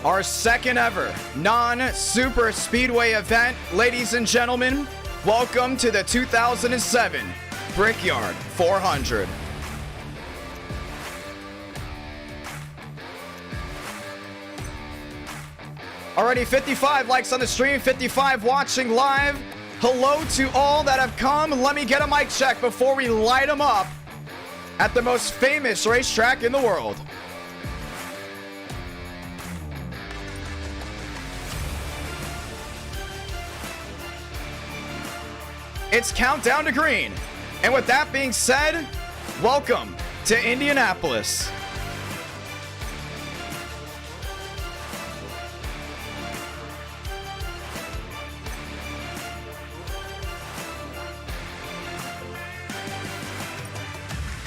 Our second ever non-super speedway event. Ladies and gentlemen, welcome to the 2007 Brickyard 400. Already 55 likes on the stream, 55 watching live. Hello to all that have come. Let me get a mic check before we light them up at the most famous racetrack in the world. It's countdown to green. And with that being said, welcome to Indianapolis.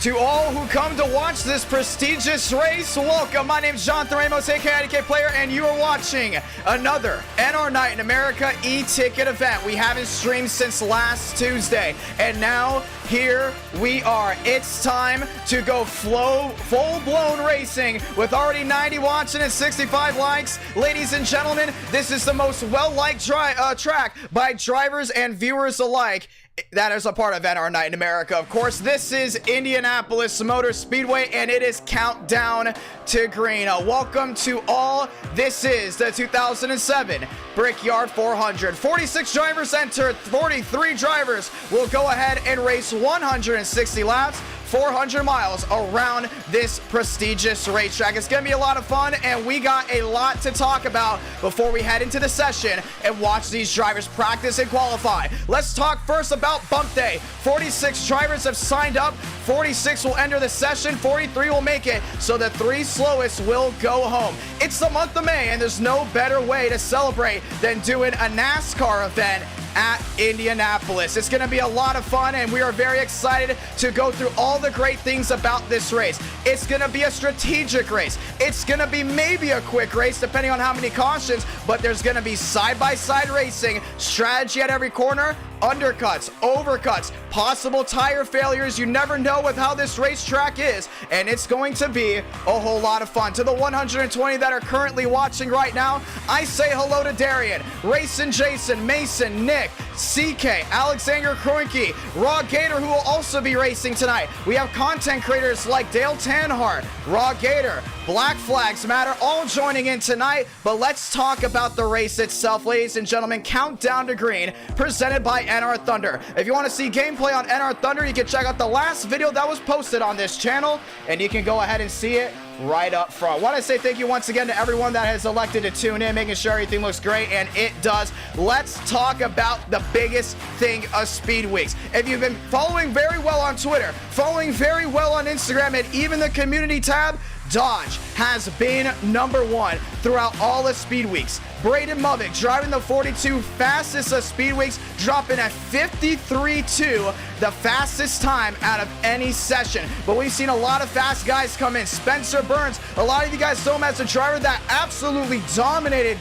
To all who come to watch this prestigious race, welcome. My name's Jonathan Ramos, aka Idk Player, and you are watching another NR Night in America eTicket event. We haven't streamed since last Tuesday, and now here we are. It's time to go full-blown racing with already 90 watching and 65 likes. Ladies and gentlemen, this is the most well-liked track by drivers and viewers alike that is a part of NR Night in America. Of course, this is Indianapolis Motor Speedway, and it is countdown to green. Welcome to all. This is the 2007 Brickyard 400. 46 drivers entered. 43 drivers will go ahead and race 160 laps. 400 miles around this prestigious racetrack. It's gonna be a lot of fun, and we got a lot to talk about before we head into the session and watch these drivers practice and qualify. Let's talk first about bump day. 46 drivers have signed up. 46 will enter the session. 43 will make it, so the 3 slowest will go home. It's the month of May, and there's no better way to celebrate than doing a NASCAR event at Indianapolis. It's going to be a lot of fun, and we are very excited to go through all the great things about this race. It's going to be a strategic race. It's going to be maybe a quick race depending on how many cautions, but there's going to be side-by-side racing, strategy at every corner, undercuts, overcuts, possible tire failures. You never know with how this racetrack is, and it's going to be a whole lot of fun. To the 120 that are currently watching right now, I say hello to Darian, Racing Jason, Mason, Nick, CK, Alexander Kroenke, Raw Gator, who will also be racing tonight. We have content creators like Dale Tanhart, Raw Gator, Black Flags Matter, all joining in tonight. But let's talk about the race itself, ladies and gentlemen. Countdown to green, presented by NR Thunder. If you want to see gameplay on NR Thunder, you can check out the last video that was posted on this channel, and you can go ahead and see it right up front. I want to say thank you once again to everyone that has elected to tune in, making sure everything looks great, and it does. Let's talk about the biggest thing of Speed Weeks. If you've been following very well on Twitter, following very well on Instagram, and even the community tab, Dodge has been #1 throughout all the Speed Weeks. Braden Movick driving the 42 fastest of Speed Weeks, dropping at 53.2, the fastest time out of any session. But we've seen a lot of fast guys come in. Spencer Burns, a lot of you guys know him as a driver that absolutely dominated,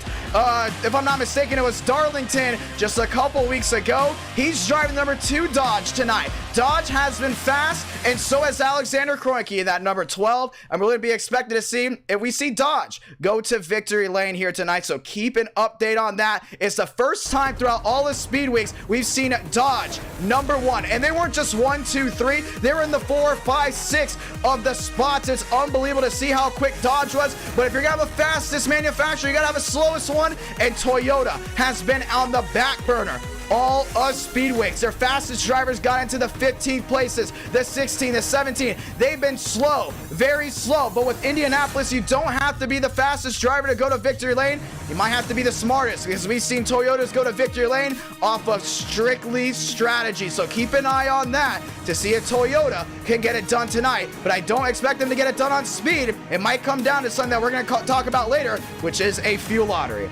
if I'm not mistaken, it was Darlington just a couple weeks ago. He's driving #2 Dodge tonight. Dodge has been fast, and so has Alexander Kroenke in that #12. I'm really be expected to see if we see Dodge go to victory lane here tonight, so keep an update on that. It's the first time throughout all the Speed Weeks we've seen Dodge #1, and they weren't just 1, 2, 3. They were in the 4, 5, 6 of the spots. It's unbelievable to see how quick Dodge was, but if you're gonna have the fastest manufacturer, you gotta have the slowest one, and Toyota has been on the back burner all of Speed Weeks. Their fastest drivers got into the 15th places, the 16th, the 17th. They've been slow, very slow, but with Indianapolis, you don't have to be the fastest driver to go to victory lane. You might have to be the smartest, because we've seen Toyotas go to victory lane off of strictly strategy. So keep an eye on that to see if Toyota can get it done tonight, but I don't expect them to get it done on speed. It might come down to something that we're going to talk about later, which is a fuel lottery.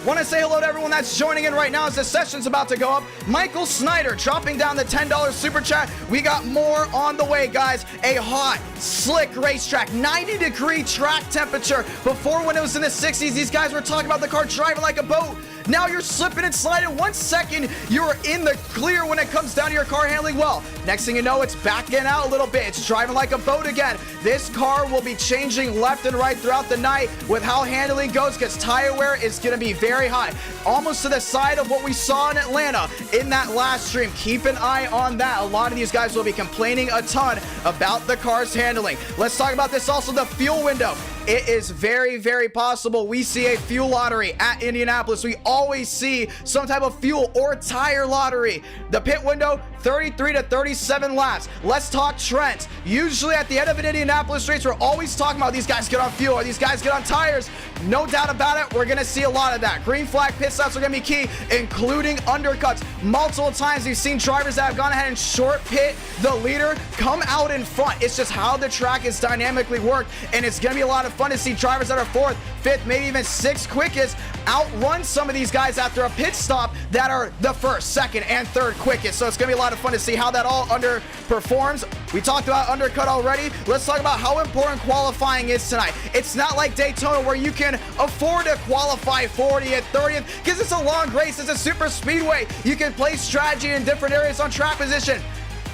Want to say hello to everyone that's joining in right now as the session's about to go up. Michael Snyder dropping down the $10 super chat. We got more on the way, guys. A hot, slick racetrack, 90-degree track temperature. Before, when it was in the 60s, these guys were talking about the car driving like a boat. Now you're slipping and sliding. 1 second, you're in the clear when it comes down to your car handling well. Next thing you know, it's backing out a little bit. It's driving like a boat again. This car will be changing left and right throughout the night with how handling goes, because tire wear is going to be very high. Almost to the side of what we saw in Atlanta in that last stream. Keep an eye on that. A lot of these guys will be complaining a ton about the car's handling. Let's talk about this also, the fuel window. It is very, very possible we see a fuel lottery at Indianapolis. We always see some type of fuel or tire lottery. The pit window, 33 to 37 laps. Let's talk trends. Usually at the end of an Indianapolis race, we're always talking about these guys get on fuel or these guys get on tires. No doubt about it, we're going to see a lot of that. Green flag pit stops are going to be key, including undercuts. Multiple times we've seen drivers that have gone ahead and short pit the leader come out in front. It's just how the track is dynamically worked, and it's going to be a lot of fun to see drivers that are 4th, 5th, maybe even 6th quickest outrun some of these guys after a pit stop that are the 1st, 2nd, and 3rd quickest. So it's going to be a lot of fun to see how that all underperforms. We talked about undercut already. Let's talk about how important qualifying is tonight. It's not like Daytona where you can afford to qualify 40th, 30th, because it's a long race. It's a super speedway. You can play strategy in different areas on track position.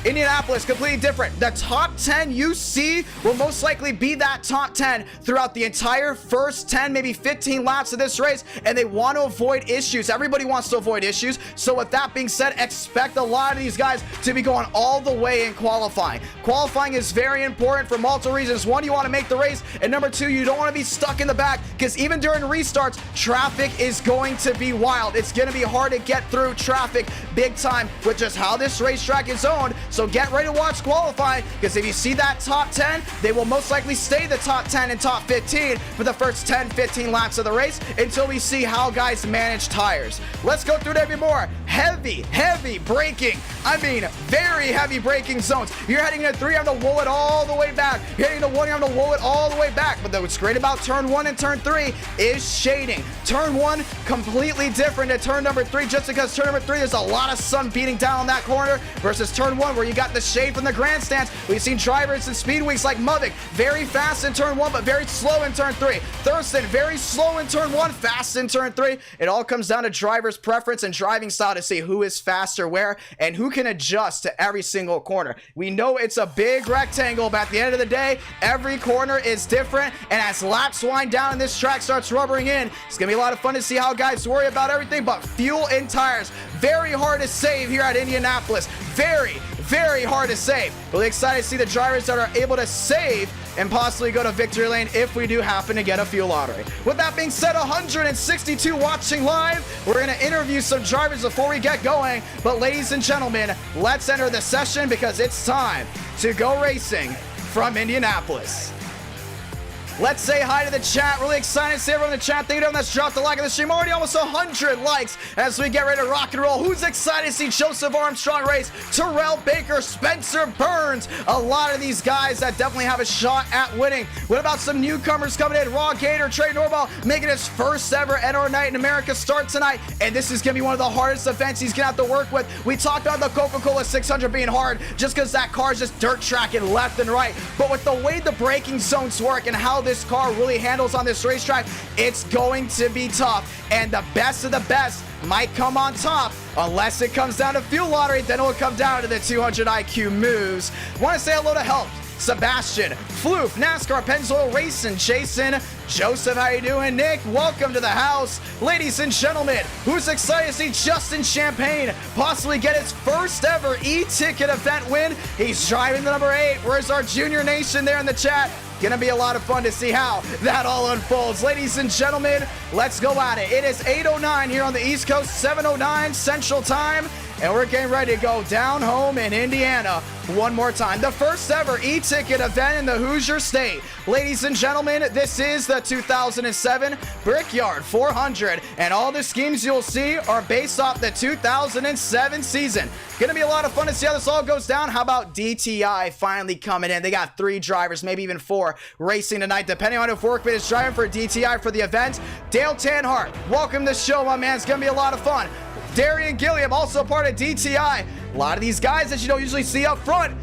Indianapolis, completely different. The top 10 you see will most likely be that top 10 throughout the entire first 10, maybe 15 laps of this race, and they want to avoid issues. Everybody wants to avoid issues. So with that being said, expect a lot of these guys to be going all the way in qualifying. Qualifying is very important for multiple reasons. One, you want to make the race, and number two, you don't want to be stuck in the back, because even during restarts, traffic is going to be wild. It's going to be hard to get through traffic big time with just how this racetrack is owned. So get ready to watch qualifying, because if you see that top 10, they will most likely stay the top 10 and top 15 for the first 10, 15 laps of the race until we see how guys manage tires. Let's go through it a bit more. Heavy braking. I mean, very heavy braking zones. You're heading into 3, you have to roll it all the way back. You're heading to 1, you have to roll it all the way back. But what's great about turn 1 and turn 3 is shading. Turn 1, completely different to turn number 3, just because turn number 3, there's a lot of sun beating down on that corner, versus turn 1, where you got the shade from the grandstands. We've seen drivers in speed weeks like Muddick, very fast in turn 1, but very slow in turn 3. Thurston, very slow in turn 1, fast in turn 3. It all comes down to driver's preference and driving style to see who is faster where and who can adjust to every single corner. We know it's a big rectangle, but at the end of the day, every corner is different, and as laps wind down and this track starts rubbering in, it's gonna be a lot of fun to see how guys worry about everything but fuel and tires. Very hard to save here at Indianapolis. Very hard to save. Really excited to see the drivers that are able to save and possibly go to victory lane if we do happen to get a fuel lottery. With that being said, 162 watching live. We're going to interview some drivers before we get going. But ladies and gentlemen, let's enter the session, because it's time to go racing from Indianapolis. Let's say hi to the chat. Really excited to see everyone in the chat. Thank you. Let's drop the like on the stream. Already almost 100 likes as we get ready to rock and roll. Who's excited to see Joseph Armstrong race? Terrell Baker, Spencer Burns. A lot of these guys that definitely have a shot at winning. What about some newcomers coming in? Raw Gator, Trey Norvell making his first ever NR Night in America start tonight. And this is going to be one of the hardest events he's going to have to work with. We talked about the Coca-Cola 600 being hard just because that car is just dirt tracking left and right. But with the way the braking zones work and how this car really handles on this racetrack, it's going to be tough, and the best of the best might come on top, unless it comes down to fuel lottery. Then it will come down to the 200 IQ moves. Want to say hello to Help, Sebastian, Floof, NASCAR Pennzoil Racing, Jason, Joseph, how you doing? Nick, welcome to the house. Ladies and gentlemen, who's excited to see Justin Champagne possibly get his first ever e-ticket event win? He's driving the number 8. Where's our Junior Nation there in the chat? Gonna be a lot of fun to see how that all unfolds. Ladies and gentlemen, let's go at it. It is 8:09 here on the East Coast, 7:09 Central Time, and we're getting ready to go down home in Indiana one more time. The first ever e-ticket event in the Hoosier State. Ladies and gentlemen, this is the 2007 Brickyard 400, and all the schemes you'll see are based off the 2007 season. Gonna be a lot of fun to see how this all goes down. How about DTI finally coming in? They got 3 drivers, maybe even 4, racing tonight, depending on if Workman is driving for DTI for the event. Dale Tanhart, welcome to the show, my man. It's gonna be a lot of fun. Darian Gilliam, also part of DTI. A lot of these guys that you don't usually see up front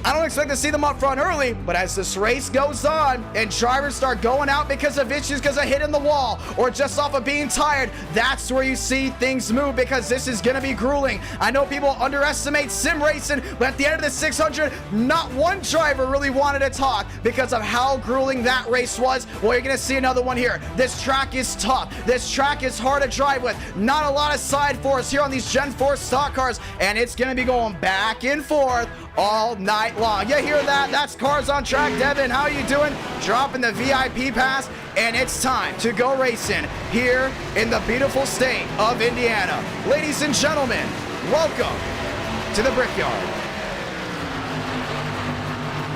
I don't expect to see them up front early, but as this race goes on and drivers start going out because of issues, because of hitting the wall or just off of being tired, that's where you see things move, because this is going to be grueling. I know people underestimate sim racing, but at the end of the 600, not one driver really wanted to talk because of how grueling that race was. Well, you're going to see another one here. This track is tough. This track is hard to drive with. Not a lot of side force here on these Gen 4 stock cars, and it's going to be going back and forth all night long. You hear that? That's Cars on Track. Devin, how you doing? Dropping the VIP pass, and it's time to go racing here in the beautiful state of Indiana. Ladies and gentlemen, welcome to the Brickyard.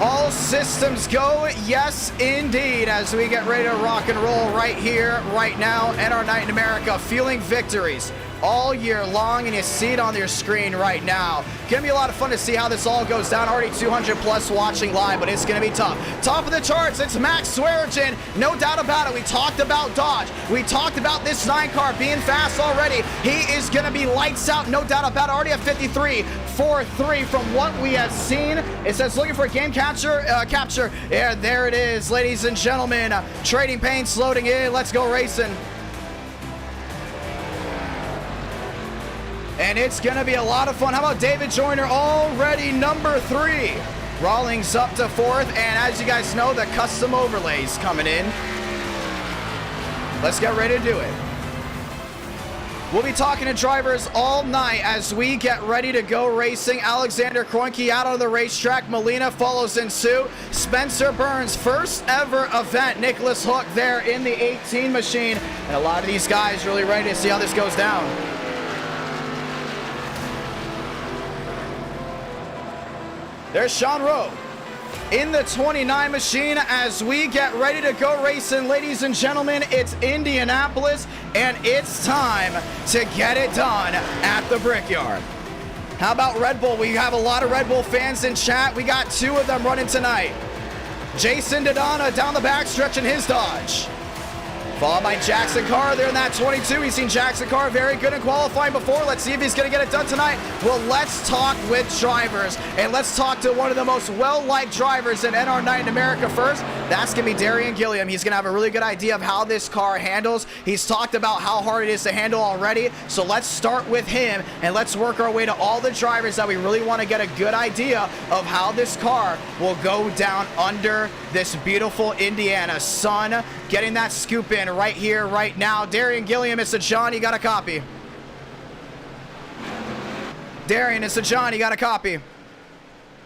All systems go, yes indeed, as we get ready to rock and roll right here, right now, and our night in America, feeling victories all year long, and you see it on your screen right now. Gonna be a lot of fun to see how this all goes down. Already 200 plus watching live, but it's gonna be tough. Top of the charts, it's Max Swearigan, no doubt about it. We talked about Dodge. We talked about this 9 car being fast already. He is gonna be lights out, no doubt about it. Already at 53.43 from what we have seen. It says looking for game capture. Yeah, there it is, ladies and gentlemen. Trading Paints loading in. Let's go racing. And it's going to be a lot of fun. How about David Joyner already number 3? Rawlings up to 4th. And as you guys know, the custom overlays coming in. Let's get ready to do it. We'll be talking to drivers all night as we get ready to go racing. Alexander Kroenke out on the racetrack. Molina follows in suit. Spencer Burns, first ever event. Nicholas Hook there in the 18 machine. And a lot of these guys really ready to see how this goes down. There's Sean Rowe in the 29 machine as we get ready to go racing. Ladies and gentlemen, it's Indianapolis, and it's time to get it done at the Brickyard. How about Red Bull? We have a lot of Red Bull fans in chat. We got 2 of them running tonight. Jason Dodonna down the backstretch in his Dodge. Followed by Jackson Carr there in that 22. We've seen Jackson Carr very good in qualifying before. Let's see if he's going to get it done tonight. Well, let's talk with drivers, and let's talk to one of the most well-liked drivers in NR Night in America first. That's going to be Darian Gilliam. He's going to have a really good idea of how this car handles. He's talked about how hard it is to handle already. So let's start with him, and let's work our way to all the drivers that we really want to get a good idea of how this car will go down under this beautiful Indiana sun. Getting that scoop in right here, right now. Darian Gilliam, it's a John, you got a copy. Darian, it's a John, you got a copy.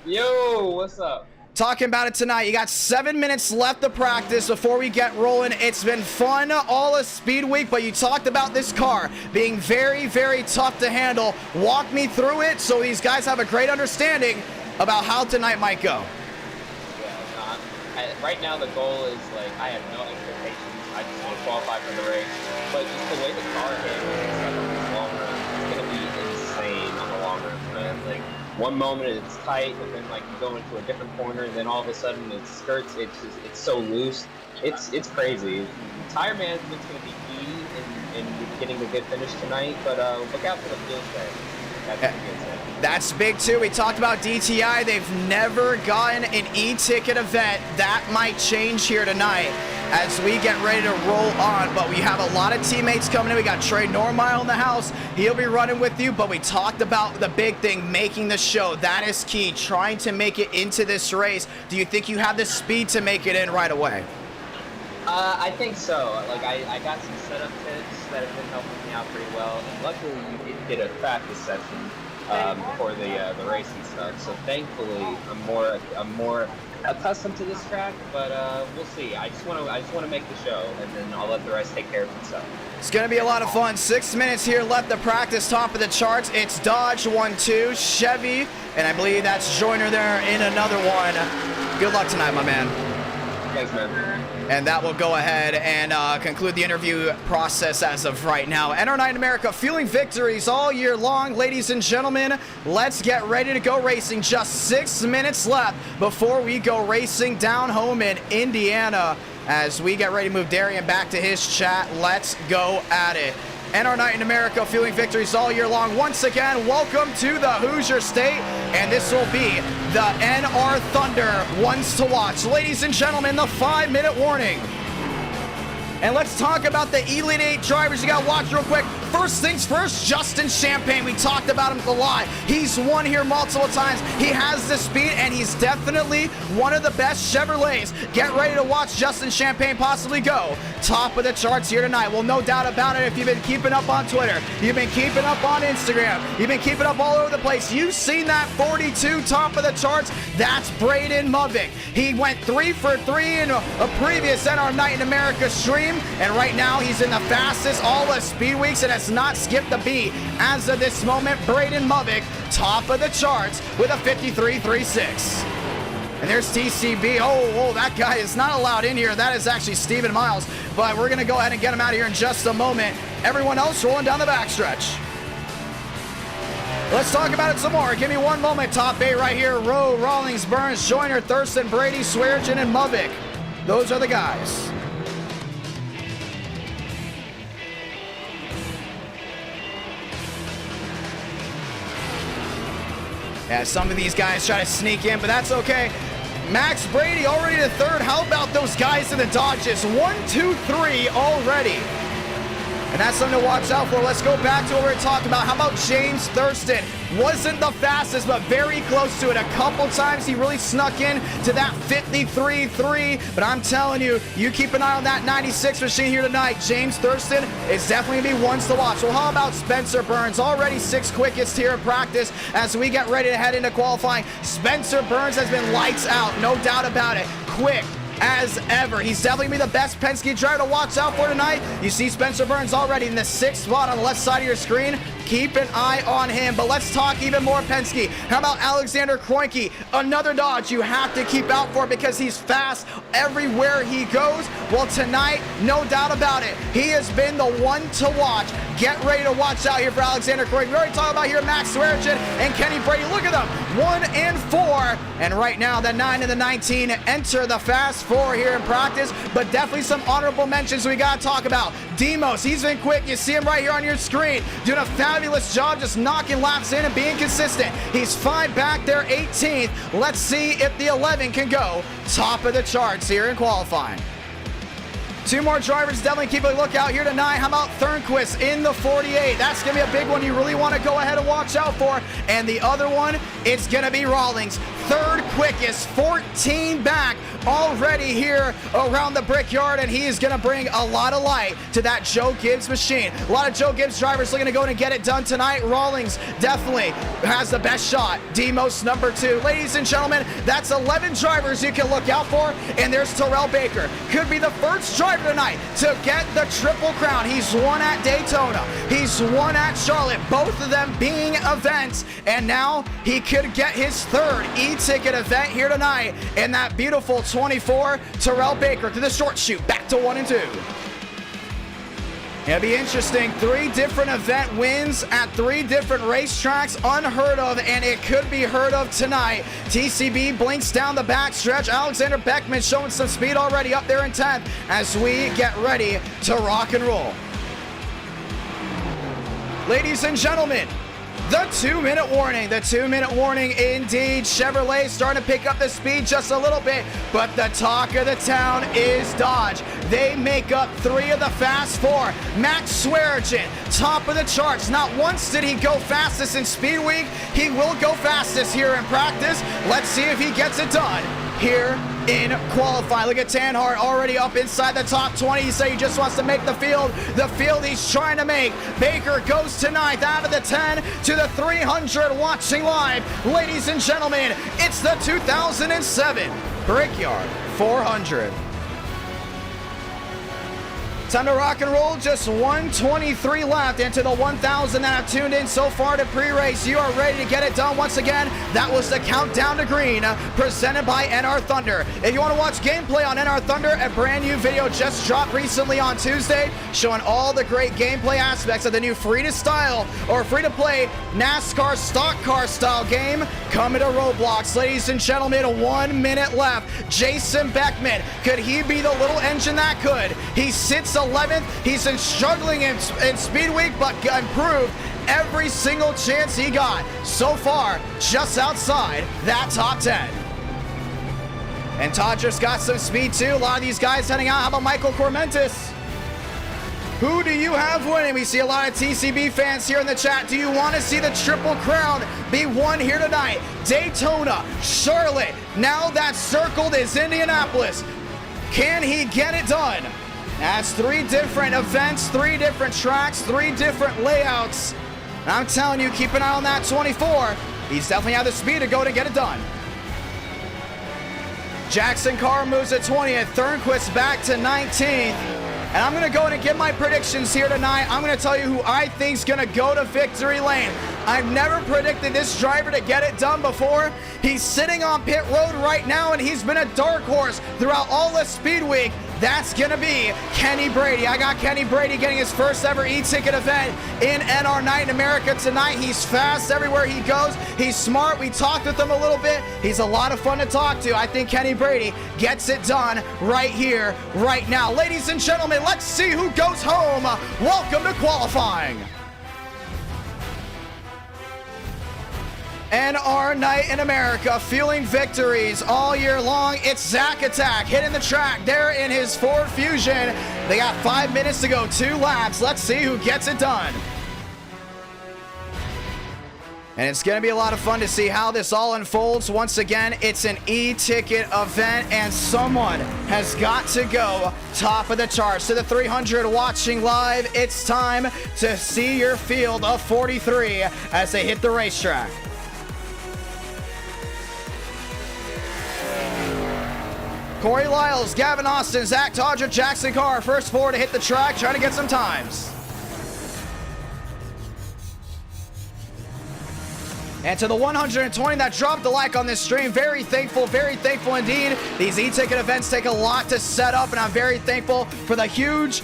Yo, what's up? Talking about it tonight. You got 7 minutes left to practice before we get rolling. It's been fun all of Speed Week, but you talked about this car being very, very tough to handle. Walk me through it so these guys have a great understanding about how tonight might go. Right now the goal is, like, I have no expectations. I just want to qualify for the race. But just the way the car handles on the long run, it's going to be insane on the long run, man. Like, one moment it's tight, but then, like, you go into a different corner, and then all of a sudden it skirts. It's so loose. It's crazy. Tire management's going to be key in getting a good finish tonight. But look out for the fuel start. That's big too. We talked about DTI. They've never gotten an e-ticket event. That might change here tonight as we get ready to roll on. But we have a lot of teammates coming in. We got Trey Normile in the house. He'll be running with you. But we talked about the big thing, making the show. That is key, trying to make it into this race. Do you think you have the speed to make it in right away? I think so. Like, I got some setup tips that have been helping me out pretty well. And luckily, you did a practice session before the racing stuff. So thankfully, I'm more accustomed to this track. But we'll see. I just want to make the show, and then I'll let the rest take care of itself. It's going to be a lot of fun. 6 minutes here left to practice. Top of the charts. It's Dodge 1-2, Chevy, and I believe that's Joyner there in another one. Good luck tonight, my man. Thanks, man. And that will go ahead and conclude the interview process as of right now. NR Night in America, feeling victories all year long. Ladies and gentlemen, let's get ready to go racing. Just 6 minutes left before we go racing down home in Indiana. As we get ready to move Darian back to his chat, let's go at it. NR Night in America, feeling victories all year long. Once again, welcome to the Hoosier State, and this will be the NR Thunder ones to watch. Ladies and gentlemen, the 5-minute warning. And let's talk about the Elite 8 drivers you got to watch real quick. First things first, Justin Champagne. We talked about him a lot. He's won here multiple times. He has the speed, and he's definitely one of the best Chevrolets. Get ready to watch Justin Champagne possibly go top of the charts here tonight. Well, no doubt about it, if you've been keeping up on Twitter, you've been keeping up on Instagram, you've been keeping up all over the place, you've seen that 42 top of the charts. That's Braden Movick. He went 3 for 3 in a previous NR Night in America stream, and right now he's in the fastest all of Speed Weeks and has not skipped a beat. As of this moment, Braden Movick, top of the charts with a 53.36. And there's TCB. Oh, that guy is not allowed in here. That is actually Stephen Miles. But we're going to go ahead and get him out of here in just a moment. Everyone else rolling down the backstretch. Let's talk about it some more. Give me one moment. Top 8 right here. Rowe, Rawlings, Burns, Joyner, Thurston, Brady, Swearengin, and Movick. Those are the guys. Yeah, some of these guys try to sneak in, but that's okay. Max Brady already to third. How about those guys in the Dodges? 1, 2, 3 already. And that's something to watch out for. Let's go back to what we were talking about. How about James Thurston? Wasn't the fastest, but very close to it. A couple times he really snuck in to that 53.3. But I'm telling you, you keep an eye on that 96 machine here tonight. James Thurston is definitely going to be ones to watch. Well, how about Spencer Burns? Already 6 quickest here in practice as we get ready to head into qualifying. Spencer Burns has been lights out, no doubt about it. Quick as ever. He's definitely going to be the best Penske driver to watch out for tonight. You see Spencer Burns already in the 6th spot on the left side of your screen. Keep an eye on him. But let's talk even more Penske. How about Alexander Kroenke? Another Dodge you have to keep out for because he's fast everywhere he goes. Well, tonight, no doubt about it, he has been the one to watch. Get ready to watch out here for Alexander Kroenke. We already talked about here Max Swearengin and Kenny Brady. Look at them, 1 and 4. And right now, the 9 and the 19 enter the fast 4 here in practice. But definitely some honorable mentions we got to talk about. Demos, he's been quick. You see him right here on your screen. Doing a fabulous job just knocking laps in and being consistent. He's 5 back there, 18th. Let's see if the 11 can go top of the charts here in qualifying. 2 more drivers definitely keep a lookout here tonight. How about Thornquist in the 48? That's going to be a big one you really want to go ahead and watch out for. And the other one, it's going to be Rawlings. 3rd quickest, 14 back already here around the Brickyard, and he is going to bring a lot of light to that Joe Gibbs machine. A lot of Joe Gibbs drivers looking to go and get it done tonight. Rawlings definitely has the best shot. Demos number 2. Ladies and gentlemen, that's 11 drivers you can look out for, and there's Terrell Baker. Could be the first driver tonight to get the Triple Crown. He's won at Daytona. He's won at Charlotte, both of them being events, and now he could get his 3rd eTicket event here tonight in that beautiful 24. Terrell Baker to the short chute, back to 1 and 2. It'll be interesting. 3 different event wins at 3 different racetracks, unheard of, and it could be heard of tonight. TCB blinks down the backstretch. Alexander Beckman showing some speed already up there in 10th as we get ready to rock and roll. Ladies and gentlemen, the 2-minute warning. The 2-minute warning indeed. Chevrolet starting to pick up the speed just a little bit, but the talk of the town is Dodge. They make up 3 of the fast 4. Max Swearengin, top of the charts. Not once did he go fastest in Speed Week. He will go fastest here in practice. Let's see if he gets it done here in qualifying. Look at Tanhart already up inside the top 20. He said he just wants to make the field. The field he's trying to make. Baker goes to 9th, out of the 10 to the 300 watching live. Ladies and gentlemen, it's the 2007 Brickyard 400. Time to rock and roll. Just 123 left into the 1,000 that have tuned in so far to pre-race. You are ready to get it done once again. That was the countdown to green presented by NR Thunder. If you want to watch gameplay on NR Thunder, a brand new video just dropped recently on Tuesday showing all the great gameplay aspects of the new free-to-style or free-to-play NASCAR stock car style game coming to Roblox. Ladies and gentlemen, 1 minute left. Jason Beckman, could he be the little engine that could? He sits 11th. He's been struggling in Speed Week, but improved every single chance he got. So far, just outside that top 10. And Todger's got some speed too. A lot of these guys heading out. How about Michael Cormentis? Who do you have winning? We see a lot of TCB fans here in the chat. Do you want to see the Triple Crown be won here tonight? Daytona, Charlotte, now that circled is Indianapolis. Can he get it done? That's 3 different events, 3 different tracks, 3 different layouts. And I'm telling you, keep an eye on that 24. He's definitely had the speed to go to get it done. Jackson Carr moves to 20th. Thornquist back to 19th. And I'm going to go in and give my predictions here tonight. I'm going to tell you who I think is going to go to victory lane. I've never predicted this driver to get it done before. He's sitting on pit road right now, and he's been a dark horse throughout all of Speed Week. That's going to be Kenny Brady. I got Kenny Brady getting his first ever e-ticket event in NR Night in America tonight. He's fast everywhere he goes. He's smart. We talked with him a little bit. He's a lot of fun to talk to. I think Kenny Brady gets it done right here, right now. Ladies and gentlemen, let's see who goes home. Welcome to qualifying. NR Night in America, feeling victories all year long. It's Zach Attack hitting the track there in his Ford Fusion. They got 5 minutes to go, 2 laps. Let's see who gets it done. And it's going to be a lot of fun to see how this all unfolds. Once again, it's an e-ticket event, and someone has got to go top of the charts. To the 300 watching live, it's time to see your field of 43 as they hit the racetrack. Corey Lyles, Gavin Austin, Zach Todger, Jackson Carr, first 4 to hit the track, trying to get some times. And to the 120 that dropped a like on this stream, very thankful indeed. These e-ticket events take a lot to set up, and I'm very thankful for the huge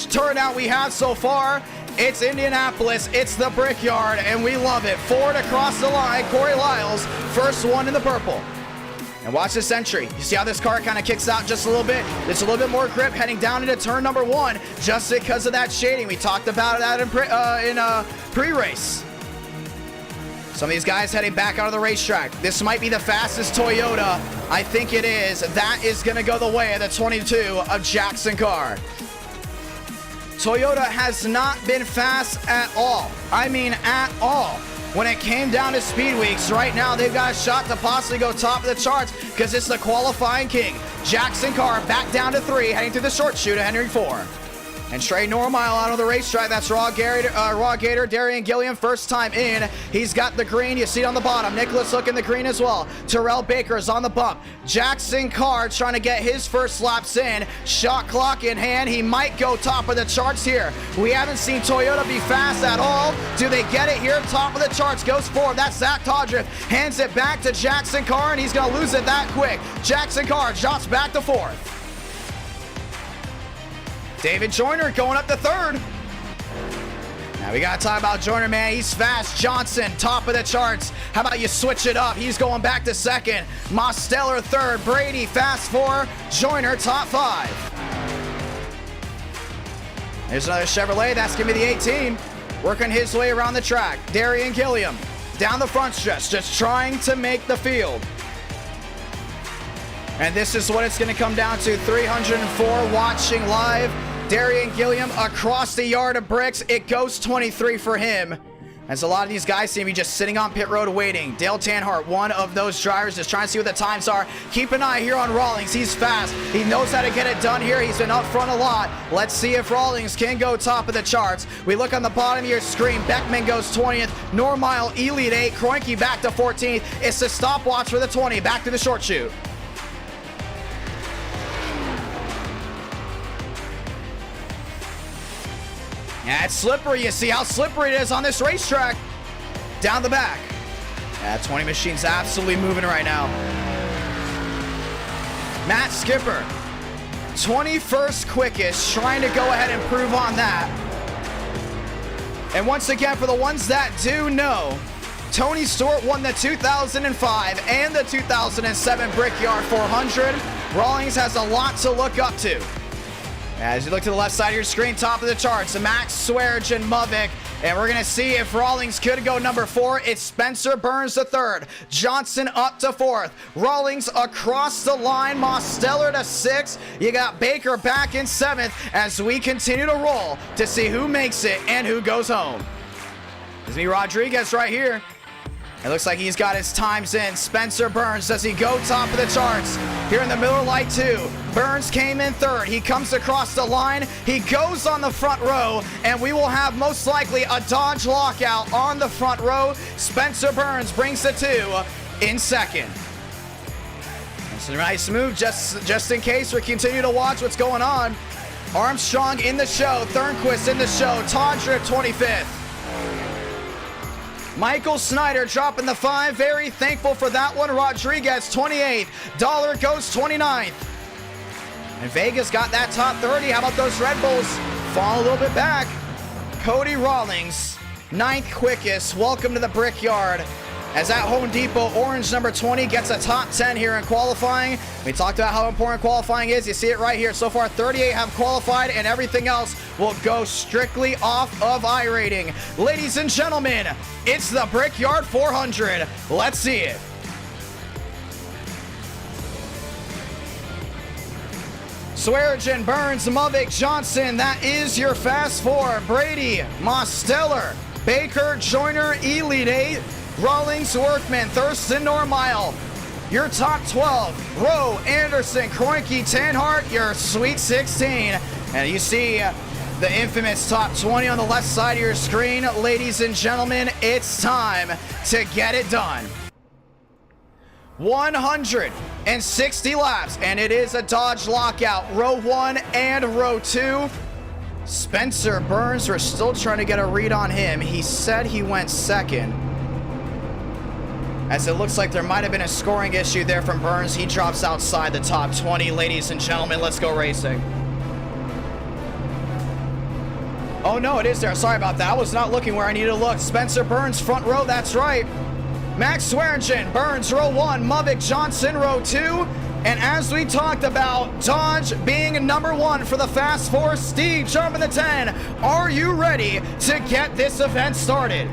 turnout we have so far. It's Indianapolis, it's the Brickyard, and we love it. 4 to cross the line, Corey Lyles, first one in the purple. And watch this entry. You see how this car kind of kicks out just a little bit? It's a little bit more grip heading down into turn number 1 just because of that shading. We talked about that in pre-race. Some of these guys heading back out of the racetrack. This might be the fastest Toyota. I think it is. That is going to go the way of the 22 of Jackson Carr. Toyota has not been fast at all. I mean, at all. When it came down to speed weeks, right now they've got a shot to possibly go top of the charts because it's the qualifying king. Jackson Carr back down to 3, heading through the short chute of Henry 4. And Trey Normile out on the racetrack. That's Raw Gator, Darian Gilliam, first time in. He's got the green. You see it on the bottom. Nicholas Hook in the green as well. Terrell Baker's on the bump. Jackson Carr trying to get his first laps in. Shot clock in hand. He might go top of the charts here. We haven't seen Toyota be fast at all. Do they get it here? Top of the charts goes forward. That's Zach Todriff. Hands it back to Jackson Carr, and he's going to lose it that quick. Jackson Carr drops back to 4th. David Joyner going up to 3rd. Now we got to talk about Joyner, man. He's fast. Johnson, top of the charts. How about you switch it up? He's going back to 2nd. Mosteller 3rd. Brady fast 4. Joyner top 5. There's another Chevrolet. That's going to be the 18. Working his way around the track. Darian Gilliam down the front stretch, just trying to make the field. And this is what it's going to come down to. 304 watching live. Darian Gilliam across the yard of bricks. It goes 23 for him. As a lot of these guys seem to be just sitting on pit road waiting. Dale Tanhart, one of those drivers, just trying to see what the times are. Keep an eye here on Rawlings. He's fast. He knows how to get it done here. He's been up front a lot. Let's see if Rawlings can go top of the charts. We look on the bottom of your screen. Beckman goes 20th. Normile, Elite 8. Kroenke back to 14th. It's the stopwatch for the 20. Back to the short chute. Yeah, it's slippery. You see how slippery it is on this racetrack. Down the back. Yeah, 20 Machine's absolutely moving right now. Matt Skipper, 21st quickest, trying to go ahead and prove on that. And once again, for the ones that do know, Tony Stewart won the 2005 and the 2007 Brickyard 400. Rawlings has a lot to look up to. As you look to the left side of your screen, top of the charts, Max Swearge and Muvik And we're going to see if Rawlings could go number 4. It's Spencer Burns to 3rd. Johnson up to 4th. Rawlings across the line. Mosteller to 6th. You got Baker back in 7th as we continue to roll to see who makes it and who goes home. This is me, Rodriguez, right here. It looks like he's got his times in. Spencer Burns, does he go top of the charts? Here in the Miller Lite 2, Burns came in 3rd. He comes across the line. He goes on the front row, and we will have most likely a Dodge lockout on the front row. Spencer Burns brings the 2 in 2nd. It's a nice move just in case we continue to watch what's going on. Armstrong in the show. Thornquist in the show. Todrick 25th. Michael Snyder dropping the 5. Very thankful for that one. Rodriguez 28th. Dollar goes 29th. And Vegas got that top 30. How about those Red Bulls? Fall a little bit back. Cody Rawlings, 9th quickest. Welcome to the Brickyard. As at Home Depot, orange number 20 gets a top 10 here in qualifying. We talked about how important qualifying is. You see it right here. So far, 38 have qualified, and everything else will go strictly off of iRating. Ladies and gentlemen, it's the Brickyard 400. Let's see it. Swearigan, Burns, Movick, Johnson. That is your Fast 4. Brady, Mosteller, Baker, Joyner, Elite 8. Rawlings, Workman, Thurston, Normile. Your top 12. Rowe, Anderson, Kroenke, Tanhart, your Sweet 16. And you see the infamous top 20 on the left side of your screen. Ladies and gentlemen, it's time to get it done. 160 laps, and it is a Dodge lockout. Row 1 and row 2. Spencer Burns, we're still trying to get a read on him. He said he went 2nd. As it looks like there might have been a scoring issue there from Burns. He drops outside the top 20. Ladies and gentlemen, let's go racing. Oh no, it is there. Sorry about that. I was not looking where I needed to look. Spencer Burns, front row, that's right. Max Swearigan, Burns, row 1. Movick, Johnson, row 2. And as we talked about, Dodge being number 1 for the Fast 4, Steve jumping the 10. Are you ready to get this event started?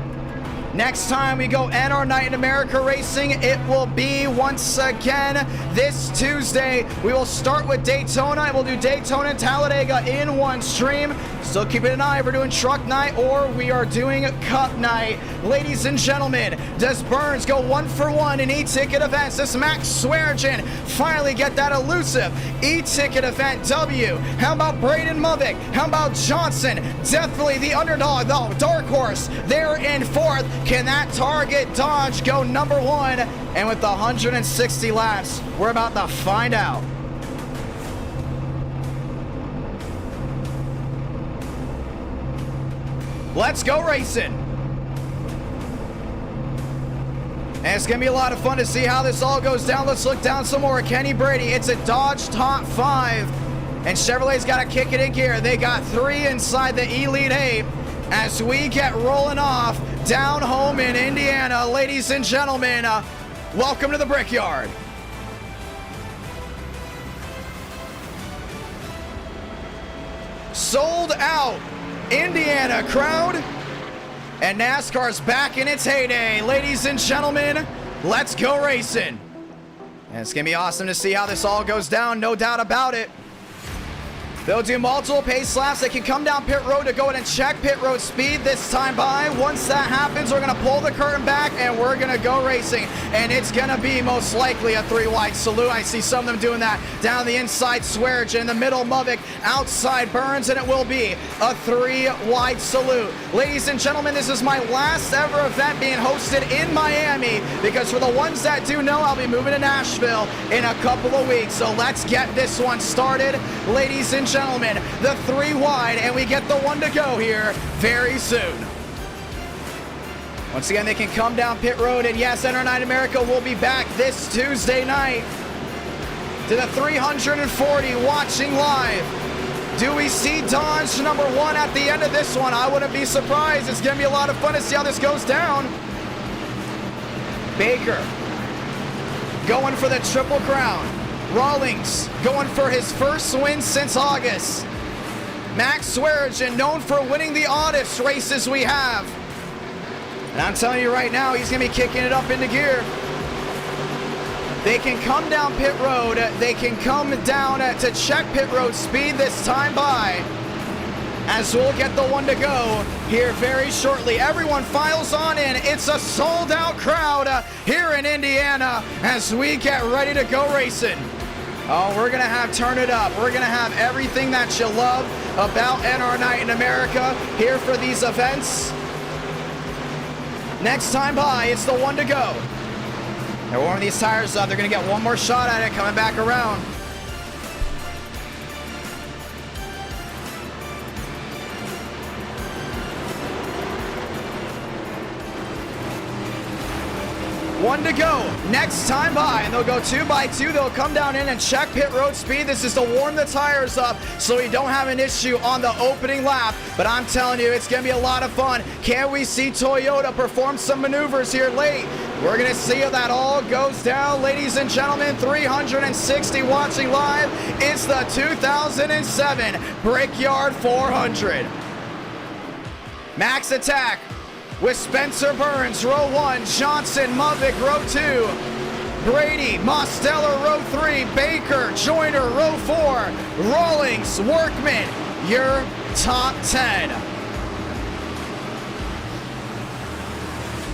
Next time we go NR Night in America Racing, it will be once again this Tuesday. We will start with Daytona, and we'll do Daytona and Talladega in one stream. Still keeping an eye if we're doing Truck Night or we are doing Cup Night. Ladies and gentlemen, does Burns go 1 for 1 in e-ticket events? Does Max Swearigan finally get that elusive e-ticket event W? How about Braden Movick? How about Johnson? Definitely the underdog, the dark horse. They're in 4th. Can that target Dodge go number 1? And with the 160 laps, we're about to find out. Let's go racing. And it's going to be a lot of fun to see how this all goes down. Let's look down some more. Kenny Brady, it's a Dodge top 5. And Chevrolet's got to kick it in gear. They got 3 inside the Elite 8 as we get rolling off down home in Indiana. Ladies and gentlemen, welcome to the Brickyard. Sold out Indiana crowd, and NASCAR's back in its heyday. Ladies and gentlemen, let's go racing. And it's gonna be awesome to see how this all goes down, no doubt about it. They'll do multiple pace laps. They can come down pit road to go in and check pit road speed this time by. Once that happens, we're going to pull the curtain back and we're going to go racing. And it's going to be most likely a 3-wide salute. I see some of them doing that. Down the inside, Swearigan. In the middle, Movick. Outside, Burns. And it will be a 3-wide salute. Ladies and gentlemen, this is my last ever event being hosted in Miami, because for the ones that do know, I'll be moving to Nashville in a couple of weeks. So let's get this one started. Ladies and gentlemen, the 3-wide, and we get the 1 to go here very soon. Once again, they can come down pit road, and yes, NR Night America will be back this Tuesday night to the 340 watching live. Do we see Dodge number 1 at the end of this one? I wouldn't be surprised. It's going to be a lot of fun to see how this goes down. Baker going for the Triple Crown. Rawlings going for his first win since August. Max Swearigan, known for winning the oddest races we have. And I'm telling you right now, he's going to be kicking it up into gear. They can come down pit road. They can come down to check pit road speed this time by, as we'll get the one to go here very shortly. Everyone files on in. It's a sold-out crowd here in Indiana as we get ready to go racing. Oh, we're going to have Turn It Up. We're going to have everything that you love about NR Night in America here for these events. Next time by, it's the one to go. They're warming these tires up. They're going to get one more shot at it coming back around. One to go. Next time by, and they'll go 2 by 2. They'll come down in and check pit road speed. This is to warm the tires up so we don't have an issue on the opening lap. But I'm telling you, it's going to be a lot of fun. Can we see Toyota perform some maneuvers here late? We're going to see how that all goes down. Ladies and gentlemen, 360 watching live. It's the 2007 Brickyard 400. Max Attack with Spencer Burns, row 1, Johnson, Mavic, row 2, Brady, Mosteller, row 3, Baker, Joyner, row 4, Rawlings, Workman, your top 10.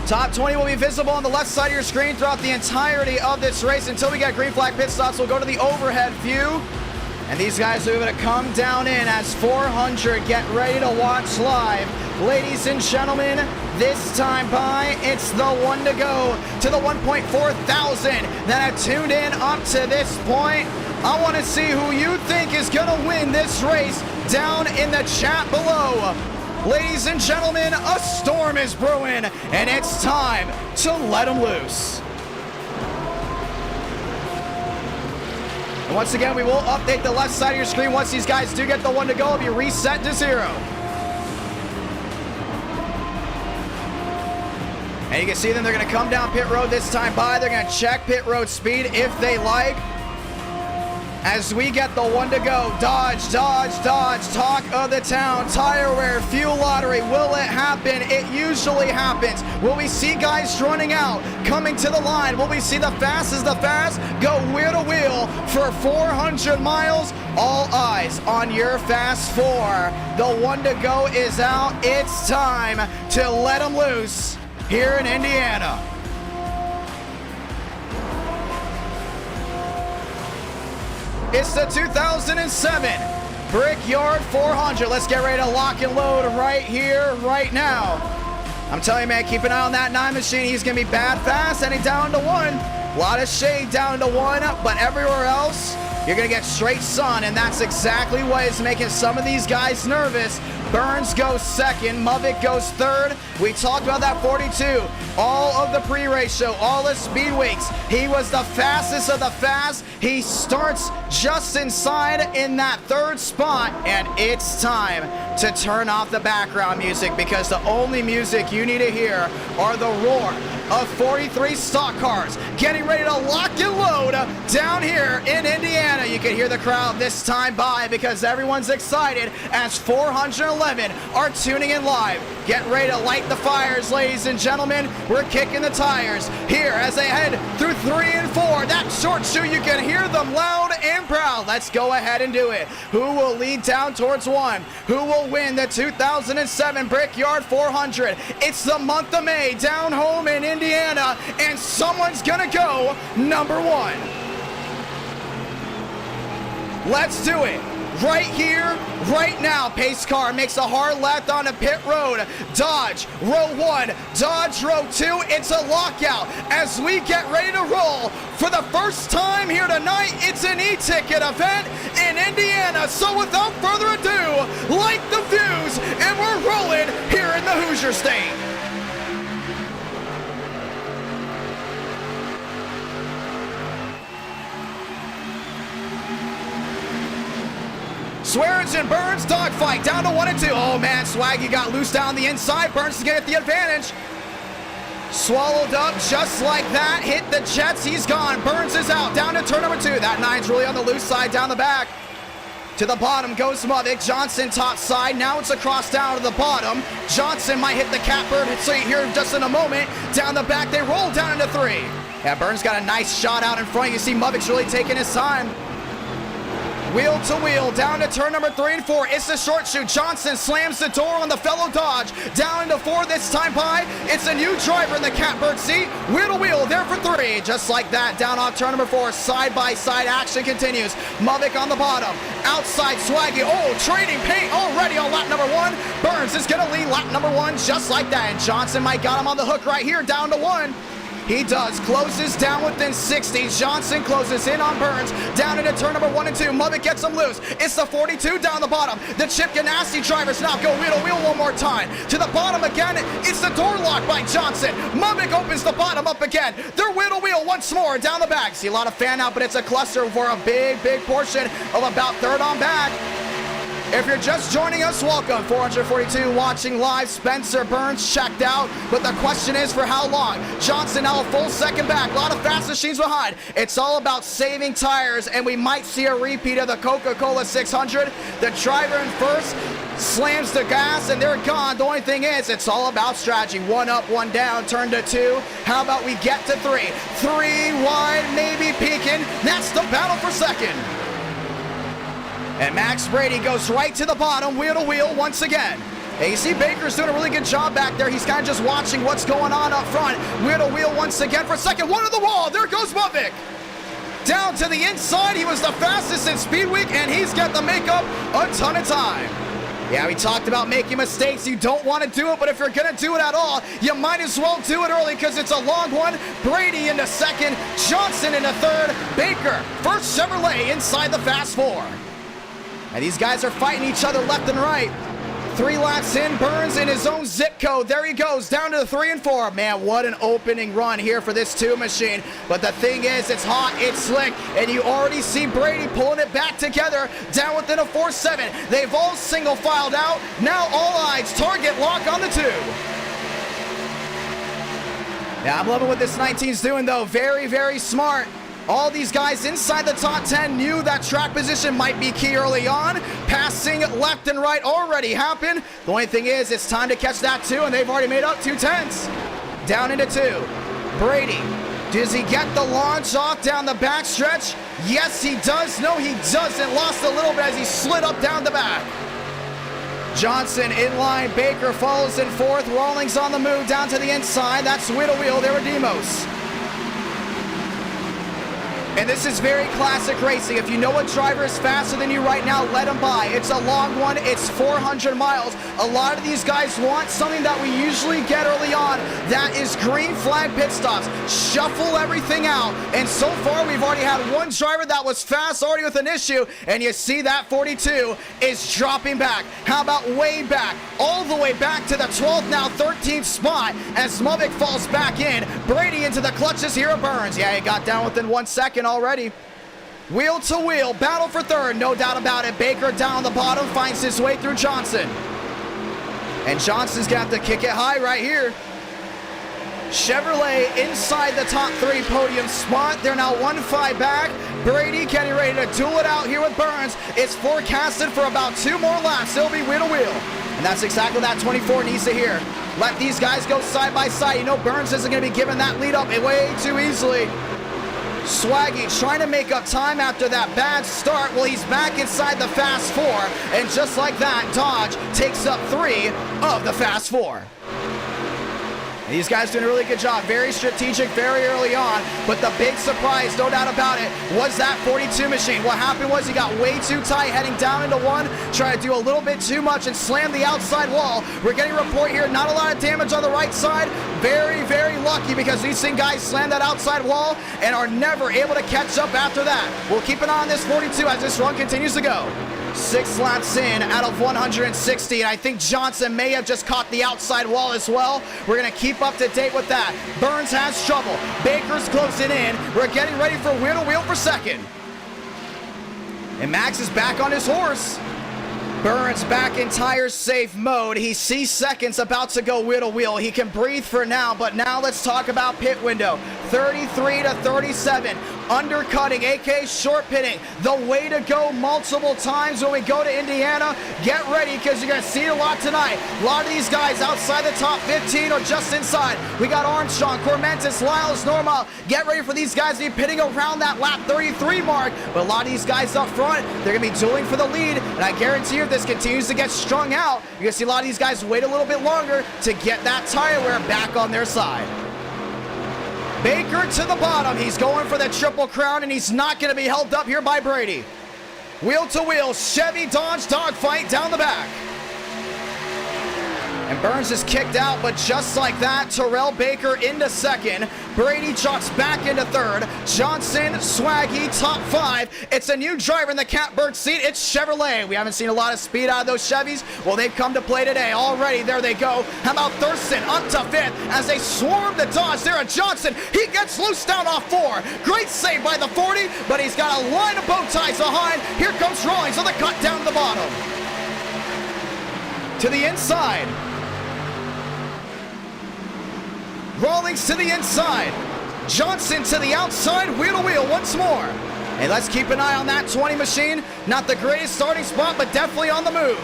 Top 20 will be visible on the left side of your screen throughout the entirety of this race until we get green flag pit stops. We'll go to the overhead view. And these guys are going to come down in as 400 get ready to watch live. Ladies and gentlemen, this time by, it's the one to go to the 1.4 thousand that have tuned in up to this point. I want to see who you think is going to win this race down in the chat below. Ladies and gentlemen, a storm is brewing, and it's time to let them loose. And once again, we will update the left side of your screen once these guys do get the one to go. It'll be reset to 0. And you can see them, they're going to come down pit road this time by. They're going to check pit road speed if they like. As we get the one to go, Dodge, Dodge, Dodge, talk of the town, tire wear, fuel lottery, will it happen? It usually happens. Will we see guys running out, coming to the line? Will we see the fastest the fast go wheel to wheel for 400 miles? All eyes on your fast 4. The one to go is out. It's time to let them loose here in Indiana. It's the 2007 Brickyard 400. Let's get ready to lock and load right here, right now. I'm telling you, man, keep an eye on that 9 machine. He's going to be bad fast, and he's down to 1. A lot of shade down to 1, but everywhere else, you're going to get straight sun, and that's exactly what is making some of these guys nervous. Burns goes 2nd, Mavic goes 3rd. We talked about that 42. All of the pre-race show, all the speed weeks. He was the fastest of the fast. He starts just inside in that 3rd spot, and it's time to turn off the background music because the only music you need to hear are the roar of 43 stock cars getting ready to lock and load down here in Indiana. You can hear the crowd this time by because everyone's excited as 411 are tuning in live. Get ready to light the fires, ladies and gentlemen. We're kicking the tires here as they head through 3 and 4. That short shoe, you can hear them loud and proud. Let's go ahead and do it. Who will lead down towards 1? Who will win the 2007 Brickyard 400? It's the month of May down home in Indiana, and someone's gonna go number 1. Let's do it. Right here, right now. Pace car makes a hard left onto pit road. Dodge, row 1. Dodge, row 2. It's a lockout as we get ready to roll. For the first time here tonight, it's an eTicket event in Indiana. So without further ado, light the fuse, and we're rolling here in the Hoosier State. Swearigan, Burns, dogfight, down to 1 and 2. Oh man, Swaggy got loose down the inside. Burns to get the advantage. Swallowed up just like that. Hit the jets, he's gone. Burns is out, down to turn number 2. That 9's really on the loose side down the back. To the bottom goes Muddick. Johnson top side. Now it's across down to the bottom. Johnson might hit the catbird here just in a moment. Down the back, they roll down into 3. Yeah, Burns got a nice shot out in front. You see Muddick's really taking his time. Wheel to wheel, down to turn number 3 and 4. It's the short shoot. Johnson slams the door on the fellow Dodge. Down into 4 this time by. It's a new driver in the catbird seat. Wheel to wheel, there for 3. Just like that, down off turn number 4. Side by side action continues. Muddick on the bottom. Outside Swaggy. Oh, trading paint already on lap number 1. Burns is going to lead lap number 1 just like that. And Johnson might got him on the hook right here, down to 1. He does, closes down within 60. Johnson closes in on Burns, down into turn number 1 and 2. Muddick gets him loose. It's the 42 down the bottom. The Chip Ganassi drivers now go wheel to wheel one more time. To the bottom again, it's the door lock by Johnson. Muddick opens the bottom up again. They're wheel to wheel once more down the back. See a lot of fan out, but it's a cluster for a big portion of about third on back. If you're just joining us, welcome. 442 watching live. Spencer Burns checked out, but the question is for how long? Johnson now a full second back. A lot of fast machines behind. It's all about saving tires, and we might see a repeat of the Coca-Cola 600. The driver in first slams the gas, and they're gone. The only thing is, it's all about strategy. 1 up, 1 down, turn to 2. How about we get to 3? 3 wide, maybe peeking. That's the battle for second. And Max Brady goes right to the bottom, wheel to wheel once again. And you see Baker's doing a really good job back there. He's kind of just watching what's going on up front. Wheel to wheel once again for second. 1 to the wall. There goes Muddick. Down to the inside. He was the fastest in Speed Week, and he's got to make up a ton of time. Yeah, we talked about making mistakes. You don't want to do it, but if you're going to do it at all, you might as well do it early because it's a long one. Brady into second. Johnson into third. Baker, first Chevrolet inside the Fast 4. And these guys are fighting each other left and right. 3 laps in, Burns in his own zip code. There he goes, down to the 3 and 4. Man, what an opening run here for this 2 machine. But the thing is, it's hot, it's slick, and you already see Brady pulling it back together, down within a 4-7. They've all single filed out. Now all eyes, target lock on the 2. Yeah, I'm loving what this 19's doing, though. Very smart. All these guys inside the top 10 knew that track position might be key early on. Passing left and right already happened. The only thing is, it's time to catch that 2, and they've already made up 2 tenths. Down into 2. Brady, does he get the launch off down the back stretch? Yes, he does. No, he doesn't. Lost a little bit as he slid up down the back. Johnson in line. Baker follows in 4th. Rawlings on the move down to the inside. That's wheel to wheel. There with Demos. And this is very classic racing. If you know a driver is faster than you right now, let him by. It's a long one. It's 400 miles. A lot of these guys want something that we usually get early on. That is green flag pit stops. Shuffle everything out. And so far, we've already had one driver that was fast already with an issue. And you see that 42 is dropping back. How about way back? All the way back to the 12th, now 13th spot as Muddick falls back in. Brady into the clutches here at Burns. Yeah, he got down within 1 second already. Wheel to wheel, battle for third, no doubt about it. Baker down the bottom, finds his way through Johnson. And Johnson's gonna have to kick it high right here. Chevrolet inside the top 3 podium spot. They're now 1-5 back. Brady getting ready to duel it out here with Burns. It's forecasted for about 2 more laps. It'll be wheel to wheel. And that's exactly what that 24 needs to hear. Let these guys go side by side. You know Burns isn't gonna be giving that lead up way too easily. Swaggy trying to make up time after that bad start. Well, he's back inside the Fast 4. And just like that, Dodge takes up 3 of the Fast 4. And these guys doing a really good job. Very strategic, very early on. But the big surprise, no doubt about it, was that 42 machine. What happened was he got way too tight heading down into 1. Tried to do a little bit too much and slammed the outside wall. We're getting a report here. Not a lot of damage on the right side. Very lucky because we've seen guys slam that outside wall and are never able to catch up after that. We'll keep an eye on this 42 as this run continues to go. 6 laps in out of 160, and I think Johnson may have just caught the outside wall as well. We're going to keep up to date with that. Burns has trouble. Baker's closing in. We're getting ready for wheel to wheel for second. And Max is back on his horse. Burns back in tire safe mode. He sees seconds about to go wheel to wheel. He can breathe for now, but now let's talk about pit window. 33 to 37. Undercutting, aka short pitting. The way to go multiple times when we go to Indiana. Get ready because you're going to see a lot tonight. A lot of these guys outside the top 15 or just inside. We got Armstrong, Cormentis, Lyles, Normal. Get ready for these guys to be pitting around that lap 33 mark. But a lot of these guys up front, they're going to be dueling for the lead. And I guarantee you if this continues to get strung out, you're going to see a lot of these guys wait a little bit longer to get that tire wear back on their side. Baker to the bottom. He's going for the Triple Crown, and he's not going to be held up here by Brady. Wheel to wheel, Chevy Dodge dogfight down the back. And Burns is kicked out, but just like that, Terrell Baker into second. Brady chucks back into third. Johnson, Swaggy, top 5. It's a new driver in the catbird seat. It's Chevrolet. We haven't seen a lot of speed out of those Chevys. Well, they've come to play today. Already, there they go. How about Thurston up to 5th as they swarm the Dodge there at Johnson. He gets loose down off 4. Great save by the 40, but he's got a line of bow ties behind. Here comes Rawlings on the cut down the bottom. To the inside. Rawlings to the inside. Johnson to the outside, wheel to wheel once more. And let's keep an eye on that 20 machine. Not the greatest starting spot, but definitely on the move.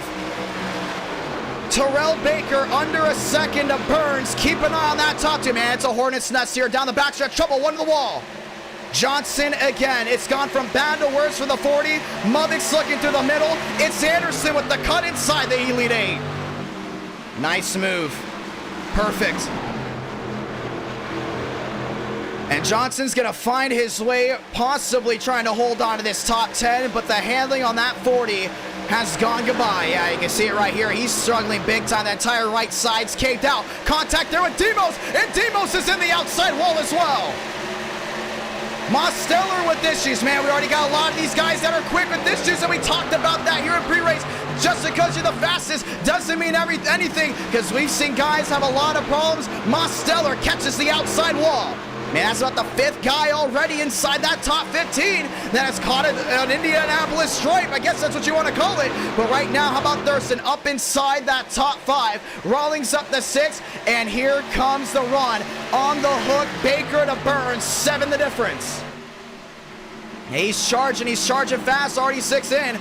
Terrell Baker under a second of Burns. Keep an eye on that top 2, man. It's a hornet's nest here down the backstretch. Trouble, one to the wall. Johnson again. It's gone from bad to worse for the 40. Mubbock's looking through the middle. It's Anderson with the cut inside the Elite 8. Nice move. Perfect. And Johnson's going to find his way, possibly trying to hold on to this top 10, but the handling on that 40 has gone goodbye. Yeah, you can see it right here. He's struggling big time. The entire right side's caved out. Contact there with Demos, and Demos is in the outside wall as well. Mosteller with issues, man. We already got a lot of these guys that are quick with issues, and we talked about that here in pre-race. Just because you're the fastest doesn't mean anything, because we've seen guys have a lot of problems. Mosteller catches the outside wall. Man, that's about the 5th guy already inside that top 15 that has caught an Indianapolis stripe. I guess that's what you want to call it. But right now, how about Thurston up inside that top 5? Rawlings up to 6, and here comes the run. On the hook, Baker to Burns, 7 the difference. He's charging fast, already 6 in.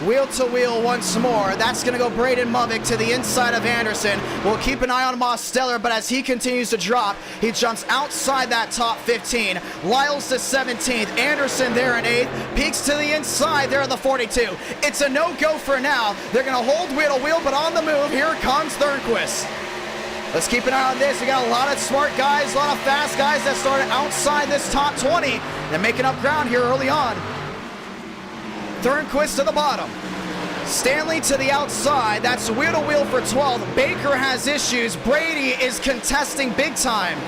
Wheel to wheel once more. That's going to go Braden Mubbock to the inside of Anderson. We'll keep an eye on Mosteller, but as he continues to drop, he jumps outside that top 15. Lyles to 17th. Anderson there in 8th. Peaks to the inside there in the 42. It's a no-go for now. They're going to hold wheel to wheel, but on the move, here comes Thornquist. Let's keep an eye on this. We got a lot of smart guys, a lot of fast guys that started outside this top 20. They're making up ground here early on. Thornquist to the bottom. Stanley to the outside. That's wheel to wheel for 12th. Baker has issues. Brady is contesting big time.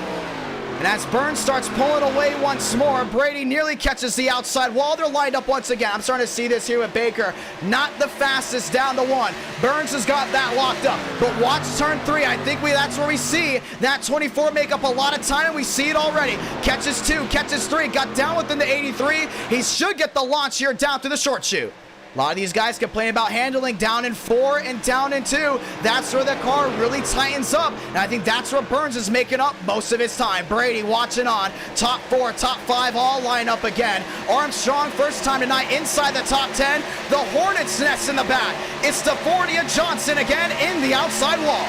And as Burns starts pulling away once more, Brady nearly catches the outside wall. They're lined up once again. I'm starting to see this here with Baker. Not the fastest down to 1. Burns has got that locked up. But watch turn 3. I think that's where we see that 24 make up a lot of time, and we see it already. Catches 2, catches 3, got down within the 83. He should get the launch here down to the short chute. A lot of these guys complain about handling down in 4 and down in 2. That's where the car really tightens up, and I think that's where Burns is making up most of his time. Brady watching on. Top 4, top 5 all line up again. Armstrong first time tonight inside the top 10. The Hornets nest in the back. It's the 40 of Johnson again in the outside wall.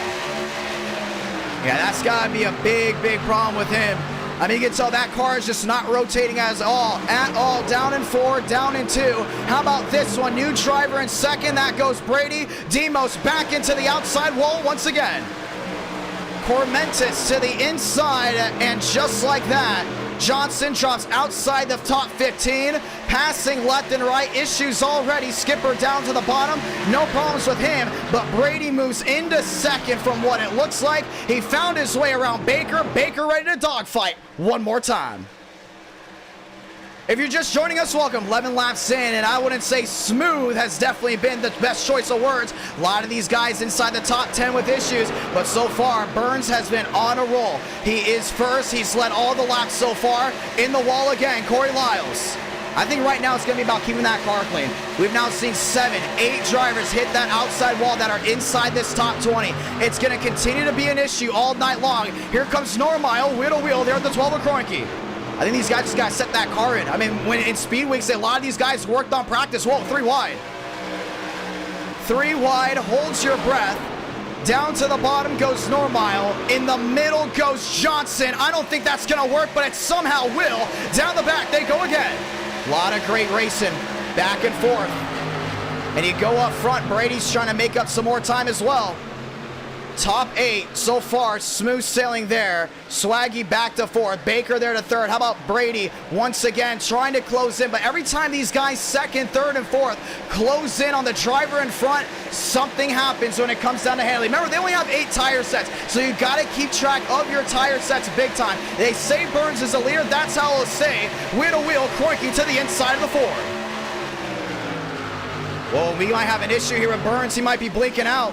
Yeah, that's got to be a big problem with him. I mean, you can tell that car is just not rotating at all. Down in 4, down in 2. How about this one? New driver in second. That goes Brady. Demos back into the outside wall once again. Cormentis to the inside, and just like that, Johnson drops outside the top 15, passing left and right, issues already. Skipper down to the bottom, no problems with him, but Brady moves into second from what it looks like. He found his way around Baker. Baker ready to dogfight one more time. If you're just joining us, welcome. 11 laps in, and I wouldn't say smooth has definitely been the best choice of words. A lot of these guys inside the top 10 with issues, but so far, Burns has been on a roll. He is first. He's led all the laps so far. In the wall again, Corey Lyles. I think right now it's going to be about keeping that car clean. We've now seen 7, 8 drivers hit that outside wall that are inside this top 20. It's going to continue to be an issue all night long. Here comes Normile, wheel to wheel there at the 12 of Kroenke. I think these guys just got to set that car in. I mean, when in speed weeks, a lot of these guys worked on practice. Whoa, 3 wide. 3 wide, holds your breath. Down to the bottom goes Normile. In the middle goes Johnson. I don't think that's going to work, but it somehow will. Down the back they go again. A lot of great racing, back and forth. And you go up front, Brady's trying to make up some more time as well. Top 8 so far, smooth sailing there. Swaggy back to 4th, Baker there to 3rd. How about Brady once again trying to close in, but every time these guys 2nd, 3rd, and 4th close in on the driver in front, something happens when it comes down to handling. Remember, they only have 8 tire sets, so you got to keep track of your tire sets big time. They say Burns is a leader, that's how it'll say. Wheel to wheel, Kroenke to the inside of the 4. Well, we might have an issue here with Burns. He might be blinking out.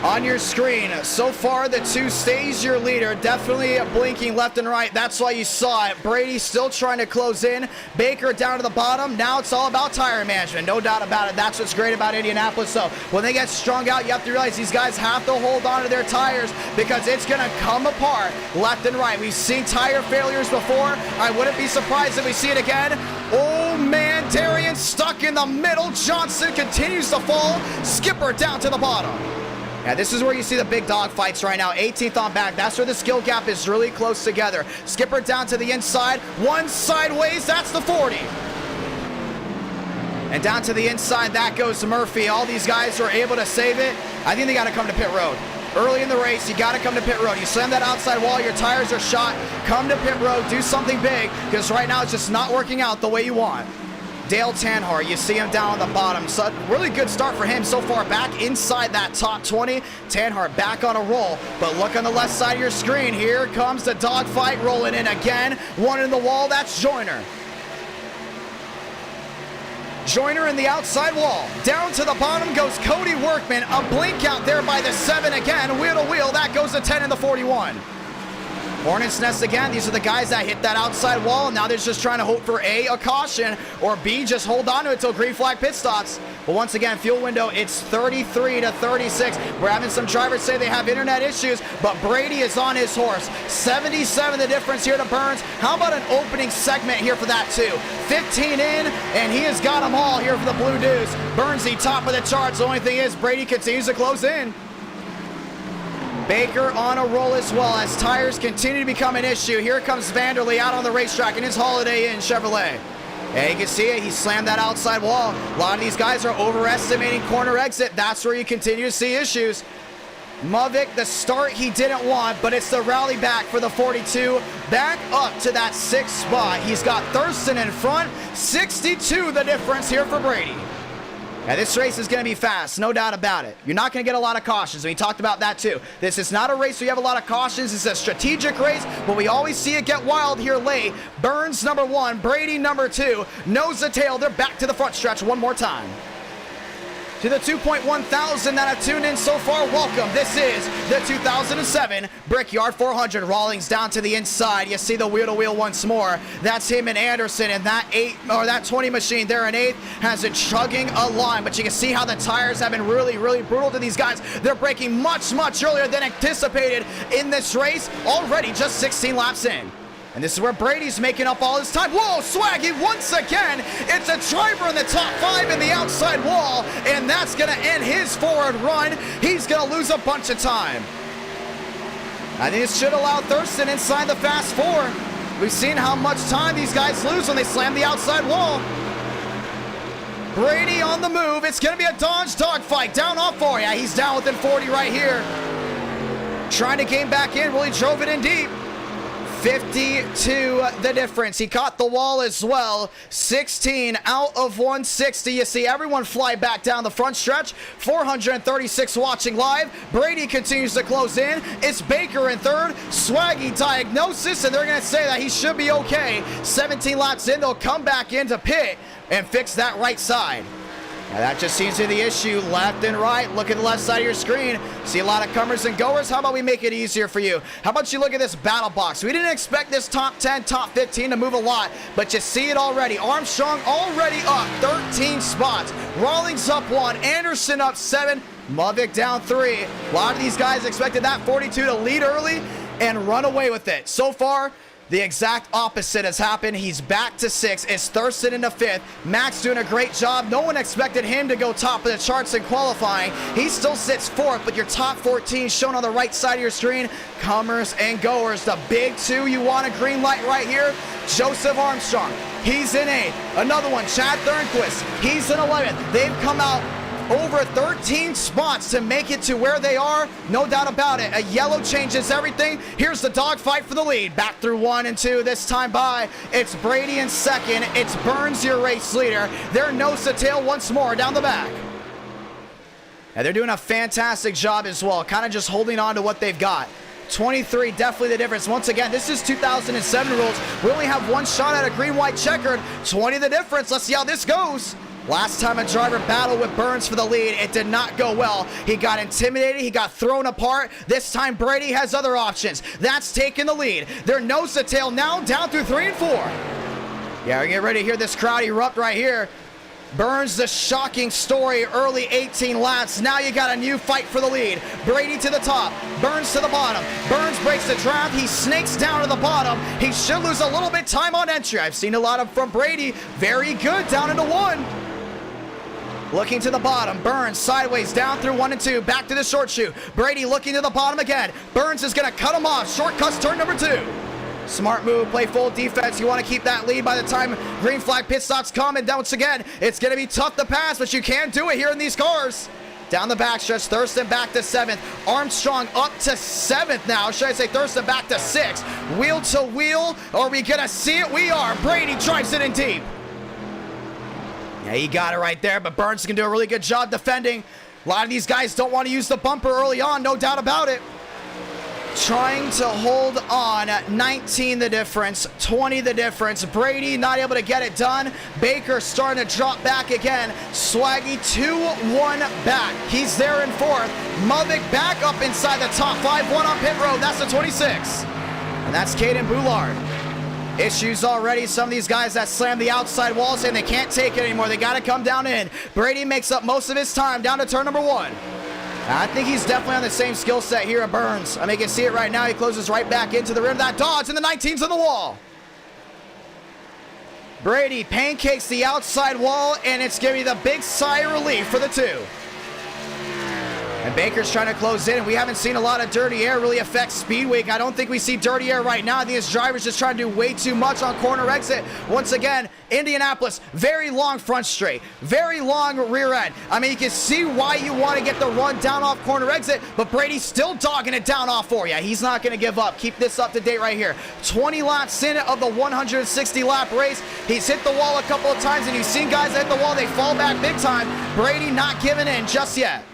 On your screen, so far the 2 stays your leader, definitely blinking left and right. That's why you saw it. Brady still trying to close in. Baker down to the bottom. Now it's all about tire management, no doubt about it. That's what's great about Indianapolis. So when they get strung out, you have to realize these guys have to hold on to their tires because it's going to come apart left and right. We've seen tire failures before. I wouldn't be surprised if we see it again. Oh man, Darian stuck in the middle. Johnson continues to fall. Skipper down to the bottom. Yeah, this is where you see the big dog fights right now. 18th on back. That's where the skill gap is really close together. Skipper down to the inside. One sideways. That's the 40. And down to the inside, that goes Murphy. All these guys are able to save it. I think they got to come to pit road. Early in the race, you got to come to pit road. You slam that outside wall, your tires are shot. Come to pit road, do something big, because right now it's just not working out the way you want. Dale Tanhart, you see him down on the bottom. So really good start for him so far, back inside that top 20. Tanhart back on a roll, but look on the left side of your screen. Here comes the dogfight rolling in again. One in the wall, that's Joyner. Joyner in the outside wall. Down to the bottom goes Cody Workman. A blink out there by the 7 again. Wheel to wheel, that goes to 10 in the 41. Hornets Nest again. These are the guys that hit that outside wall, and now they're just trying to hope for A, a caution, or B, just hold on to it until green flag pit stops. But once again, fuel window, it's 33 to 36. We're having some drivers say they have internet issues, but Brady is on his horse. 77 the difference here to Burns. How about an opening segment here for that too? 15 in, and he has got them all here for the Blue Deuce. Burns the top of the charts. The only thing is Brady continues to close in. Baker on a roll as well as tires continue to become an issue. Here comes Vanderlei out on the racetrack in his Holiday Inn Chevrolet. And you can see it, he slammed that outside wall. A lot of these guys are overestimating corner exit. That's where you continue to see issues. Mavic, the start he didn't want, but it's the rally back for the 42. Back up to that 6th spot. He's got Thurston in front. 62 the difference here for Brady. Now, this race is going to be fast, no doubt about it. You're not going to get a lot of cautions. We talked about that, too. This is not a race where you have a lot of cautions. It's a strategic race, but we always see it get wild here late. Burns, number 1. Brady, number 2. Nose to tail. They're back to the front stretch one more time. To the 2.1 thousand that have tuned in so far, welcome. This is the 2007 Brickyard 400. Rawlings down to the inside. You see the wheel-to-wheel once more. That's him and Anderson, and that 20 machine there in 8th has it chugging a line. But you can see how the tires have been really, really brutal to these guys. They're breaking much, much earlier than anticipated in this race. Already just 16 laps in. And this is where Brady's making up all his time. Whoa, Swaggy once again. It's a driver in the top 5 in the outside wall, and that's going to end his forward run. He's going to lose a bunch of time. I think this should allow Thurston inside the fast 4. We've seen how much time these guys lose when they slam the outside wall. Brady on the move. It's going to be a Dodge dogfight. Down off for you. He's down within 40 right here. Trying to gain back in. Really drove it in deep. 52 the difference. He caught the wall as well. 16 out of 160. You see everyone fly back down the front stretch. 436 watching live. Brady continues to close in. It's Baker in 3rd. Swaggy diagnosis, and they're going to say that he should be okay. 17 laps in, they'll come back into pit and fix that right side. Now that just seems to be the issue. Left and right. Look at the left side of your screen. See a lot of comers and goers. How about we make it easier for you? How about you look at this battle box? We didn't expect this top 10, top 15 to move a lot, but you see it already. Armstrong already up 13 spots. Rawlings up 1. Anderson up 7. Mavic down 3. A lot of these guys expected that 42 to lead early and run away with it. So far, the exact opposite has happened. He's back to 6. It's Thurston into 5th. Max doing a great job. No one expected him to go top of the charts in qualifying. He still sits 4th, but your top 14 shown on the right side of your screen. Comers and goers. The big 2 you want a green light right here. Joseph Armstrong. He's in 8th. Another one, Chad Thornquist. He's in 11th. They've come out over 13 spots to make it to where they are, no doubt about it. A yellow changes everything. Here's the dogfight for the lead. Back through 1 and 2 this time by. It's Brady in 2nd. It's Burns, your race leader. They're nose to tail once more down the back. And they're doing a fantastic job as well, kind of just holding on to what they've got. 23, definitely the difference. Once again, this is 2007 rules. We only have one shot at a green-white checkered. 20 the difference. Let's see how this goes. Last time a driver battled with Burns for the lead, it did not go well. He got intimidated, he got thrown apart. This time Brady has other options. That's taking the lead. They're nose to tail now, down through 3 and 4. Yeah, we get ready to hear this crowd erupt right here. Burns, the shocking story, early 18 laps. Now you got a new fight for the lead. Brady to the top, Burns to the bottom. Burns breaks the draft, he snakes down to the bottom. He should lose a little bit time on entry. I've seen a lot of from Brady. Very good, down into 1. Looking to the bottom, Burns sideways down through 1 and 2, back to the short chute. Brady looking to the bottom again. Burns is gonna cut him off, shortcuts turn number 2. Smart move, play full defense. You want to keep that lead by the time green flag pit stops come. And once again, it's gonna be tough to pass, but you can do it here in these cars. Down the backstretch, Thurston back to 7th. Armstrong up to 7th now. Should I say Thurston back to 6th? Wheel to wheel, are we gonna see it? We are. Brady drives it in deep. Yeah, he got it right there, but Burns can do a really good job defending. A lot of these guys don't want to use the bumper early on, no doubt about it. Trying to hold on. 19 the difference, 20 the difference. Brady not able to get it done. Baker starting to drop back again. Swaggy 2-1 back. He's there in 4th. Mavic back up inside the top 5. 1 on pit road. That's the 26. And that's Caden Boulard. Issues already. Some of these guys that slam the outside wall saying they can't take it anymore. They got to come down in. Brady makes up most of his time down to turn number 1. I think he's definitely on the same skill set here at Burns. I mean, you can see it right now. He closes right back into the rim. That dodge, and the 19's on the wall. Brady pancakes the outside wall, and it's giving me the big sigh of relief for the 2. And Baker's trying to close in, and we haven't seen a lot of dirty air really affect Speed Week. I don't think we see dirty air right now. I think his driver's just trying to do way too much on corner exit. Once again, Indianapolis, very long front straight, very long rear end. I mean, you can see why you want to get the run down off corner exit, but Brady's still dogging it down off for you. He's not going to give up. Keep this up to date right here. 20 laps in of the 160 lap race. He's hit the wall a couple of times, and you've seen guys hit the wall, they fall back big time. Brady not giving in just yet.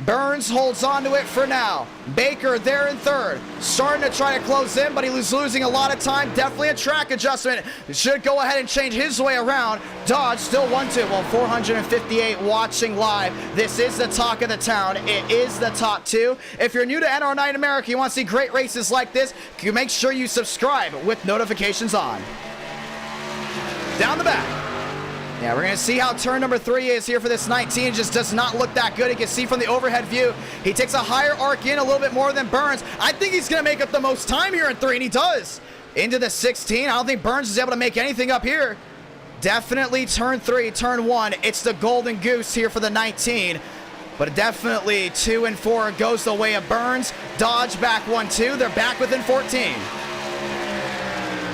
Burns holds on to it for now. Baker there in 3rd. Starting to try to close in, but he's losing a lot of time. Definitely a track adjustment. Should go ahead and change his way around. Dodge still 1-2. Well, 458 watching live. This is the talk of the town. It is the top 2. If you're new to NR9 America, you want to see great races like this, you make sure you subscribe with notifications on. Down the back. Yeah, we're going to see how turn number 3 is here for this 19. It just does not look that good. You can see from the overhead view, he takes a higher arc in a little bit more than Burns. I think he's going to make up the most time here in 3, and he does. Into the 16. I don't think Burns is able to make anything up here. Definitely turn 3, turn 1. It's the golden goose here for the 19. But definitely 2 and 4 goes the way of Burns. Dodge back 1-2. They're back within 14.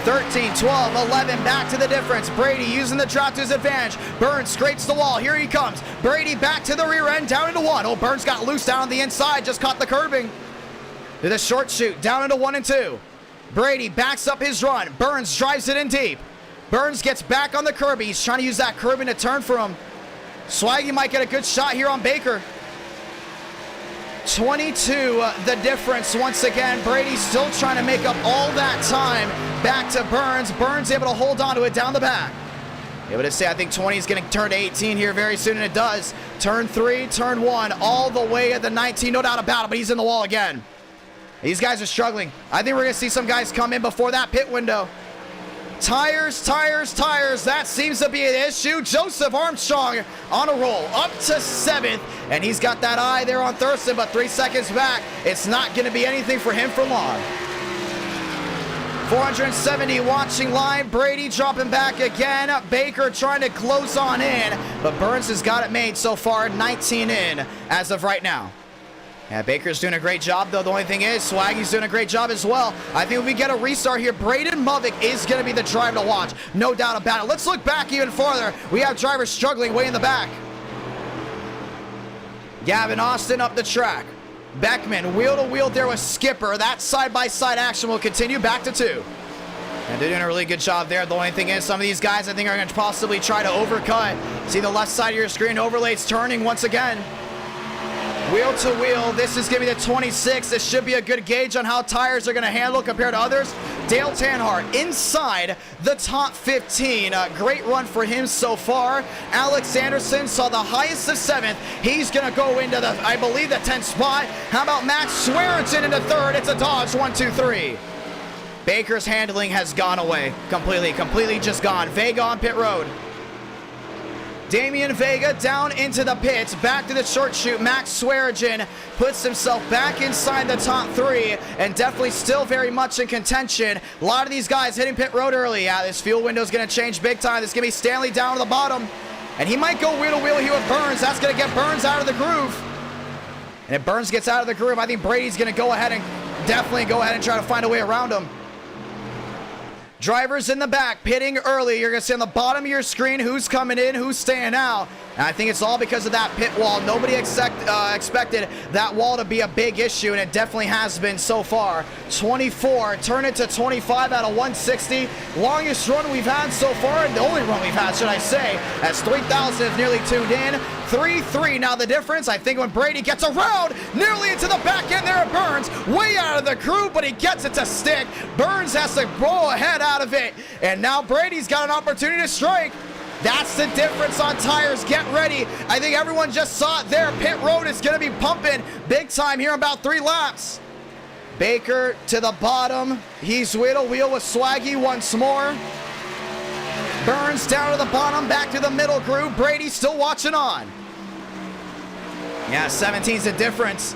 13, 12, 11, back to the difference. Brady using the drop to his advantage. Burns scrapes the wall. Here he comes. Brady back to the rear end, down into 1. Oh, Burns got loose down on the inside, just caught the curbing. To the short chute, down into 1 and 2. Brady backs up his run. Burns drives it in deep. Burns gets back on the curb. He's trying to use that curbing to turn for him. Swaggy might get a good shot here on Baker. 22 the difference once again. Brady still trying to make up all that time. Back to Burns. Burns able to hold on to it down the back. Able to say, I think 20 is going to turn to 18 here very soon, and it does. Turn 3, turn 1, all the way at the 19, no doubt about it, but he's in the wall again. These guys are struggling. I think we're going to see some guys come in before that pit window. Tires, tires, tires. That seems to be an issue. Joseph Armstrong on a roll, up to 7th, and he's got that eye there on Thurston, but 3 seconds back. It's not going to be anything for him for long. 470 watching live. Brady dropping back again. Baker trying to close on in, but Burns has got it made so far. 19 in as of right now. Yeah, Baker's doing a great job, though. The only thing is, Swaggy's doing a great job as well. I think if we get a restart here, Braden Movick is going to be the driver to watch. No doubt about it. Let's look back even farther. We have drivers struggling way in the back. Gavin Austin up the track. Beckman wheel to wheel there with Skipper. That side-by-side action will continue back to 2. And they're doing a really good job there. The only thing is, some of these guys I think are going to possibly try to overcut. See the left side of your screen, overlays turning once again. Wheel to wheel, this is going to be the 26. This should be a good gauge on how tires are going to handle compared to others. Dale Tanhart inside the top 15. Great run for him so far. Alex Anderson saw the highest of 7th. He's going to go into the, I believe, the 10th spot. How about Max Swearingen into 3rd? It's a Dodge 1, 2, 3. Baker's handling has gone away completely just gone. Vega on pit road. Damian Vega down into the pits, back to the short chute. Max Swearingen puts himself back inside the top 3 and definitely still very much in contention. A lot of these guys hitting pit road early. Yeah, this fuel window is going to change big time. This is going to be Stanley down to the bottom, and he might go wheel to wheel here with Burns. That's going to get Burns out of the groove. And if Burns gets out of the groove, I think Brady's going to go ahead and definitely go ahead and try to find a way around him. Drivers in the back, pitting early. You're going to see on the bottom of your screen who's coming in, who's staying out. And I think it's all because of that pit wall. Nobody expected that wall to be a big issue, and it definitely has been so far. 24, turn it to 25 out of 160. Longest run we've had so far, and the only run we've had, should I say, as 3,000 is nearly tuned in. 3-3 now the difference. I think when Brady gets around, nearly into the back end there at Burns, way out of the groove, but he gets it to stick. Burns has to roll ahead out of it, and now Brady's got an opportunity to strike. That's the difference on tires. Get ready. I think everyone just saw it there. Pit road is going to be pumping big time here in about 3 laps. Baker to the bottom. He's wheel to wheel with Swaggy once more. Burns down to the bottom, back to the middle groove. Brady still watching on. Yeah, 17's the difference.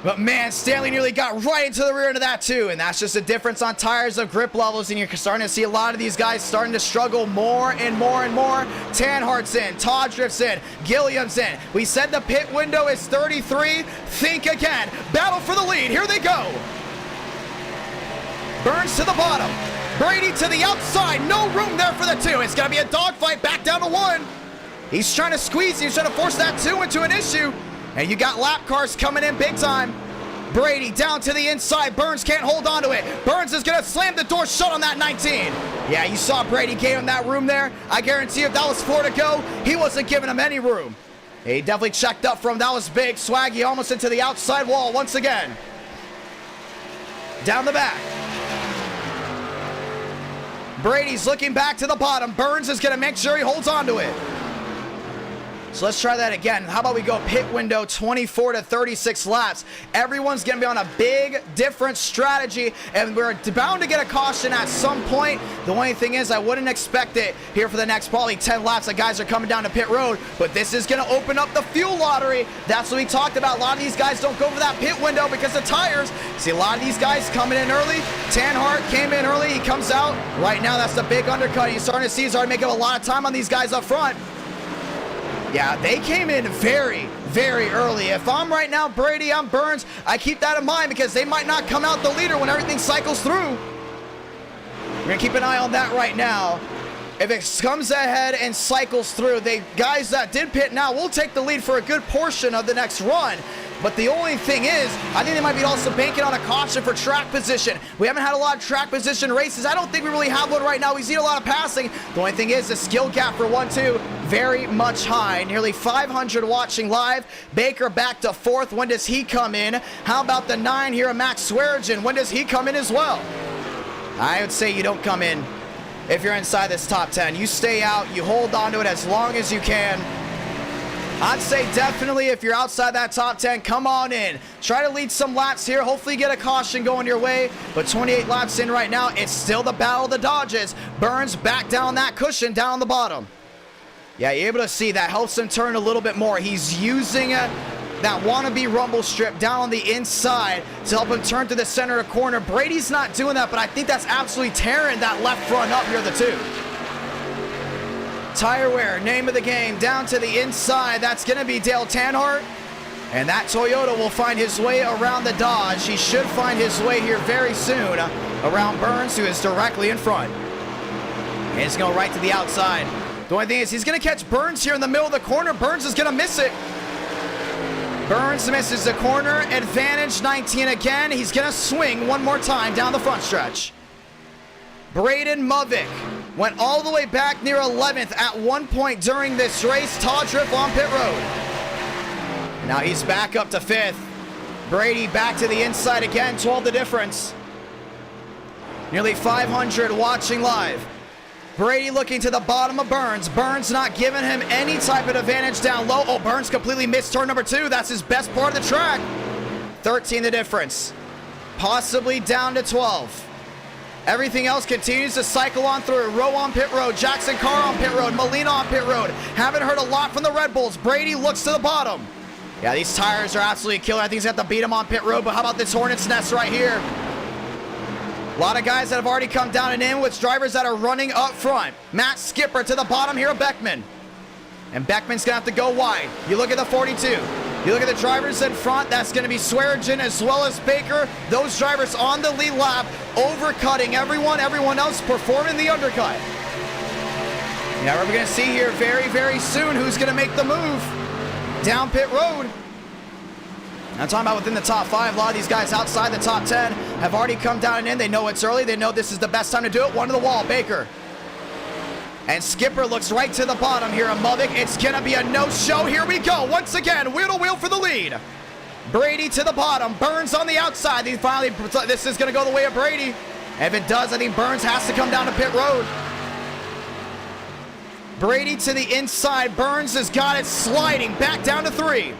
But man, Stanley nearly got right into the rear end of that too, and that's just a difference on tires of grip levels, and you're starting to see a lot of these guys starting to struggle more and more and more. Tanhart's in, Todd drifts in, Gilliam's in. We said the pit window is 33. Think again. Battle for the lead. Here they go. Burns to the bottom. Brady to the outside. No room there for the 2. It's going to be a dogfight back down to 1. He's trying to squeeze. He's trying to force that 2 into an issue. And you got lap cars coming in big time. Brady down to the inside. Burns can't hold on to it. Burns is going to slam the door shut on that 19. Yeah, you saw Brady gave him that room there. I guarantee if that was 4 to go, he wasn't giving him any room. He definitely checked up for him. That was big. Swaggy almost into the outside wall once again. Down the back. Brady's looking back to the bottom. Burns is going to make sure he holds on to it. So let's try that again. How about we go pit window 24 to 36 laps. Everyone's going to be on a big, different strategy, and we're bound to get a caution at some point. The only thing is I wouldn't expect it here for the next probably 10 laps. The guys are coming down to pit road, but this is going to open up the fuel lottery. That's what we talked about. A lot of these guys don't go for that pit window because of tires. See a lot of these guys coming in early. Tanhart came in early. He comes out. Right now, that's the big undercut. You're starting to see he's already making a lot of time on these guys up front. Yeah, they came in very, very early. If I'm right now, Brady, I'm Burns, I keep that in mind because they might not come out the leader when everything cycles through. We're going to keep an eye on that right now. If it comes ahead and cycles through, the guys that did pit now will take the lead for a good portion of the next run. But the only thing is, I think they might be also banking on a caution for track position. We haven't had a lot of track position races. I don't think we really have one right now. We've seen a lot of passing. The only thing is the skill gap for 1-2, very much high. Nearly 500 watching live. Baker back to 4th. When does he come in? How about the 9 here of Max Swearingen? When does he come in as well? I would say you don't come in if you're inside this top 10. You stay out, you hold on to it as long as you can. I'd say definitely if you're outside that top 10, come on in. Try to lead some laps here. Hopefully get a caution going your way. But 28 laps in right now, it's still the battle of the Dodges. Burns back down that cushion down the bottom. Yeah, you're able to see that helps him turn a little bit more. He's using that wannabe rumble strip down on the inside to help him turn to the center of the corner. Brady's not doing that, but I think that's absolutely tearing that left front up near the 2. Tire wear, name of the game, down to the inside. That's going to be Dale Earnhardt. And that Toyota will find his way around the Dodge. He should find his way here very soon around Burns, who is directly in front. And he's going right to the outside. The only thing is he's going to catch Burns here in the middle of the corner. Burns is going to miss it. Burns misses the corner. Advantage 19 again. He's going to swing one more time down the front stretch. Braden Movick went all the way back near 11th at one point during this race. Tawdrift on pit road. Now he's back up to 5th. Brady back to the inside again, 12 the difference. Nearly 500 watching live. Brady looking to the bottom of Burns. Burns not giving him any type of advantage down low. Oh, Burns completely missed turn number 2. That's his best part of the track. 13 the difference. Possibly down to 12. Everything else continues to cycle on through. Rowe on pit road, Jackson Carr on pit road, Molina on pit road. Haven't heard a lot from the Red Bulls. Brady looks to the bottom. Yeah, these tires are absolutely killer. I think he's got to beat him on pit road, but how about this Hornet's Nest right here? A lot of guys that have already come down and in with drivers that are running up front. Matt Skipper to the bottom here of Beckman. And Beckman's going to have to go wide. You look at the 42. You look at the drivers in front. That's going to be Swearinger as well as Baker. Those drivers on the lead lap, overcutting everyone else performing the undercut. Now we're going to see here very, very soon who's going to make the move down pit road. I'm talking about within the top 5. A lot of these guys outside the top 10 have already come down and in. They know it's early. They know this is the best time to do it. One to the wall, Baker. And Skipper looks right to the bottom here of Movick. It's going to be a no-show. Here we go. Once again, wheel to wheel for the lead. Brady to the bottom. Burns on the outside. This is going to go the way of Brady. If it does, I think Burns has to come down to pit road. Brady to the inside. Burns has got it sliding back down to 3.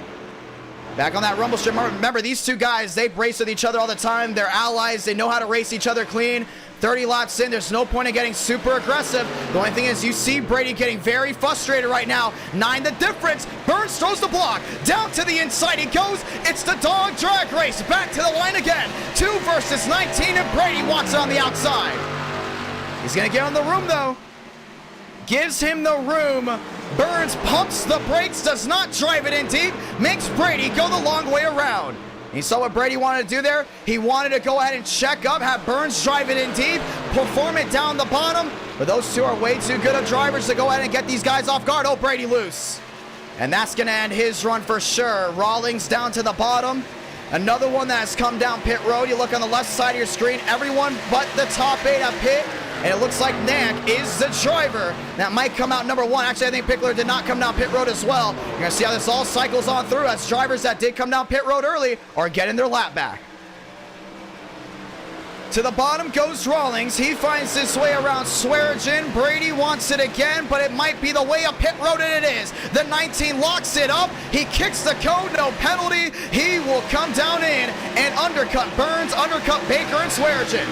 Back on that rumble strip. Remember, these two guys, they race with each other all the time. They're allies. They know how to race each other clean. 30 laps in, there's no point in getting super aggressive. The only thing is you see Brady getting very frustrated right now. 9 the difference. Burns throws the block. Down to the inside he goes. It's the dog drag race. Back to the line again. 2 versus 19, and Brady walks on the outside. He's going to get on the room, though. Gives him the room. Burns pumps the brakes, does not drive it in deep. Makes Brady go the long way around. You saw what Brady wanted to do there? He wanted to go ahead and check up, have Burns drive it in deep, perform it down the bottom. But those two are way too good of drivers to go ahead and get these guys off guard. Oh, Brady loose. And that's going to end his run for sure. Rawlings down to the bottom. Another one that has come down pit road. You look on the left side of your screen. Everyone but the top 8 have pit. And it looks like Nack is the driver that might come out number 1. Actually, I think Pickler did not come down pit road as well. You're going to see how this all cycles on through as drivers that did come down pit road early are getting their lap back. To the bottom goes Rawlings. He finds his way around Swearinger. Brady wants it again, but it might be the way of pit road, and it is. The 19 locks it up. He kicks the code, no penalty. He will come down in and undercut Burns, undercut Baker and Swearinger.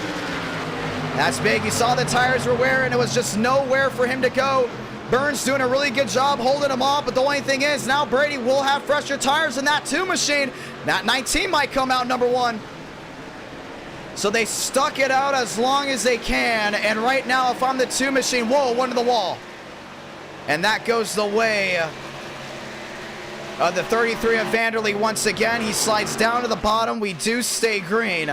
That's big. You saw the tires were wearing. It was just nowhere for him to go. Burns doing a really good job holding him off, but the only thing is now Brady will have fresher tires in that 2 machine. That 19 might come out number 1. So they stuck it out as long as they can, and right now if I'm the 2 machine, whoa, 1 to the wall. And that goes the way of the 33 of Vanderlei once again. He slides down to the bottom. We do stay green.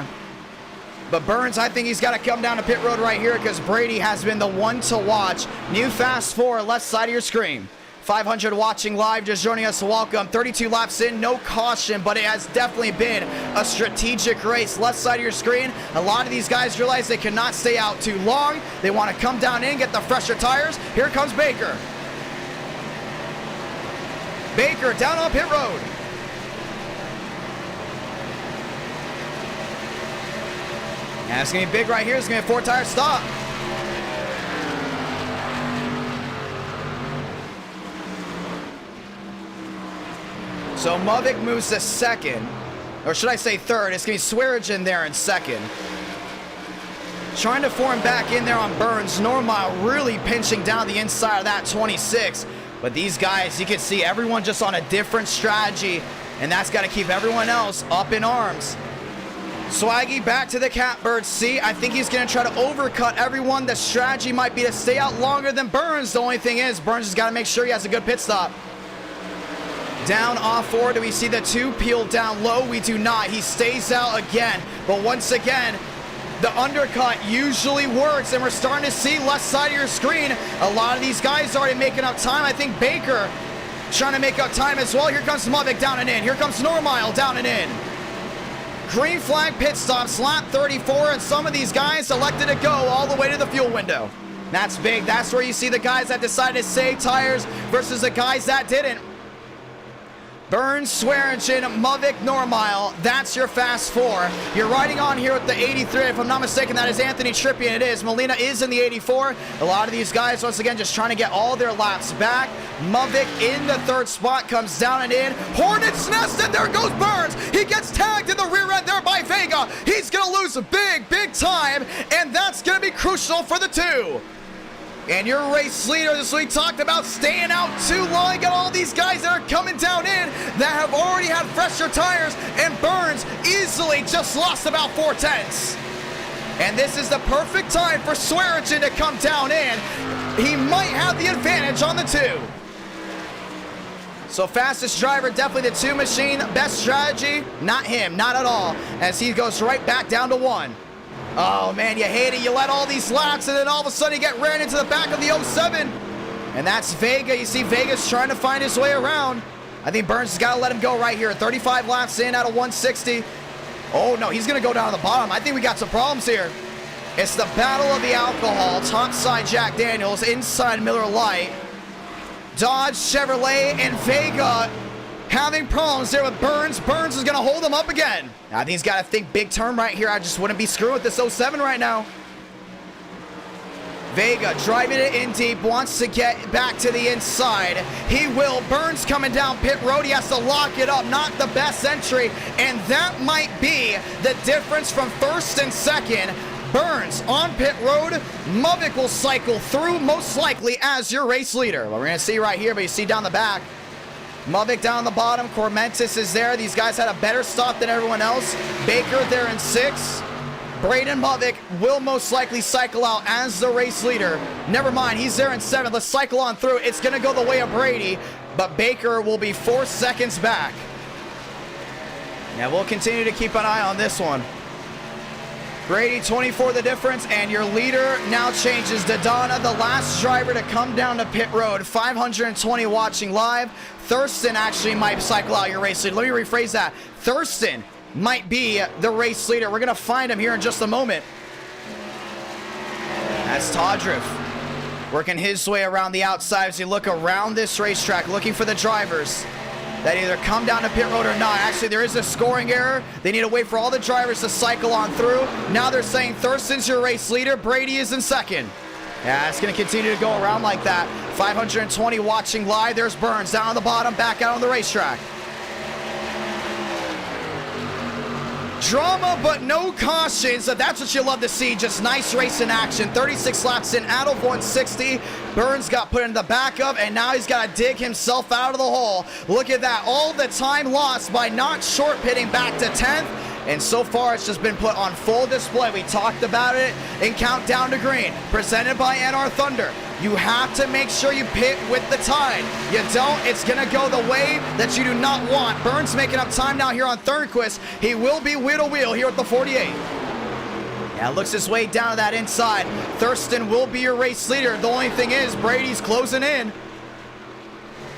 But Burns, I think he's got to come down to pit road right here because Brady has been the one to watch. New fast forward, left side of your screen. 500 watching live, just joining us, welcome. 32 laps in, no caution, but it has definitely been a strategic race. Left side of your screen, a lot of these guys realize they cannot stay out too long. They want to come down in, get the fresher tires. Here comes Baker. Baker down on pit road. And it's going to be big right here. It's going to be a 4-tire stop. So Mavic moves to second, or should I say third. It's going to be Swearinger there in second. Trying to form back in there on Burns. Normile really pinching down the inside of that 26. But these guys, you can see everyone just on a different strategy, and that's got to keep everyone else up in arms. Swaggy back to the catbird seat. I think he's going to try to overcut everyone. The strategy might be to stay out longer than Burns. The only thing is, Burns has got to make sure he has a good pit stop. Down off four. Do we see the two peeled down low? We do not. He stays out again. But once again, the undercut usually works, and we're starting to see left side of your screen. A lot of these guys already making up time. I think Baker trying to make up time as well. Here comes Mavic down and in. Here comes Normile down and in. Green flag pit stops, lap 34, and some of these guys elected to go all the way to the fuel window. That's big. That's where you see the guys that decided to save tires versus the guys that didn't. Burns, Swearinger, Mavic, Normile. That's your fast four. You're riding on here with the 83. If I'm not mistaken, that is Anthony Trippi, and it is. Molina is in the 84. A lot of these guys, once again, just trying to get all their laps back. Mavic in the third spot, comes down and in. Hornet's Nest, and there goes Burns. He gets tagged in the rear end there by Vega. He's going to lose a big time, and that's going to be crucial for the two. And your race leader, this week talked about staying out too long. You got all these guys that are coming down in that have already had fresher tires, and Burns easily just lost about 4/10. And this is the perfect time for Swearinger to come down in. He might have the advantage on the two. So fastest driver, definitely the two machine. Best strategy, not him, not at all, as he goes right back down to one. Oh, man, you hate it. You let all these laps, and then all of a sudden you get ran into the back of the 07. And that's Vega. You see Vega's trying to find his way around. I think Burns has got to let him go right here. 35 laps in out of 160. Oh, no, he's going to go down to the bottom. I think we got some problems here. It's the battle of the alcohol. Top side Jack Daniels, inside Miller Lite. Dodge, Chevrolet, and Vega having problems there with Burns. Burns is going to hold him up again. I think he's got to think big term right here. I just wouldn't be screwing with this 07 right now. Vega driving it in deep, wants to get back to the inside. He will. Burns coming down pit road. He has to lock it up. Not the best entry, and that might be the difference from first and second. Burns on pit road. Mavic will cycle through most likely as your race leader. Well, we're going to see right here, but you see down the back. Mavic down the bottom. Cormentis is there. These guys had a better stop than everyone else. Baker there in 6. Braden Mavic will most likely cycle out as the race leader. Never mind, he's there in 7. Let's cycle on through. It's going to go the way of Brady, but Baker will be 4 seconds back. Now we'll continue to keep an eye on this one. Brady 24 the difference, and your leader now changes. Dodonna, the last driver to come down to pit road. 520 watching live. Thurston actually might cycle out your race leader. Let me rephrase that. Thurston might be the race leader. We're going to find him here in just a moment. That's Todriff working his way around the outside as you look around this racetrack, looking for the drivers that either come down to pit road or not. Actually, there is a scoring error. They need to wait for all the drivers to cycle on through. Now they're saying Thurston's your race leader. Brady is in second. Yeah, it's going to continue to go around like that. 520 watching live. There's Burns down on the bottom, back out on the racetrack. Drama, but no cautions. That's what you love to see. Just nice race in action. 36 laps in out of 160. Burns got put in the back of, and now he's got to dig himself out of the hole. Look at that. All the time lost by not short pitting back to 10th. And so far, it's just been put on full display. We talked about it in Countdown to Green, presented by NR Thunder. You have to make sure you pit with the tide. You don't, it's going to go the way that you do not want. Burns making up time now here on Thornquist. He will be wheel to wheel here at the 48. Yeah, looks his way down to that inside. Thurston will be your race leader. The only thing is, Brady's closing in.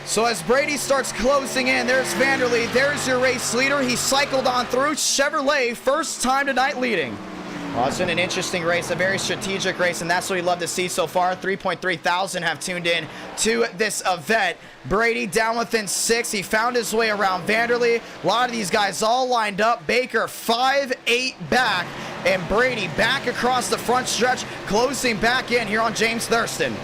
So as Brady starts closing in, there's Vanderlee. There's your race leader. He cycled on through. Chevrolet, first time tonight leading. Well, it's been an interesting race, a very strategic race, and that's what we love to see so far. 3.3 thousand have tuned in to this event. Brady down within 6. He found his way around Vanderlee. A lot of these guys all lined up. Baker 5-8 back, and Brady back across the front stretch, closing back in here on James Thurston.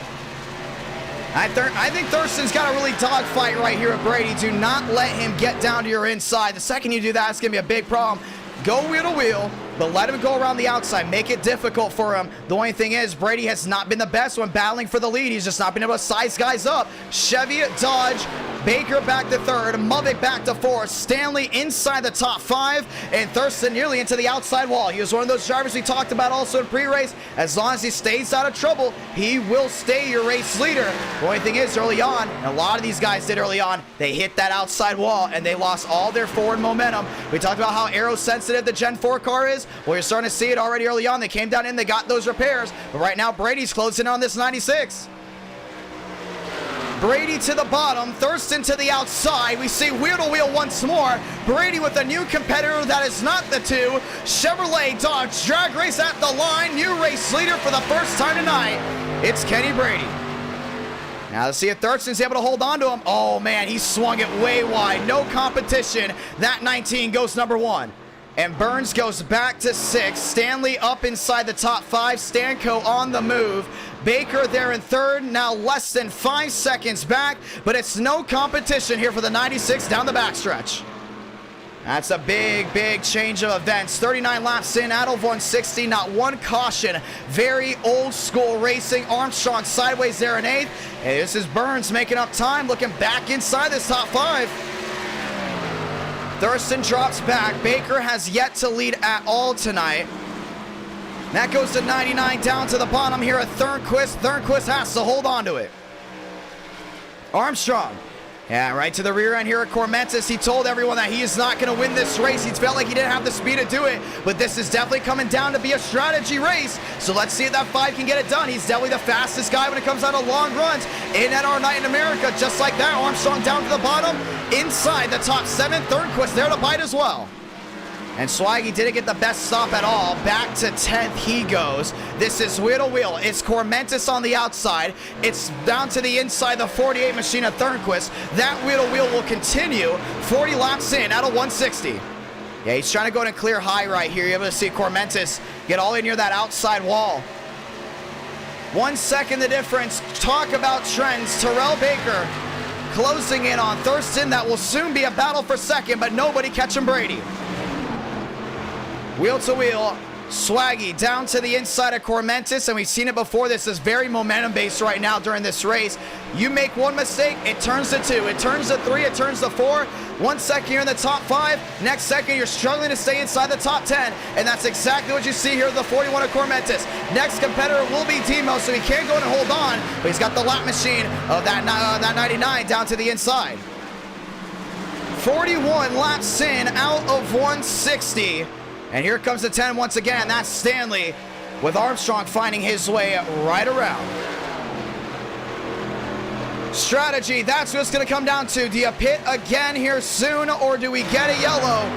I think Thurston's got a really dogfight right here at Brady. Do not let him get down to your inside. The second you do that, it's going to be a big problem. Go wheel to wheel, but let him go around the outside. Make it difficult for him. The only thing is, Brady has not been the best when battling for the lead. He's just not been able to size guys up. Chevy, Dodge, Baker back to third, Mubik back to fourth, Stanley inside the top 5, and Thurston nearly into the outside wall. He was one of those drivers we talked about also in pre-race. As long as he stays out of trouble, he will stay your race leader. The only thing is, early on, and a lot of these guys did early on, they hit that outside wall, and they lost all their forward momentum. We talked about how aero-sensitive the Gen 4 car is. Well, you're starting to see it already early on. They came down in, they got those repairs, but right now, Brady's closing on this 96. Brady to the bottom, Thurston to the outside. We see wheel to wheel once more. Brady with a new competitor that is not the 2. Chevrolet Dodge drag race at the line. New race leader for the first time tonight. It's Kenny Brady. Now let's see if Thurston's able to hold on to him. Oh man, he swung it way wide. No competition. That 19 goes number 1. And Burns goes back to 6. Stanley up inside the top 5. Stanko on the move. Baker there in third, now less than 5 seconds back, but it's no competition here for the 96 down the backstretch. That's a big, big change of events. 39 laps in, out of 160, not one caution. Very old school racing. Armstrong sideways there in 8th. Hey, this is Burns making up time, looking back inside this top 5. Thurston drops back. Baker has yet to lead at all tonight. That goes to 99 down to the bottom here at Thornquist. Thornquist has to hold on to it. Armstrong. Yeah, right to the rear end here at Cormentis. He told everyone that he is not going to win this race. He felt like he didn't have the speed to do it, but this is definitely coming down to be a strategy race. So let's see if that 5 can get it done. He's definitely the fastest guy when it comes out of long runs in NR Night in America. Just like that, Armstrong down to the bottom, inside the top 7. Thornquist there to bite as well. And Swaggy didn't get the best stop at all. Back to 10th he goes. This is wheel to wheel. It's Cormentis on the outside. It's down to the inside, the 48 machine of Thornquist. That wheel to wheel will continue. 40 laps in, out of 160. Yeah, he's trying to go in a clear high right here. You're able to see Cormentis get all the way near that outside wall. 1 second the difference. Talk about trends. Terrell Baker closing in on Thurston. That will soon be a battle for second, but nobody catching Brady. Wheel to wheel, Swaggy down to the inside of Cormentis, and we've seen it before. This is very momentum-based right now during this race. You make one mistake, it turns to 2. It turns to 3, it turns to 4. 1 second you're in the top 5. Next second you're struggling to stay inside the top 10. And that's exactly what you see here with the 41 of Cormentis. Next competitor will be Demo, so he can't go in and hold on, but he's got the lap machine of that 99 down to the inside. 41 laps in, out of 160. And here comes the 10 once again. That's Stanley with Armstrong finding his way right around. Strategy, that's what it's going to come down to. Do you pit again here soon, or do we get a yellow?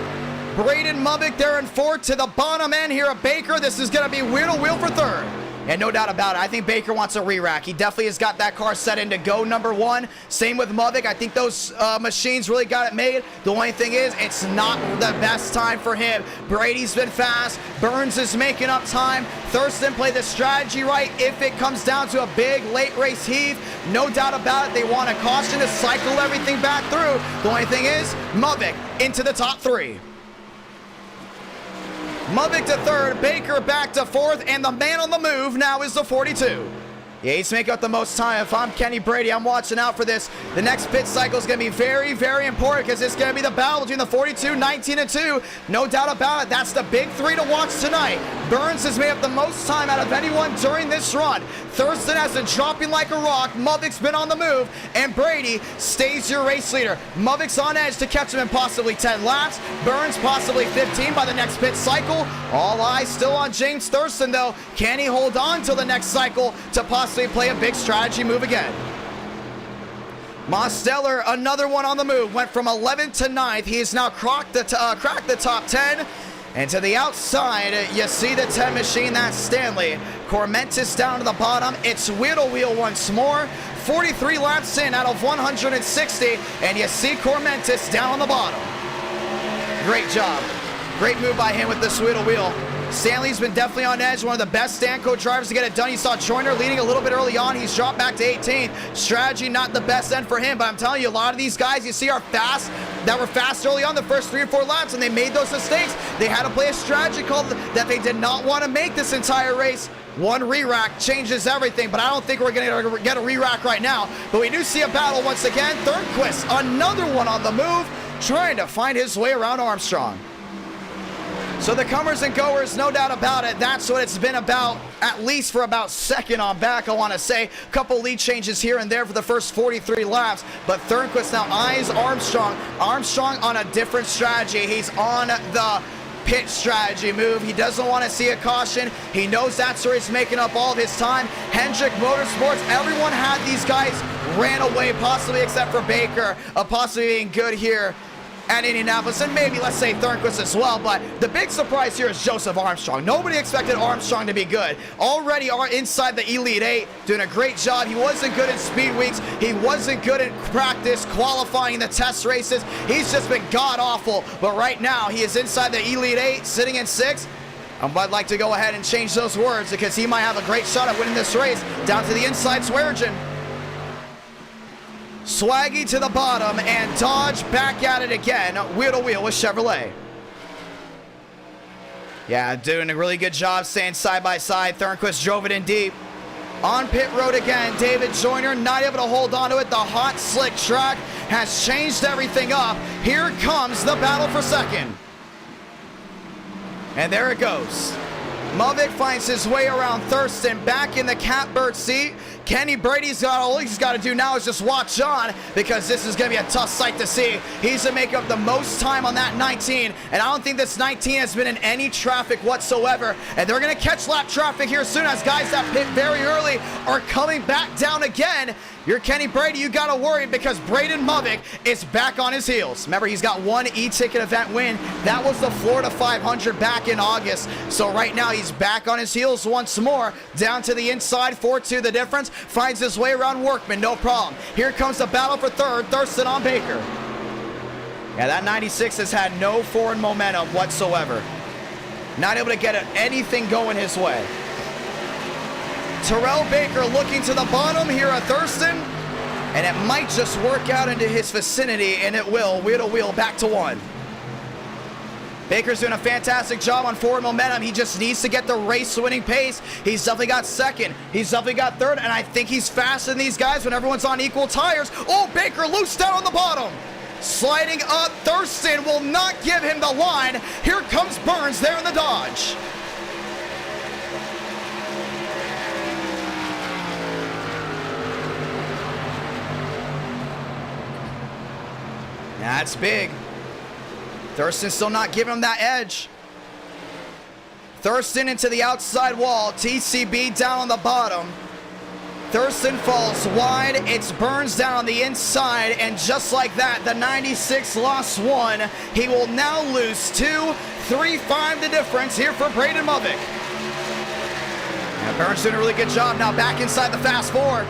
Braden Mubik there in 4th to the bottom end here at Baker. This is going to be wheel to wheel for 3rd. And no doubt about it, I think Baker wants a re-rack. He definitely has got that car set in to go number 1. Same with Mubik. I think those machines really got it made. The only thing is, it's not the best time for him. Brady's been fast. Burns is making up time. Thurston played the strategy right. If it comes down to a big late race heave, no doubt about it, they want a caution to cycle everything back through. The only thing is, Mubik into the top 3. Mubik to 3rd, Baker back to 4th, and the man on the move now is the 42. Yeah, he's making up the most time. If I'm Kenny Brady, I'm watching out for this. The next pit cycle is going to be very, very important because it's going to be the battle between the 42, 19, and 2. No doubt about it. That's the big 3 to watch tonight. Burns has made up the most time out of anyone during this run. Thurston has been dropping like a rock. Mubik's been on the move, and Brady stays your race leader. Mubik's on edge to catch him in possibly 10 laps. Burns possibly 15 by the next pit cycle. All eyes still on James Thurston, though. Can he hold on till the next cycle to possibly play a big strategy move again? Mosteller, another one on the move, went from 11th to 9th. He has now cracked the top 10. And to the outside, you see the 10 machine, that's Stanley. Cormentis down to the bottom. It's wheel to wheel once more. 43 laps in out of 160. And you see Cormentis down on the bottom. Great job. Great move by him with this wheel to wheel. Stanley's been definitely on edge, one of the best Stanco drivers to get it done. You saw Joyner leading a little bit early on. He's dropped back to 18th. Strategy not the best end for him, but I'm telling you, a lot of these guys you see are fast, that were fast early on the first 3 or 4 laps, and they made those mistakes. They had to play a strategy called that they did not want to make this entire race. One re-rack changes everything, but I don't think we're going to get a re-rack right now. But we do see a battle once again. Thornquist, another one on the move, trying to find his way around Armstrong. So the comers and goers, no doubt about it, that's what it's been about, at least for about second on back, I want to say. A couple lead changes here and there for the first 43 laps, but Thornquist now eyes Armstrong. Armstrong on a different strategy. He's on the pit strategy move. He doesn't want to see a caution. He knows that's where he's making up all of his time. Hendrick Motorsports, everyone had these guys ran away, possibly except for Baker, possibly being good here at Indianapolis, and maybe, let's say, Thornquist as well. But the big surprise here is Joseph Armstrong. Nobody expected Armstrong to be good. Already are inside the Elite 8, doing a great job. He wasn't good in speed weeks. He wasn't good in practice, qualifying the test races. He's just been god-awful. But right now, he is inside the Elite 8, sitting in 6th. I'd like to go ahead and change those words because he might have a great shot at winning this race. Down to the inside, Swearigan. Swaggy to the bottom, and Dodge back at it again, wheel to wheel with Chevrolet. Yeah, doing a really good job staying side by side. Thornquist drove it in deep. On pit road again, David Joyner not able to hold on to it. The hot, slick track has changed everything up. Here comes the battle for second. And there it goes. Movick finds his way around Thurston, back in the catbird seat. Kenny Brady's got all he's got to do now is just watch on, because this is going to be a tough sight to see. He's to make up the most time on that 19, and I don't think this 19 has been in any traffic whatsoever. And they're going to catch lap traffic here soon, as guys that pit very early are coming back down again. You're Kenny Brady, you got to worry, because Braden Movick is back on his heels. Remember, he's got one e-ticket event win. That was the Florida 500 back in August. So right now he's back on his heels once more. Down to the inside, 4-2 the difference. Finds his way around Workman, no problem. Here comes the battle for third, Thurston on Baker. Yeah, that 96 has had no forward momentum whatsoever. Not able to get anything going his way. Terrell Baker looking to the bottom here at Thurston, and it might just work out into his vicinity, and it will. Wheel to wheel, back to 1. Baker's doing a fantastic job on forward momentum. He just needs to get the race-winning pace. He's definitely got second. He's definitely got third, and I think he's faster than these guys when everyone's on equal tires. Oh, Baker loose down on the bottom. Sliding up, Thurston will not give him the line. Here comes Burns there in the Dodge. That's big. Thurston still not giving him that edge. Thurston into the outside wall. TCB down on the bottom. Thurston falls wide. It's Burns down on the inside. And just like that, the 96 lost 1. He will now lose 2. 3-5 the difference here for Braden Movick. And Burns doing a really good job now back inside the fast 4.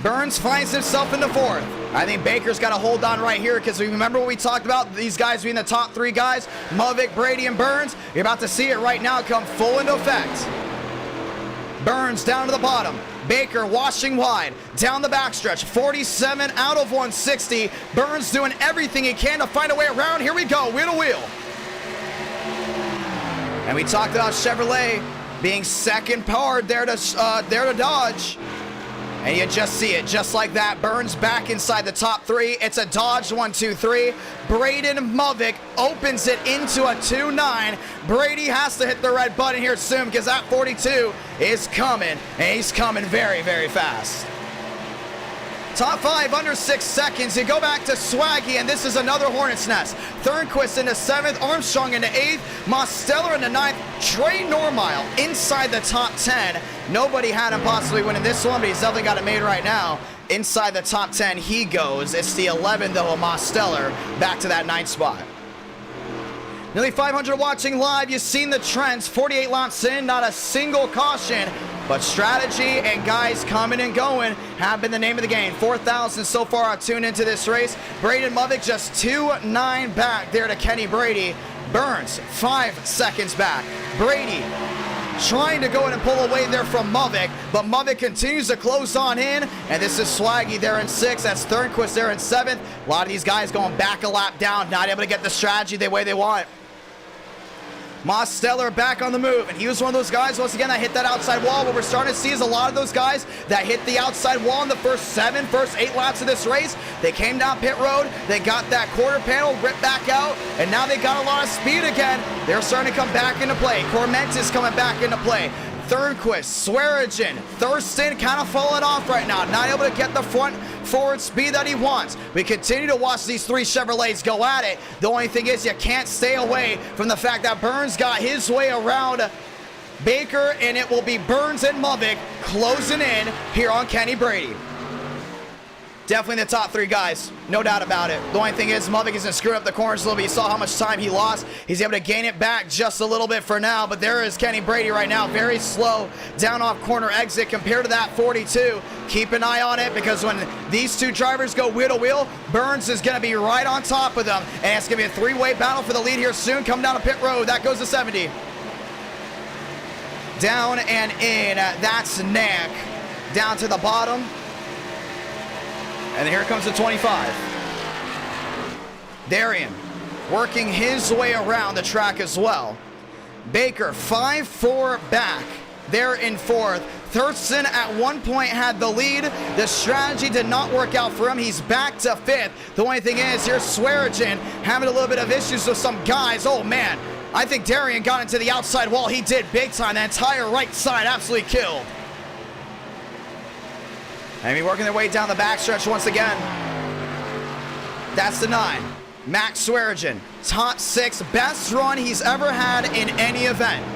Burns finds himself in the 4th. I think Baker's got to hold on right here, because we remember what we talked about, these guys being the top 3 guys, Movick, Brady, and Burns. You're about to see it right now come full into effect. Burns down to the bottom. Baker washing wide. Down the backstretch. 47 out of 160. Burns doing everything he can to find a way around. Here we go, wheel to wheel. And we talked about Chevrolet being second powered there to Dodge. And you just see it, just like that. Burns back inside the top 3. It's a Dodge 1-2-3. Braden Movick opens it into a 2-9. Brady has to hit the red button here soon, because that 42 is coming, and he's coming very, very fast. Top 5 under 6 seconds. You go back to Swaggy, and this is another Hornet's Nest. Thornquist into 7th, Armstrong into 8th, Mosteller into 9th, Trey Normile inside the top 10. Nobody had him possibly winning this one, but he's definitely got it made right now. Inside the top 10 he goes. It's the 11th, though, of Mosteller back to that 9th spot. Nearly 500 watching live. You've seen the trends. 48 laps in, not a single caution. But strategy and guys coming and going have been the name of the game. 4,000 so far are tuned into this race. Braden Movick just 2.9 back there to Kenny Brady. Burns 5 seconds back. Brady trying to go in and pull away there from Movick, but Movick continues to close on in, and this is Swaggy there in 6th. That's Thornquist there in 7th. A lot of these guys going back a lap down, not able to get the strategy the way they want. Mosteller back on the move, and he was one of those guys, once again, that hit that outside wall. What we're starting to see is a lot of those guys that hit the outside wall in the first 8 laps of this race. They came down pit road, they got that quarter panel, ripped back out, and now they got a lot of speed again. They're starting to come back into play. Cormentis coming back into play. Thornquist, Swearigan, Thurston kind of falling off right now, not able to get the front forward speed that he wants. We continue to watch these 3 Chevrolets go at it. The only thing is you can't stay away from the fact that Burns got his way around Baker, and it will be Burns and Movick closing in here on Kenny Brady. Definitely the top 3 guys, no doubt about it. The only thing is Movick isn't screwing up the corners a little bit. You saw how much time he lost. He's able to gain it back just a little bit for now, but there is Kenny Brady right now, very slow down off corner exit compared to that 42. Keep an eye on it, because when these 2 drivers go wheel to wheel, Burns is going to be right on top of them, and it's going to be a 3-way battle for the lead here soon. Come down to pit road. That goes to 70. Down and in. That's Nack. Down to the bottom. And here comes the 25. Darian working his way around the track as well. Baker 5-4 back there in 4th. Thurston at one point had the lead. The strategy did not work out for him. He's back to 5th. The only thing is, here's Swearigan having a little bit of issues with some guys. Oh man, I think Darian got into the outside wall. He did big time. The entire right side absolutely killed. And be working their way down the backstretch once again. That's the 9. Max Swearigan, top 6, best run he's ever had in any event.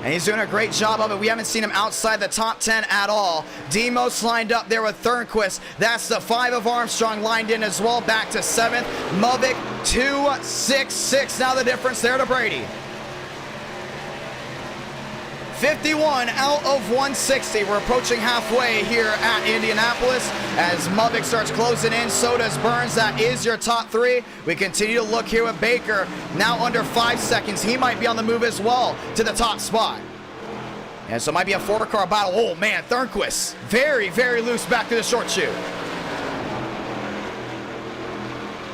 And he's doing a great job of it. We haven't seen him outside the top 10 at all. Demos lined up there with Thornquist. That's the 5 of Armstrong lined in as well, back to 7th. Movick 2.66. Now the difference there to Brady. 51 out of 160. We're approaching halfway here at Indianapolis as Movick starts closing in. So does Burns. That is your top 3. We continue to look here with Baker. Now under 5 seconds. He might be on the move as well to the top spot. And so it might be a 4-car battle. Oh man, Thornquist very, very loose back to the short chute.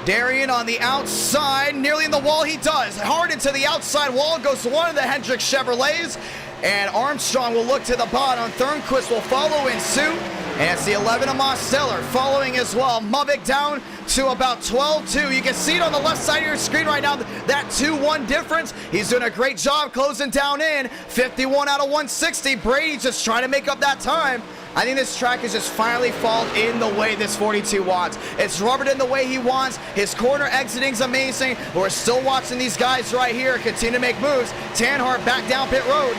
Darian on the outside, nearly in the wall. He does. Hard into the outside wall goes one of the Hendrick Chevrolets. And Armstrong will look to the bottom. Thornquist will follow in suit. And it's the 11 of Mosteller following as well. Movick down to about 12-2. You can see it on the left side of your screen right now, that 2-1 difference. He's doing a great job closing down in. 51 out of 160. Brady just trying to make up that time. I think this track has just finally fallen in the way this 42 wants. It's rubbered in the way he wants. His corner exiting's amazing. We're still watching these guys right here continue to make moves. Tanhart back down pit road.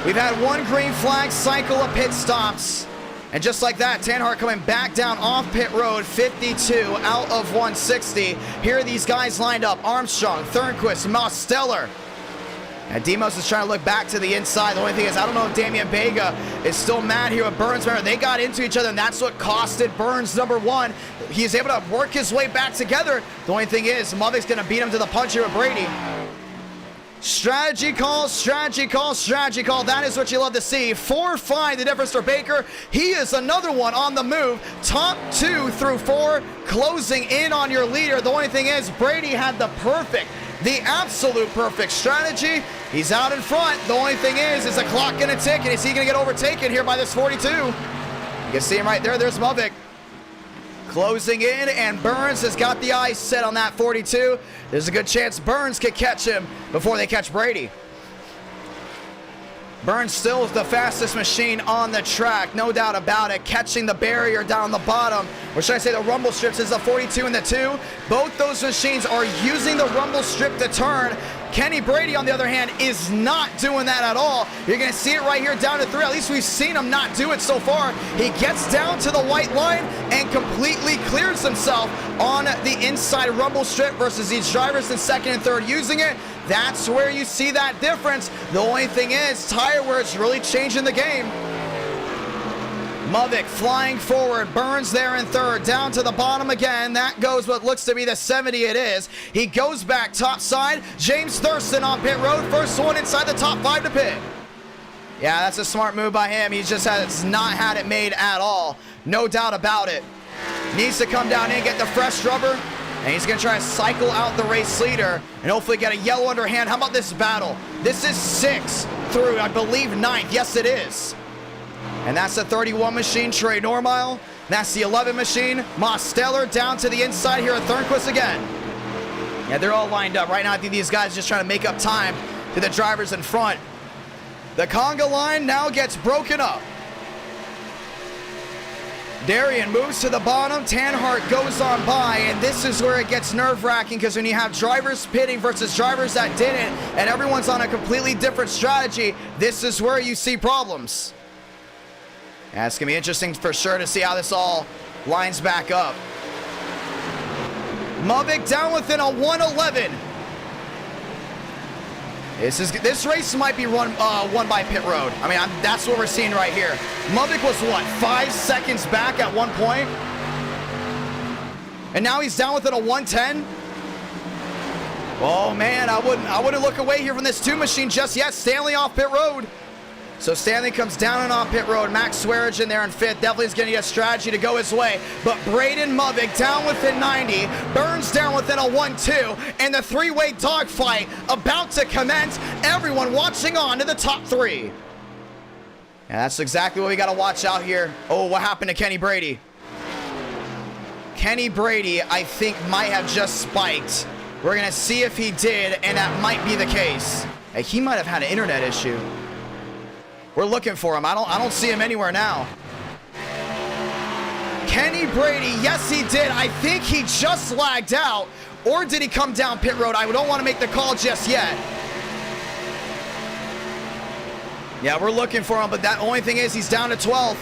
We've had 1 green flag cycle of pit stops. And just like that, Tanhart coming back down off pit road, 52 out of 160. Here are these guys lined up. Armstrong, Thornquist, Mosteller. And Demos is trying to look back to the inside. The only thing is, I don't know if Damian Vega is still mad here with Burns. Remember, they got into each other, and that's what costed Burns number 1. He's able to work his way back together. The only thing is, Movick's going to beat him to the punch here with Brady. Strategy call, strategy call, strategy call. That is what you love to see. 4-5, the difference for Baker. He is another one on the move. Top 2 through 4, closing in on your leader. The only thing is, Brady had the absolute perfect strategy. He's out in front. The only thing is a clock going to tick, and is he going to get overtaken here by this 42? You can see him right there. There's Movick. Closing in, and Burns has got the eyes set on that 42. There's a good chance Burns could catch him before they catch Brady. Burns still is the fastest machine on the track, no doubt about it, catching the barrier down the bottom. Or should I say the rumble strips is the 42 and the 2. Both those machines are using the rumble strip to turn. Kenny Brady, on the other hand, is not doing that at all. You're going to see it right here down to 3. At least we've seen him not do it so far. He gets down to the white line and completely clears himself on the inside rumble strip versus each drivers in second and third using it. That's where you see that difference. The only thing is, tire wear is really changing the game. Movic flying forward, Burns there in third, down to the bottom again. That goes what looks to be the 70 it is. He goes back top side. James Thurston on pit road, first one inside the top 5 to pit. Yeah, that's a smart move by him. He just has not had it made at all. No doubt about it. Needs to come down in, get the fresh rubber, and he's going to try to cycle out the race leader and hopefully get a yellow underhand. How about this battle? This is 6th through, I believe, 9th. Yes, it is. And that's the 31 machine, Trey Normile. That's the 11 machine, Mosteller down to the inside here at Thornquist again. Yeah, they're all lined up. Right now, I think these guys are just trying to make up time to the drivers in front. The conga line now gets broken up. Darian moves to the bottom. Tanhart goes on by, and this is where it gets nerve-wracking because when you have drivers pitting versus drivers that didn't, and everyone's on a completely different strategy, this is where you see problems. Yeah, it's going to be interesting for sure to see how this all lines back up. Movic down within a 111. This race might be won by pit road. I mean, that's what we're seeing right here. Movic was, what, 5 seconds back at one point? And now he's down within a 110? Oh, man, I wouldn't look away here from this 2 machine just yet. Stanley off pit road. So Stanley comes down and off pit road. Max Swearish in there in 5th. Definitely is going to need a strategy to go his way. But Braden Movic down within 90. Burns down within a 1-2. And the 3-way dogfight about to commence. Everyone watching on to the top 3. And that's exactly what we got to watch out here. Oh, what happened to Kenny Brady? Kenny Brady, I think, might have just spiked. We're going to see if he did, and that might be the case. Hey, he might have had an internet issue. We're looking for him. I don't see him anywhere now. Kenny Brady, yes he did. I think he just lagged out. Or did he come down pit road? I don't want to make the call just yet. Yeah, we're looking for him, but that only thing is he's down to 12th.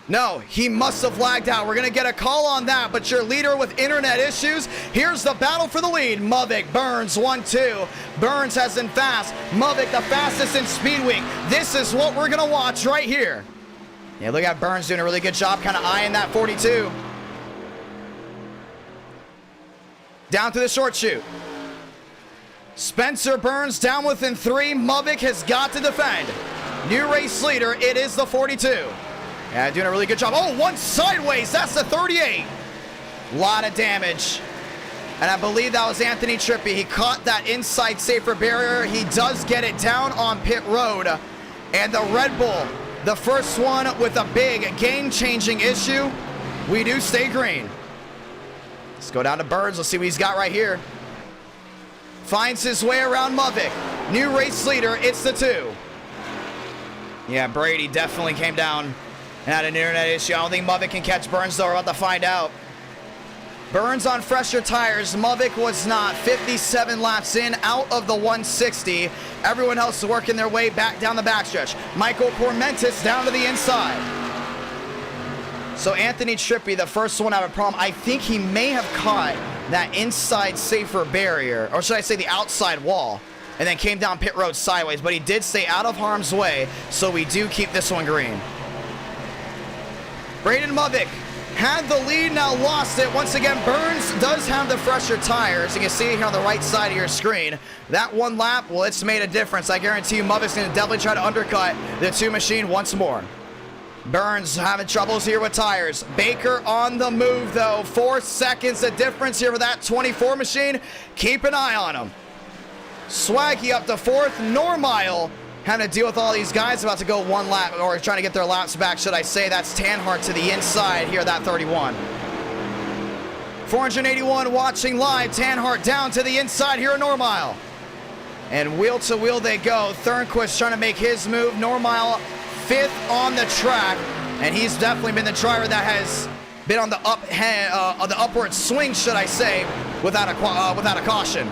No, he must have lagged out. We're going to get a call on that, but your leader with internet issues. Here's the battle for the lead. Movic, Burns, 1-2. Burns has been fast. Movic, the fastest in Speed Week. This is what we're going to watch right here. Yeah, look at Burns doing a really good job kind of eyeing that 42. Down to the short chute. Spencer Burns down within 3. Movic has got to defend. New race leader, it is the 42. Yeah, doing a really good job. Oh, one sideways. That's the 38. Lot of damage. And I believe that was Anthony Trippi. He caught that inside safer barrier. He does get it down on pit road. And the Red Bull, the first one with a big game-changing issue. We do stay green. Let's go down to Burns. Let's see what he's got right here. Finds his way around Movic. New race leader, it's the 2. Yeah, Brady definitely came down and had an internet issue. I don't think Movic can catch Burns, though. We're about to find out. Burns on fresher tires. Movic was not. 57 laps in, out of the 160. Everyone else is working their way back down the backstretch. Michael Pormentis down to the inside. So Anthony Trippi, the first one out of a problem. I think he may have caught that inside safer barrier, or should I say the outside wall, and then came down pit road sideways. But he did stay out of harm's way, so we do keep this one green. Braden Movic had the lead, now lost it. Once again, Burns does have the fresher tires. You can see here on the right side of your screen. That one lap, well, it's made a difference. I guarantee you Movic's going to definitely try to undercut the 2 machine once more. Burns having troubles here with tires. Baker on the move, though. 4 seconds of difference here with that 24 machine. Keep an eye on him. Swaggy up to 4th. Normile having to deal with all these guys about to go 1 lap, or trying to get their laps back, should I say. That's Tanhart to the inside here, that 31. 481 watching live. Tanhart down to the inside here at Normile. And wheel to wheel they go. Thornquist trying to make his move. Normile 5th on the track. And he's definitely been the driver that has been on the upward swing, should I say, without a caution.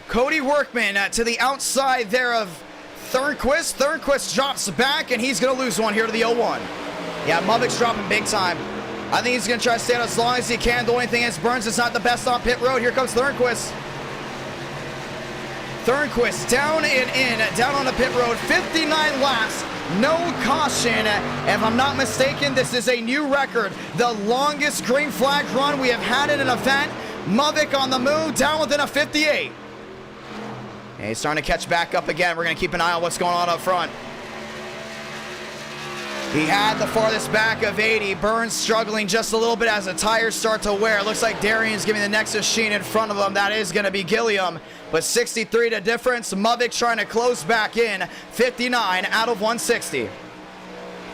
Cody Workman to the outside there of Thornquist. Thornquist drops back, and he's going to lose one here to the 0-1. Yeah, Mubik's dropping big time. I think he's going to try to stay out as long as he can. The only thing is Burns is not the best on pit road. Here comes Thornquist. Thornquist down and in, down on the pit road. 59 laps, no caution. If I'm not mistaken, this is a new record. The longest green flag run we have had in an event. Mubik on the move, down within a 58. And he's starting to catch back up again. We're going to keep an eye on what's going on up front. He had the farthest back of 80. Burns struggling just a little bit as the tires start to wear. Looks like Darian's giving the next machine in front of him. That is going to be Gilliam. But 63 to difference. Mubik trying to close back in. 59 out of 160.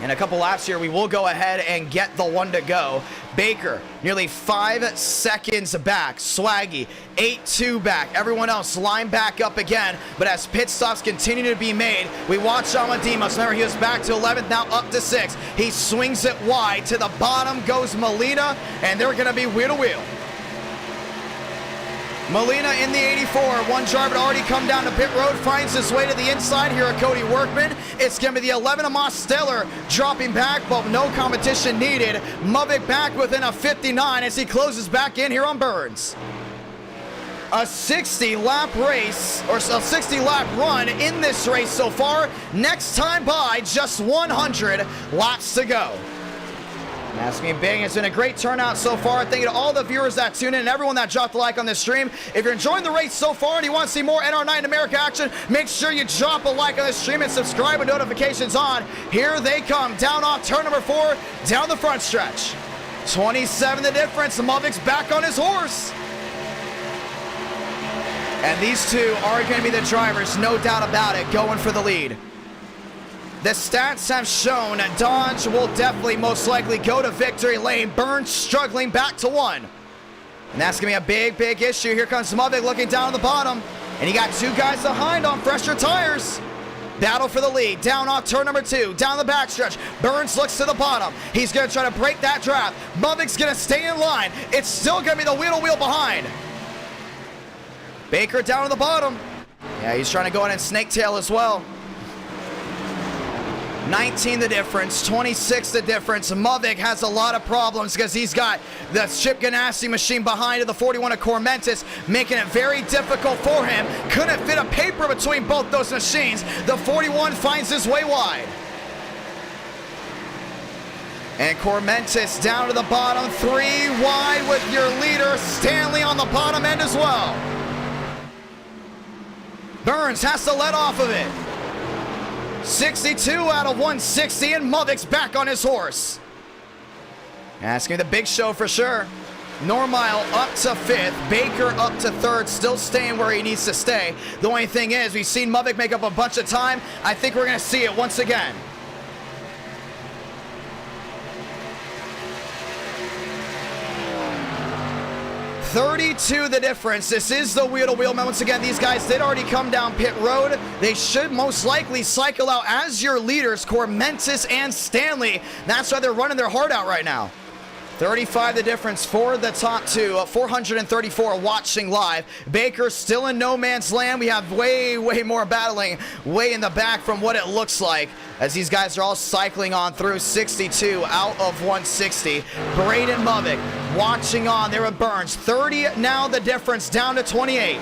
In a couple laps here, we will go ahead and get the one to go. Baker, nearly 5 seconds back. Swaggy, 8-2 back. Everyone else lined back up again. But as pit stops continue to be made, we watch Amadimos. Remember, he was back to 11th, now up to 6th. He swings it wide. To the bottom goes Molina, and they're going to be wheel to wheel. Molina in the 84. One driver already come down to pit road, finds his way to the inside here at Cody Workman. It's going to be the 11 of Moss Stellar dropping back, but no competition needed. Mubik back within a 59 as he closes back in here on Burns. A 60-lap race, or a 60-lap run in this race so far. Next time by, just 100 laps to go. NASCAR Bing, it's been a great turnout so far. Thank you to all the viewers that tune in and everyone that dropped a like on this stream. If you're enjoying the race so far and you want to see more NR Night in America action, make sure you drop a like on this stream and subscribe with notifications on. Here they come, down off turn number 4, down the front stretch. 27 the difference. Muvik's back on his horse. And these two are going to be the drivers, no doubt about it, going for the lead. The stats have shown Dodge will definitely most likely go to victory lane. Burns struggling back to 1. And that's going to be a big, big issue. Here comes Mubik looking down at the bottom. And he got 2 guys behind on fresher tires. Battle for the lead. Down off turn number 2. Down the backstretch. Burns looks to the bottom. He's going to try to break that draft. Muvik's going to stay in line. It's still going to be the wheel-to-wheel behind. Baker down at the bottom. Yeah, he's trying to go in and snake tail as well. 19 the difference, 26 the difference. Mubik has a lot of problems because he's got the Chip Ganassi machine behind the 41 of Cormentis, making it very difficult for him. Couldn't fit a paper between both those machines. The 41 finds his way wide. And Cormentis down to the bottom, 3 wide with your leader, Stanley on the bottom end as well. Burns has to let off of it. 62 out of 160, and Muvik's back on his horse. Asking the big show for sure. Normile up to 5th, Baker up to 3rd, still staying where he needs to stay. The only thing is, we've seen Mubik make up a bunch of time. I think we're going to see it once again. $32 the difference. This is the wheel-to-wheel. Once again, these guys did already come down pit road. They should most likely cycle out as your leaders, Cormentis and Stanley. That's why they're running their heart out right now. 35 the difference for the top 2. 434 watching live. Baker still in no man's land. We have way more battling way in the back from what it looks like, as these guys are all cycling on through. 62 out of 160. Braden Mubik watching on there with Burns. 30 now the difference, down to 28.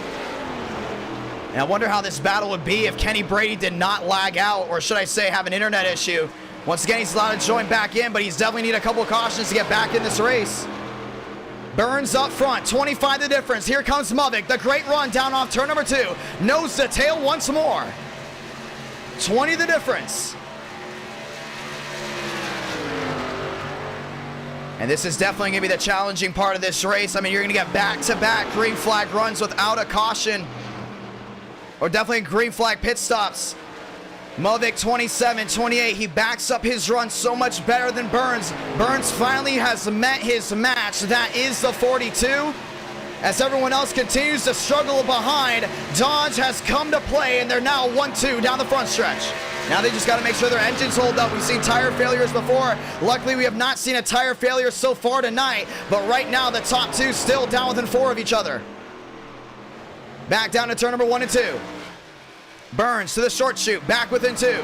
And I wonder how this battle would be if Kenny Brady did not lag out, or should I say have an internet issue. Once again, he's allowed to join back in, but he's definitely need a couple of cautions to get back in this race. Burns up front, 25 the difference. Here comes Mubik, the great run down off turn number 2. Nose to tail once more. 20 the difference. And this is definitely going to be the challenging part of this race. I mean, you're going to get back-to-back green flag runs without a caution. Or definitely green flag pit stops. Mubik 27-28, he backs up his run so much better than Burns. Burns finally has met his match. That is the 42. As everyone else continues to struggle behind, Dodge has come to play, and they're now 1-2 down the front stretch. Now they just got to make sure their engines hold up. We've seen tire failures before. Luckily, we have not seen a tire failure so far tonight. But right now, the top two still down within 4 of each other. Back down to turn number 1 and 2. Burns to the short chute. Back within 2.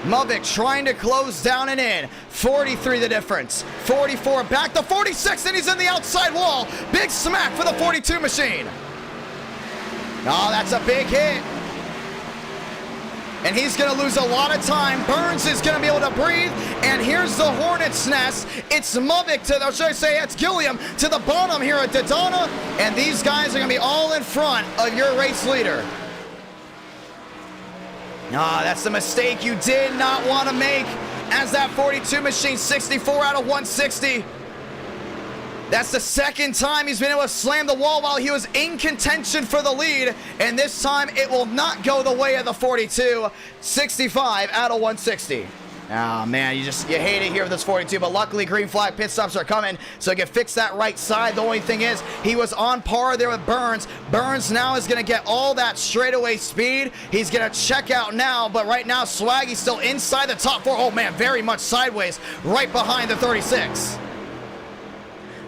Mubik trying to close down and in. 43 the difference. 44 back to 46, and he's in the outside wall. Big smack for the 42 machine. Oh, that's a big hit. And he's going to lose a lot of time. Burns is going to be able to breathe. And here's the Hornet's Nest. It's Mubik to, or should I say, it's Gilliam to the bottom here at Daytona. And these guys are going to be all in front of your race leader. Ah, that's the mistake you did not want to make, as that 42 machine, 64 out of 160. That's the second time he's been able to slam the wall while he was in contention for the lead, and this time it will not go the way of the 42. 65 out of 160. Oh man, you hate it here with this 42, but luckily green flag pit stops are coming, so he can fix that right side. The only thing is, he was on par there with Burns. Burns now is going to get all that straightaway speed. He's going to check out now, but right now Swaggy's still inside the top 4. Oh man, very much sideways, right behind the 36.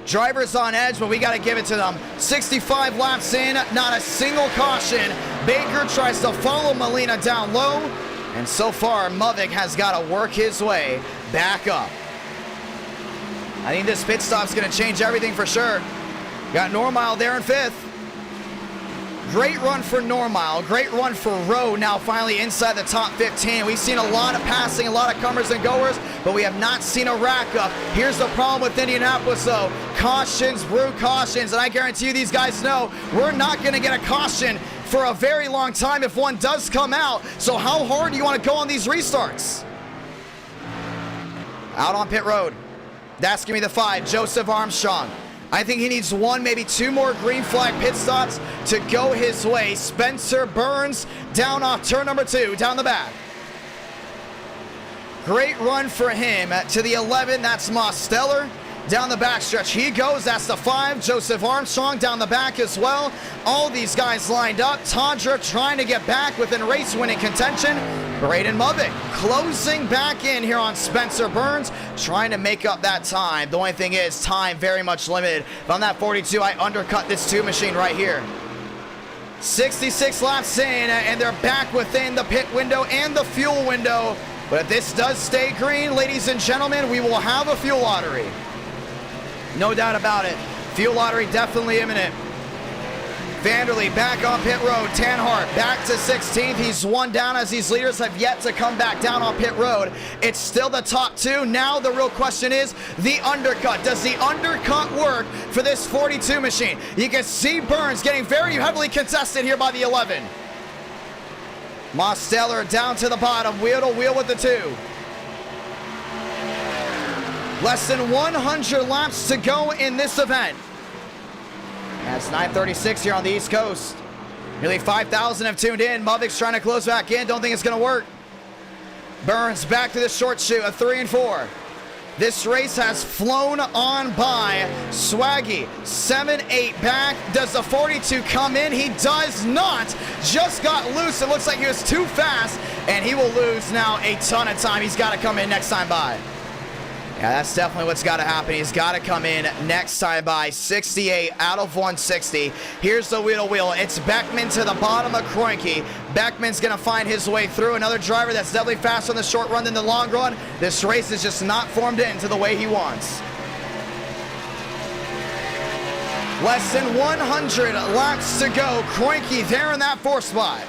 Drivers on edge, but we got to give it to them. 65 laps in, not a single caution. Baker tries to follow Molina down low. And so far, Mubik has got to work his way back up. I think this pit stop's going to change everything for sure. Got Normile there in 5th. Great run for Normile. Great run for Rowe, now finally inside the top 15. We've seen a lot of passing, a lot of comers and goers, but we have not seen a rack up. Here's the problem with Indianapolis, though. Cautions brew cautions, and I guarantee you these guys know we're not going to get a caution for a very long time if one does come out. So how hard do you want to go on these restarts? Out on pit road. That's going to be the 5, Joseph Armstrong. I think he needs 1, maybe 2 more green flag pit stops to go his way. Spencer Burns down off turn number 2, down the back. Great run for him. To the 11, that's Mosteller. Down the backstretch he goes. That's the 5. Joseph Armstrong down the back as well. All these guys lined up. Tondra trying to get back within race-winning contention. Braden Mubik closing back in here on Spencer Burns, trying to make up that time. The only thing is, time very much limited. But on that 42, I undercut this 2 machine right here. 66 laps in, and they're back within the pit window and the fuel window. But if this does stay green, ladies and gentlemen, we will have a fuel lottery. No doubt about it. Fuel lottery definitely imminent. Vanderlee back on pit road. Tanhart back to 16th. He's 1 down as these leaders have yet to come back down on pit road. It's still the top 2. Now the real question is the undercut. Does the undercut work for this 42 machine? You can see Burns getting very heavily contested here by the 11. Mosteller down to the bottom. Wheel to wheel with the 2. Less than 100 laps to go in this event. That's 9:36 here on the East Coast. Nearly 5,000 have tuned in. Mubik's trying to close back in. Don't think it's going to work. Burns back to the short chute, a 3 and 4. This race has flown on by. Swaggy, 7-8 back. Does the 42 come in? He does not. Just got loose. It looks like he was too fast, and he will lose now a ton of time. He's got to come in next time by. Yeah, that's definitely what's got to happen. He's got to come in next time by. 68 out of 160. Here's the wheel to wheel. It's Beckman to the bottom of Kroenke. Beckman's going to find his way through. Another driver that's definitely faster on the short run than the long run. This race is just not formed into the way he wants. Less than 100 laps to go. Kroenke there in that 4th spot.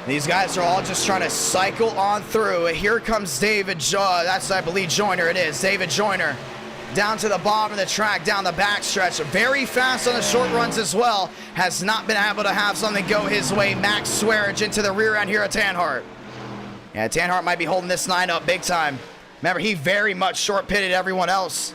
These guys are all just trying to cycle on through. Here comes David, that's, I believe, Joyner it is. David Joyner down to the bottom of the track, down the backstretch. Very fast on the short runs as well. Has not been able to have something go his way. Max Swearage into the rear end here at Tanhart. Yeah, Tanhart might be holding this 9 up big time. Remember, he very much short-pitted everyone else.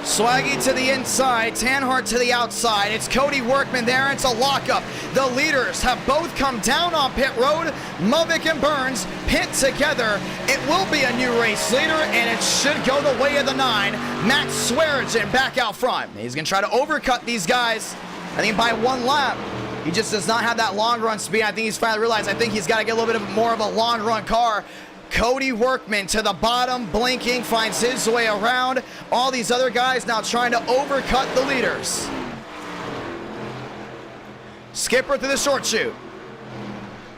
Swaggy to the inside, Tanhart to the outside. It's Cody Workman there. It's a lockup. The leaders have both come down on pit road. Mubik and Burns pit together. It will be a new race leader, and it should go the way of the 9. Max Swearage back out front. He's going to try to overcut these guys. I think by 1 lap. He just does not have that long run speed. I think he's finally realized, I think he's got to get a little bit more of a long run car. Cody Workman to the bottom, blinking, finds his way around. All these other guys now trying to overcut the leaders. Skipper through the short chute.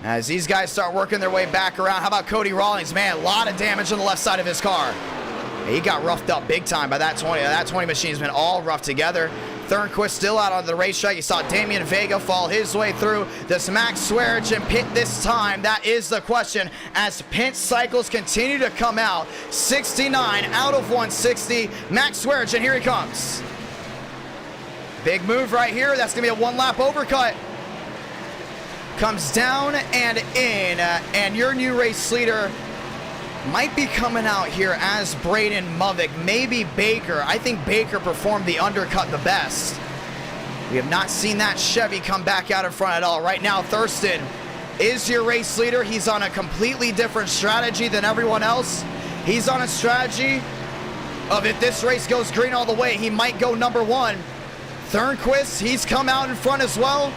As these guys start working their way back around. How about Cody Rawlings? Man, a lot of damage on the left side of his car. He got roughed up big time by that 20. That 20 machine's been all roughed together. Thornquist still out on the racetrack. You saw Damian Vega fall his way through. Does Max Swearinger pit this time? That is the question as pit cycles continue to come out. 69 out of 160. Max Swearinger, here he comes. Big move right here. That's going to be a one-lap overcut. Comes down and in. And your new race leader might be coming out here as Braden Movick, maybe Baker. I think Baker performed the undercut the best. We have not seen that Chevy come back out in front at all. Right now, Thurston is your race leader. He's on a completely different strategy than everyone else. He's on a strategy of if this race goes green all the way, he might go number one. Thornquist, he's come out in front as well.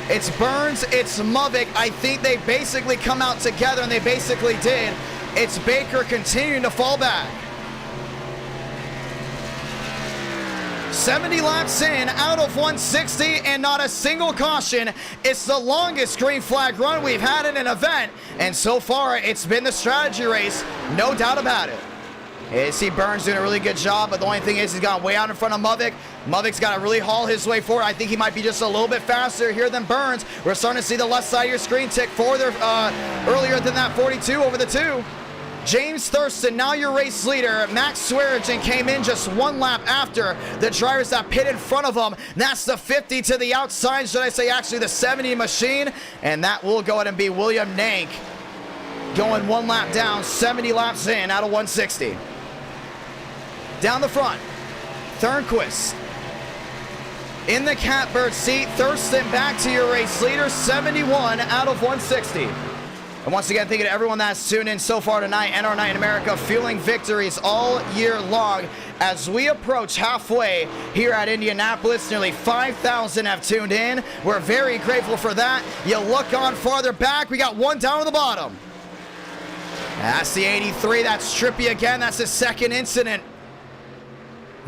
It's Burns, it's Movick. I think they basically come out together, and they basically did. It's Baker continuing to fall back. 70 laps in, out of 160, and not a single caution. It's the longest green flag run we've had in an event, and so far it's been the strategy race, no doubt about it. You see Burns doing a really good job, but the only thing is he's gone way out in front of Movick. Movick's got to really haul his way forward. I think he might be just a little bit faster here than Burns. We're starting to see the left side of your screen tick further earlier than that 42 over the 2. James Thurston, now your race leader. Max Swearinger came in just one lap after the drivers that pit in front of him. That's the 50 to the outside, should I say actually the 70 machine. And that will go ahead and be William Nank going one lap down, 70 laps in out of 160. Down the front, Thornquist in the catbird seat. Thurston back to your race leader, 71 out of 160. And once again, thank you to everyone that's tuned in so far tonight. NR Night in America, fueling victories all year long. As we approach halfway here at Indianapolis, nearly 5,000 have tuned in. We're very grateful for that. You look on farther back, we got one down at the bottom. That's the 83, that's Trippy again. That's his second incident.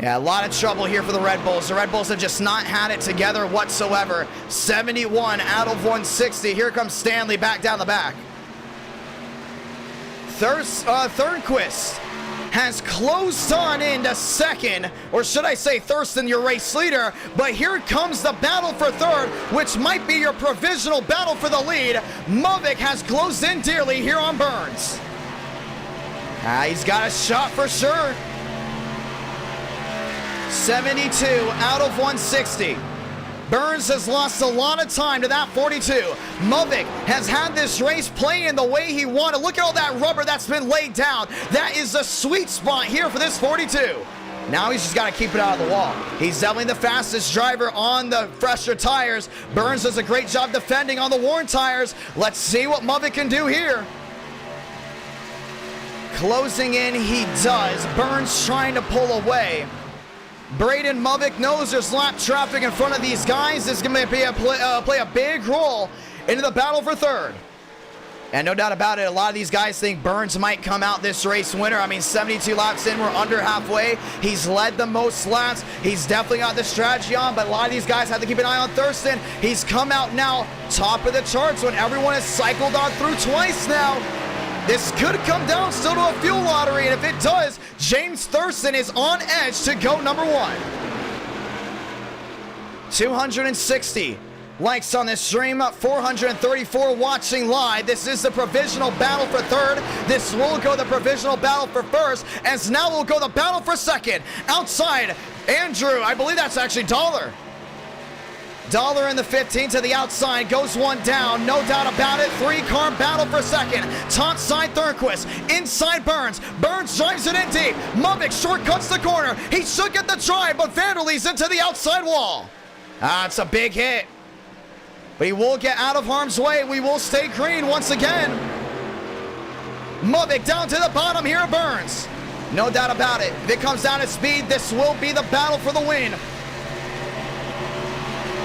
Yeah, a lot of trouble here for the Red Bulls. The Red Bulls have just not had it together whatsoever. 71 out of 160. Here comes Stanley back down the back. Thornquist has closed on into second, or should I say Thurston, your race leader, but here comes the battle for third, which might be your provisional battle for the lead. Movick has closed in dearly here on Burns. He's got a shot for sure. 72 out of 160. Burns has lost a lot of time to that 42. Movick has had this race playing the way he wanted. Look at all that rubber that's been laid down. That is the sweet spot here for this 42. Now he's just got to keep it out of the wall. He's definitely the fastest driver on the fresher tires. Burns does a great job defending on the worn tires. Let's see what Movick can do here. Closing in, he does. Burns trying to pull away. Braden Movick knows there's lap traffic in front of these guys. This is going to play a big role into the battle for third. And no doubt about it, a lot of these guys think Burns might come out this race winner. I mean, 72 laps in, we're under halfway. He's led the most laps. He's definitely got the strategy on, but a lot of these guys have to keep an eye on Thurston. He's come out now top of the charts when everyone has cycled on through twice now. This could come down still to a fuel lottery, and if it does, James Thurston is on edge to go number one. 260 likes on this stream, 434 watching live. This is the provisional battle for third. This will go the provisional battle for first, as now will go the battle for second. Outside, Andrew, I believe that's actually Dollar. Dollar in the 15 to the outside, goes one down, no doubt about it. Three-car battle for second. Top side Thornquist, inside Burns. Burns drives it in deep. Movick shortcuts the corner. He should get the try, but Vanderlee's into the outside wall. It's a big hit. But he will get out of harm's way. We will stay green once again. Movick down to the bottom here, Burns. No doubt about it. If it comes down to speed, this will be the battle for the win.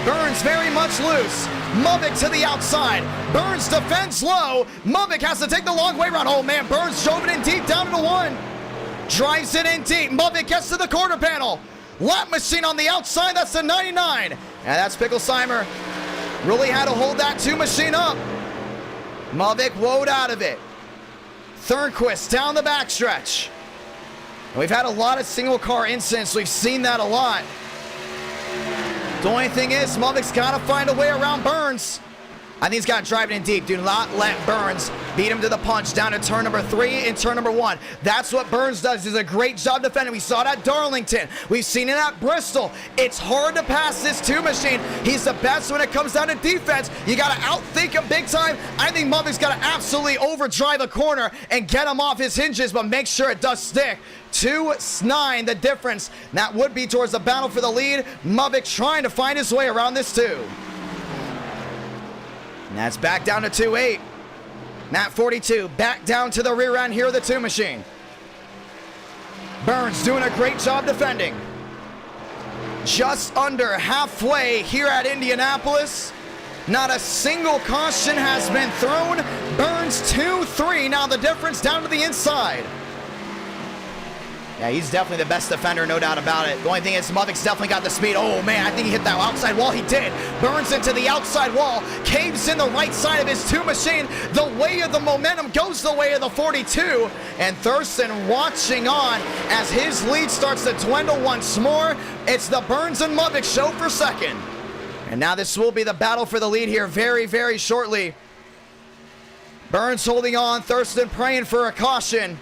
Burns very much loose. Mavic to the outside. Burns defends low. Mavic has to take the long way around. Oh man, Burns drove it in deep down to the 1. Drives it in deep. Mavic gets to the quarter panel. Lap machine on the outside. That's the 99. And that's Picklesheimer. Really had to hold that 2 machine up. Mavic woed out of it. Thornquist down the backstretch. We've had a lot of single car incidents. We've seen that a lot. The only thing is, Mavic's got to find a way around Burns. I think he's got to drive it in deep. Do not let Burns beat him to the punch down to turn number 3 and turn number 1. That's what Burns does. He's a great job defending. We saw it at Darlington. We've seen it at Bristol. It's hard to pass this 2 machine. He's the best when it comes down to defense. You got to outthink him big time. I think Mavic's got to absolutely overdrive a corner and get him off his hinges, but make sure it does stick. 2-9 the difference. That would be towards the battle for the lead. Mavic trying to find his way around this 2. And that's back down to 2-8. Nat 42 back down to the rear end here of the 2 machine. Burns doing a great job defending. Just under halfway here at Indianapolis. Not a single caution has been thrown. Burns 2-3. Now the difference down to the inside. Yeah, he's definitely the best defender, no doubt about it. The only thing is, Mavic's definitely got the speed. Oh, man, I think he hit that outside wall. He did. Burns into the outside wall. Caves in the right side of his 2 machine. The way of the momentum goes the way of the 42. And Thurston watching on as his lead starts to dwindle once more. It's the Burns and Mavic show for second. And now this will be the battle for the lead here very, very shortly. Burns holding on. Thurston praying for a caution.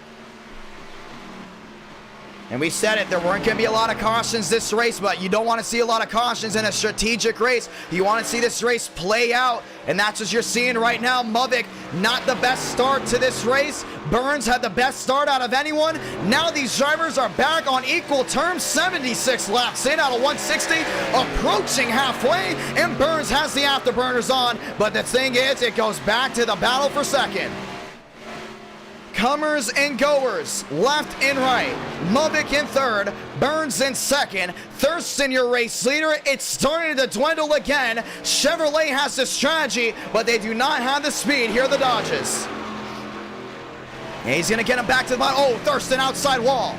And we said it, there weren't going to be a lot of cautions this race, but you don't want to see a lot of cautions in a strategic race. You want to see this race play out, and that's what you're seeing right now. Mavic, not the best start to this race. Burns had the best start out of anyone. Now these drivers are back on equal terms, 76 laps in out of 160, approaching halfway, and Burns has the afterburners on. But the thing is, it goes back to the battle for second. Comers and goers, left and right. Mavic in third, Burns in second. Thurston, your race leader. It's starting to dwindle again. Chevrolet has the strategy, but they do not have the speed. Here are the Dodges. And he's going to get him back to the bottom. Oh, Thurston outside wall.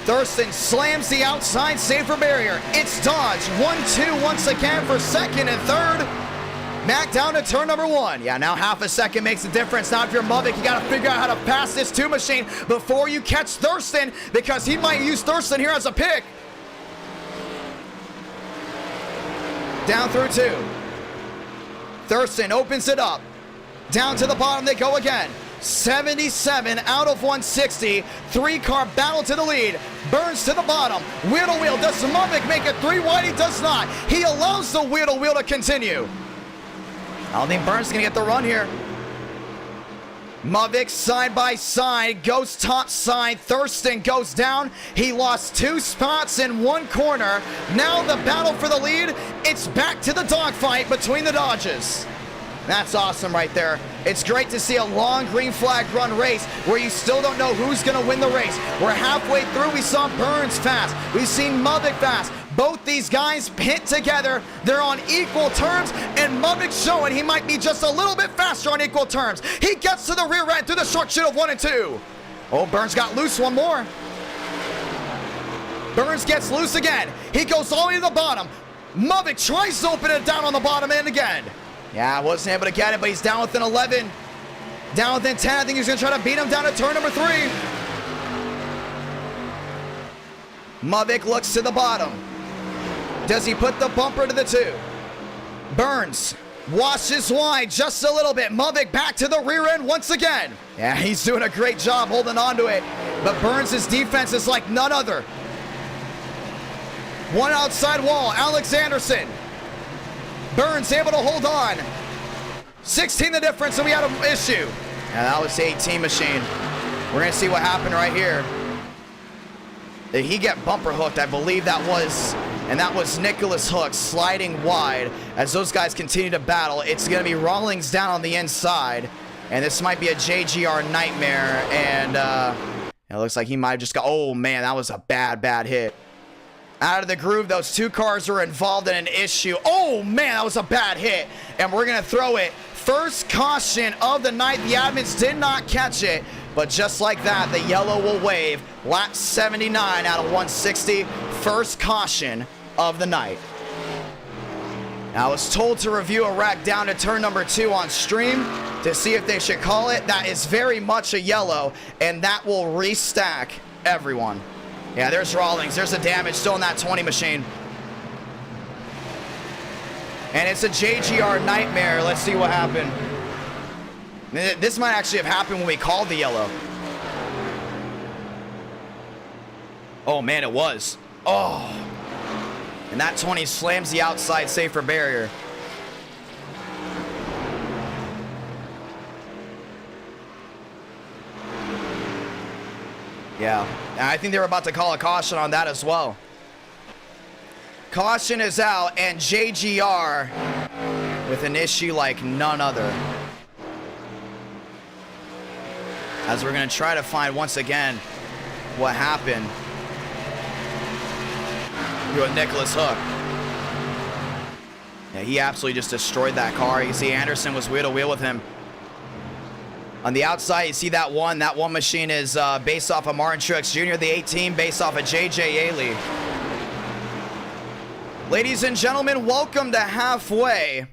Thurston slams the outside safer barrier. It's Dodge. 1-2 once again for second and third. Back down to turn number 1. Yeah, now half a second makes a difference. Now if you're Mavic, you got to figure out how to pass this 2 machine before you catch Thurston, because he might use Thurston here as a pick. Down through 2. Thurston opens it up. Down to the bottom they go again. 77 out of 160. 3-car battle to the lead. Burns to the bottom. Wheel to wheel. Does Mavic make it 3 wide? He does not. He allows the wheel to wheel to continue. I don't think Burns is going to get the run here. Mavic side by side, goes top side. Thurston goes down. He lost 2 spots in 1 corner. Now the battle for the lead. It's back to the dogfight between the Dodges. That's awesome right there. It's great to see a long green flag run race where you still don't know who's going to win the race. We're halfway through. We saw Burns fast. We've seen Mavic fast. Both these guys pit together. They're on equal terms, and Mavic's showing he might be just a little bit faster on equal terms. He gets to the rear end through the short chute of 1 and 2. Oh, Burns got loose one more. Burns gets loose again. He goes all the way to the bottom. Mavic tries to open it down on the bottom end again. Yeah, wasn't able to get it, but he's down within 11. Down within 10. I think he's going to try to beat him down to turn number 3. Mavic looks to the bottom. Does he put the bumper to the 2? Burns washes wide just a little bit. Mavic back to the rear end once again. Yeah, he's doing a great job holding on to it. But Burns' defense is like none other. 1 outside wall, Alex Anderson. Burns able to hold on. 16 the difference, and we had an issue. Yeah, that was the 18 machine. We're going to see what happened right here. Did he get bumper hooked? I believe that was, and that was Nicholas Hook sliding wide as those guys continue to battle. It's going to be Rawlings down on the inside, and this might be a JGR nightmare, and it looks like he might have just got, oh man, that was a bad hit. Out of the groove, those two cars are involved in an issue. Oh, man, that was a bad hit. And we're going to throw it. First caution of the night. The admins did not catch it. But just like that, the yellow will wave. Lap 79 out of 160. First caution of the night. Now, I was told to review a wreck down to turn number 2 on stream to see if they should call it. That is very much a yellow, and that will restack everyone. Yeah, there's Rawlings. There's the damage still in that 20 machine. And it's a JGR nightmare. Let's see what happened. This might actually have happened when we called the yellow. Oh, man, it was. Oh. And that 20 slams the outside safer barrier. Yeah, I think they were about to call a caution on that as well. Caution is out, and JGR with an issue like none other. As we're going to try to find once again what happened with Nicholas Hook. Yeah, he absolutely just destroyed that car. You can see Anderson was wheel to wheel with him. On the outside, you see that one. That one machine is based off of Martin Truex Jr., the 18 based off of J.J. Ailey. Ladies and gentlemen, welcome to Halfway.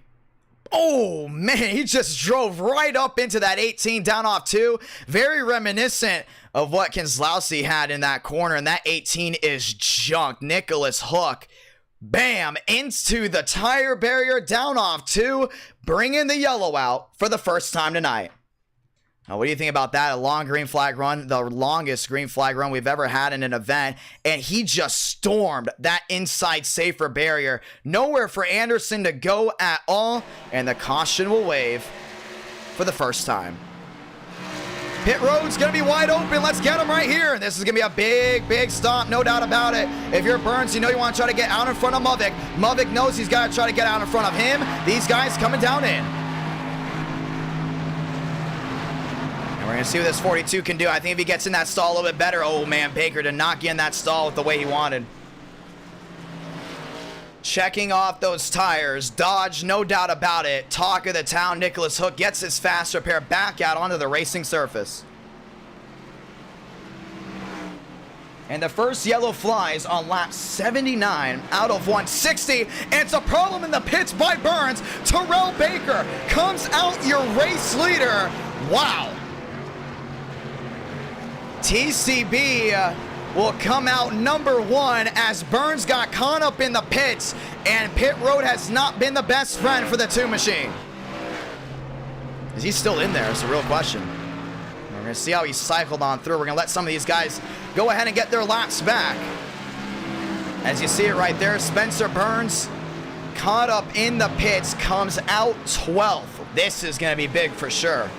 Oh, man, he just drove right up into that 18 down off 2. Very reminiscent of what Keselowski had in that corner, and that 18 is junk. Nicholas Hook, bam, into the tire barrier down off 2, bringing the yellow out for the first time tonight. Now, what do you think about that? A long green flag run, the longest green flag run we've ever had in an event, and he just stormed that inside safer barrier. Nowhere for Anderson to go at all, and the caution will wave for the first time. Pit road's going to be wide open. Let's get him right here. This is going to be a big, big stop, no doubt about it. If you're Burns, you know you want to try to get out in front of Movic. Movic knows he's got to try to get out in front of him. These guys coming down in. We're going to see what this 42 can do. I think if he gets in that stall a little bit better. Oh, man, Baker did not get in that stall with the way he wanted. Checking off those tires. Dodge, no doubt about it. Talk of the town. Nicholas Hook gets his fast repair back out onto the racing surface. And the first yellow flies on lap 79 out of 160. And it's a problem in the pits by Burns. Terrell Baker comes out your race leader. Wow. TCB will come out number 1 as Burns got caught up in the pits, and pit road has not been the best friend for the 2 machine. Is he still in there? It's a real question. We're going to see how he cycled on through. We're going to let some of these guys go ahead and get their laps back. As you see it right there, Spencer Burns caught up in the pits, comes out 12th. This is going to be big for sure.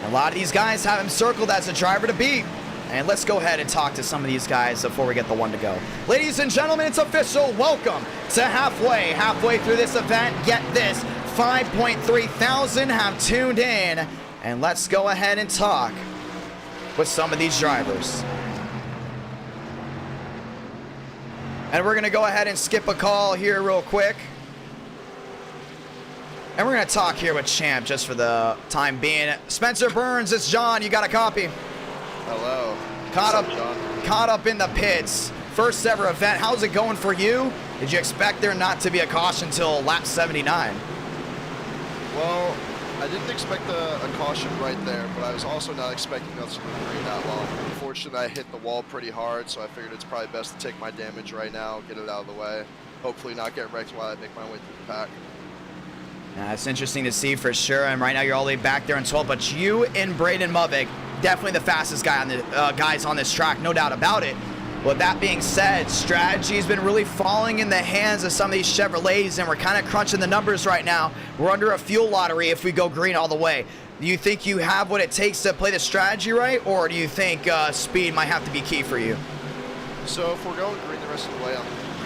A lot of these guys have him circled as a driver to beat. And let's go ahead and talk to some of these guys before we get the 1 to go. Ladies and gentlemen, it's official. Welcome to Halfway. Halfway through this event, get this, 5.3 thousand have tuned in. And let's go ahead and talk with some of these drivers. And we're going to go ahead and skip a call here real quick. And we're going to talk here with Champ just for the time being. Spencer Burns, it's John. You got a copy? Hello. Caught up in the pits. First ever event. How's it going for you? Did you expect there not to be a caution till lap 79? Well, I didn't expect a caution right there, but I was also not expecting us to agree that long. Unfortunately, I hit the wall pretty hard, so I figured it's probably best to take my damage right now, get it out of the way. Hopefully not get wrecked while I make my way through the pack. Yeah, it's interesting to see for sure. And right now you're all the way back there in 12, but you and Braden Movic, definitely the fastest guy on the guys on this track, no doubt about it. With that being said, strategy's been really falling in the hands of some of these Chevrolets, and we're kind of crunching the numbers right now. We're under a fuel lottery if we go green all the way. Do you think you have what it takes to play the strategy right, or do you think speed might have to be key for you? So if we're going green the rest of the way, I'm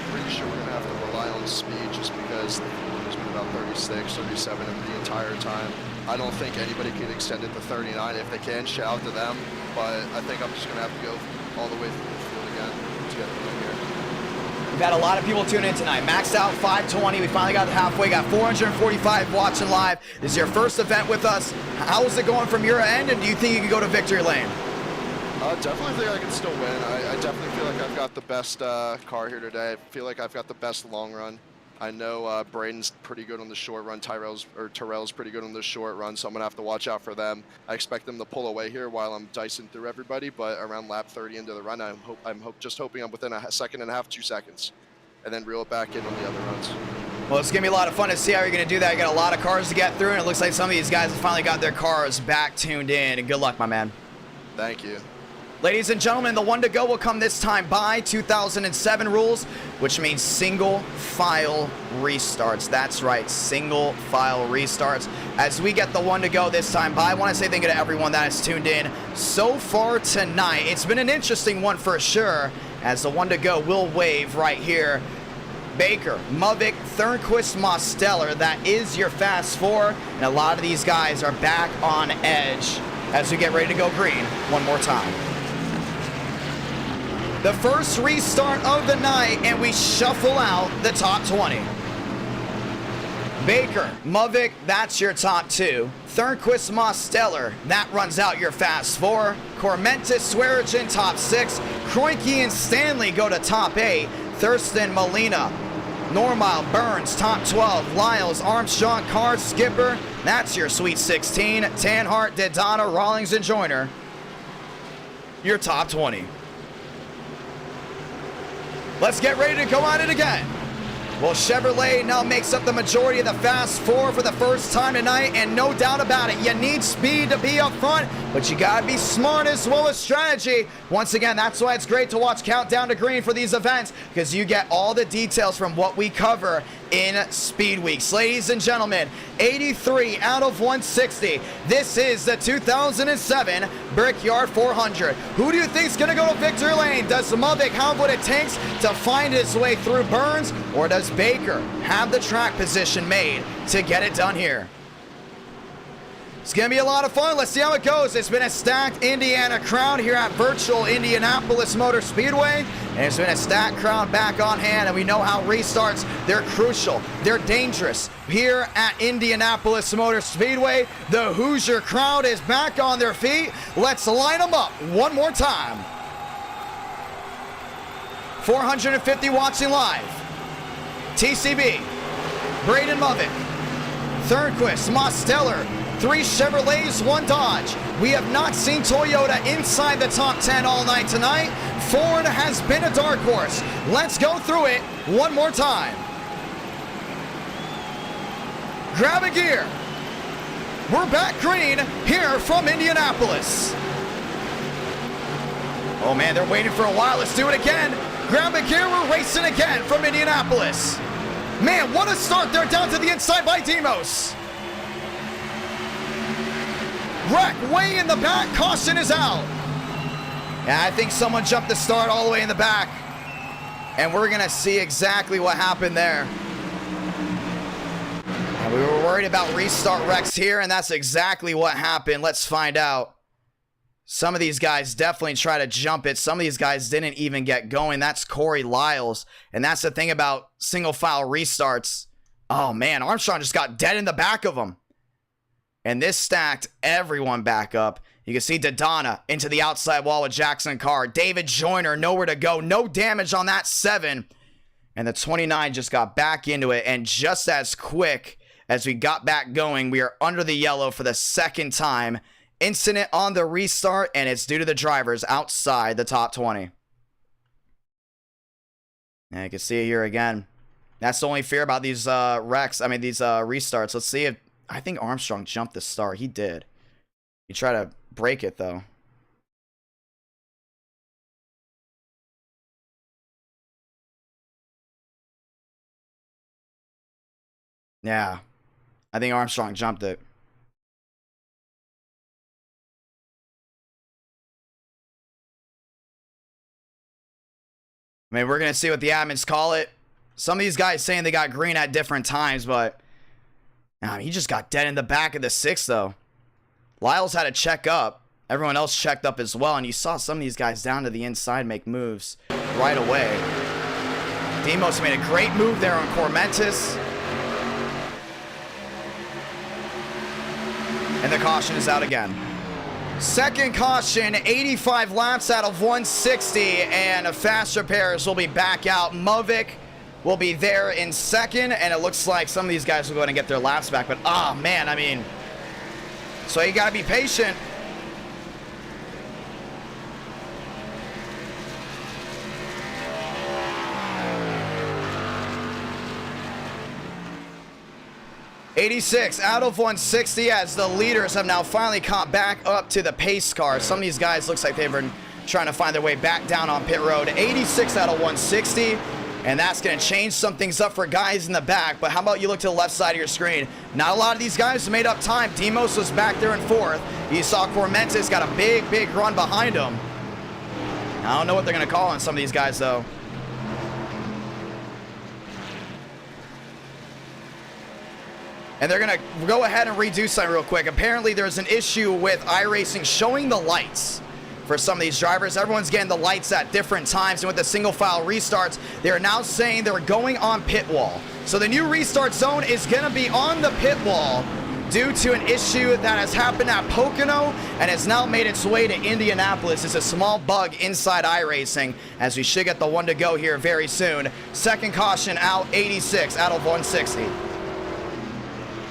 pretty sure we're going to have to rely on speed just because there's been about 36, 37 of the entire time. I don't think anybody can extend it to 39. If they can, shout out to them. But I think I'm just going to have to go all the way through the field again to get through here. We've had a lot of people tune in tonight. Maxed out 520. We finally got to halfway. Got 445 watching live. This is your first event with us. How is it going from your end, and do you think you can go to victory lane? Definitely think I can still win. I definitely feel like I've got the best car here today. I feel like I've got the best long run. I know Braden's pretty good on the short run. Terrell's pretty good on the short run, so I'm going to have to watch out for them. I expect them to pull away here while I'm dicing through everybody, but around lap 30 into the run, I'm just hoping I'm within a second and a half, 2 seconds, and then reel it back in on the other runs. Well, it's going to be a lot of fun to see how you're going to do that. You got a lot of cars to get through, and it looks like some of these guys have finally got their cars back tuned in, and good luck, my man. Thank you. Ladies and gentlemen, the one to go will come this time by 2007 rules, which means single file restarts. That's right, single file restarts. As we get the one to go this time by, I want to say thank you to everyone that has tuned in so far tonight. It's been an interesting one for sure, as the one to go will wave right here. Baker, Muvik, Thornquist, Mosteller, that is your fast four, and a lot of these guys are back on edge as we get ready to go green one more time. The first restart of the night, and we shuffle out the top 20. Baker, Muvik, that's your top 2. Thornquist, Mosteller, that runs out your fast 4. Cormentis, Swearigan, top 6. Kroenke and Stanley go to top 8. Thurston, Molina, Normile, Burns, top 12. Lyles, Armstrong, Carr, Skipper, that's your sweet 16. Tanhart, Didana, Rawlings, and Joyner, your top 20. Let's get ready to go at it again. Well, Chevrolet now makes up the majority of the fast 4 for the first time tonight, and no doubt about it, you need speed to be up front, but you gotta be smart as well as strategy. Once again, that's why it's great to watch Countdown to Green for these events, because you get all the details from what we cover in Speed Weeks. Ladies and gentlemen, 83 out of 160. This is the 2007 Brickyard 400. Who do you think is going to go to victory lane? Does Muvik have what it takes to find his way through Burns, or does Baker have the track position made to get it done here? It's going to be a lot of fun. Let's see how it goes. It's been a stacked Indiana crowd here at virtual Indianapolis Motor Speedway. And it's been a stacked crowd back on hand. And we know how restarts, they're crucial. They're dangerous. Here at Indianapolis Motor Speedway, the Hoosier crowd is back on their feet. Let's line them up one more time. 450 watching live. TCB, Braden Muvik, Thornquist, Mosteller, 3 Chevrolets, 1 Dodge. We have not seen Toyota inside the top 10 all night tonight. Ford has been a dark horse. Let's go through it one more time. Grab a gear. We're back green here from Indianapolis. Oh man, they're waiting for a while. Let's do it again. Grab a gear. We're racing again from Indianapolis. Man, what a start. They're down to the inside by Demos. Wreck way in the back, caution is out. Yeah, I think someone jumped the start all the way in the back. And we're gonna see exactly what happened there. And we were worried about restart wrecks here, and that's exactly what happened. Let's find out. Some of these guys definitely try to jump it. Some of these guys didn't even get going. That's Corey Lyles. And that's the thing about single file restarts. Oh man, Armstrong just got dead in the back of him. And this stacked everyone back up. You can see Didana into the outside wall with Jackson Carr. David Joyner, nowhere to go. No damage on that 7. And the 29 just got back into it. And just as quick as we got back going, we are under the yellow for the second time. Incident on the restart, and it's due to the drivers outside the top 20. And you can see it here again. That's the only fear about these wrecks. I mean, these restarts. Let's see if... I think Armstrong jumped the start. He did. He tried to break it, though. Yeah. I think Armstrong jumped it. I mean, we're going to see what the admins call it. Some of these guys saying they got green at different times, but... he just got dead in the back of the 6, though. Lyles had to check up. Everyone else checked up as well, and you saw some of these guys down to the inside make moves. right away. Demos made a great move there on Cormentis. And the caution is out again. Second caution, 85 laps out of 160, and Fast Repairs will be back out. Movic will be there in second, and it looks like some of these guys will go ahead and get their laps back. But, oh, man, I mean, so you got to be patient. '86 out of 160 as the leaders have now finally caught back up to the pace car. Some of these guys looks like they've been trying to find their way back down on pit road. 86 out of 160, and that's going to change some things up for guys in the back. But how about you look to the left side of your screen? Not a lot of these guys made up time. Demos was back there in fourth. You saw Cormentis got a big run behind him. I don't know what they're going to call on some of these guys, though. And they're going to go ahead and redo something real quick. Apparently, there's an issue with iRacing showing the lights for some of these drivers. Everyone's getting the lights at different times. And with the single file restarts, they're now saying they're going on pit wall. So the new restart zone is going to be on the pit wall due to an issue that has happened at Pocono and has now made its way to Indianapolis. It's a small bug inside iRacing, as we should get the one to go here very soon. Second caution out, 86 out of 160.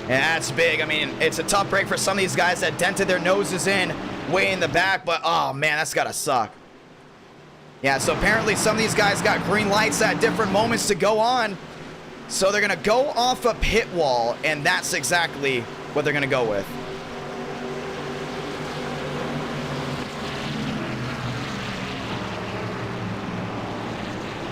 And that's big. I mean, it's a tough break for some of these guys that dented their noses in way in the back, but oh man, that's gotta suck. Yeah, so apparently some of these guys got green lights at different moments to go on. So they're gonna go off a pit wall, and that's exactly what they're gonna go with.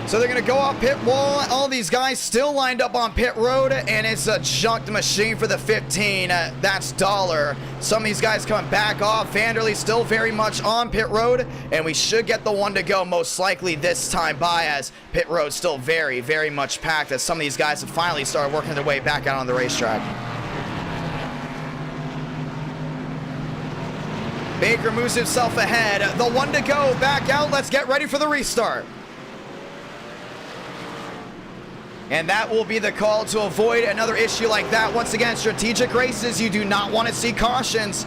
So they're going to go off pit wall. All these guys still lined up on pit road, and it's a junked machine for the 15. That's Dollar. Some of these guys coming back off. Vanderlei still very much on pit road, and we should get the one to go most likely this time by, as pit road still very much packed, as some of these guys have finally started working their way back out on the racetrack. Baker moves himself ahead. The one to go back out. Let's get ready for the restart. And that will be the call to avoid another issue like that. Once again, strategic races, you do not want to see cautions.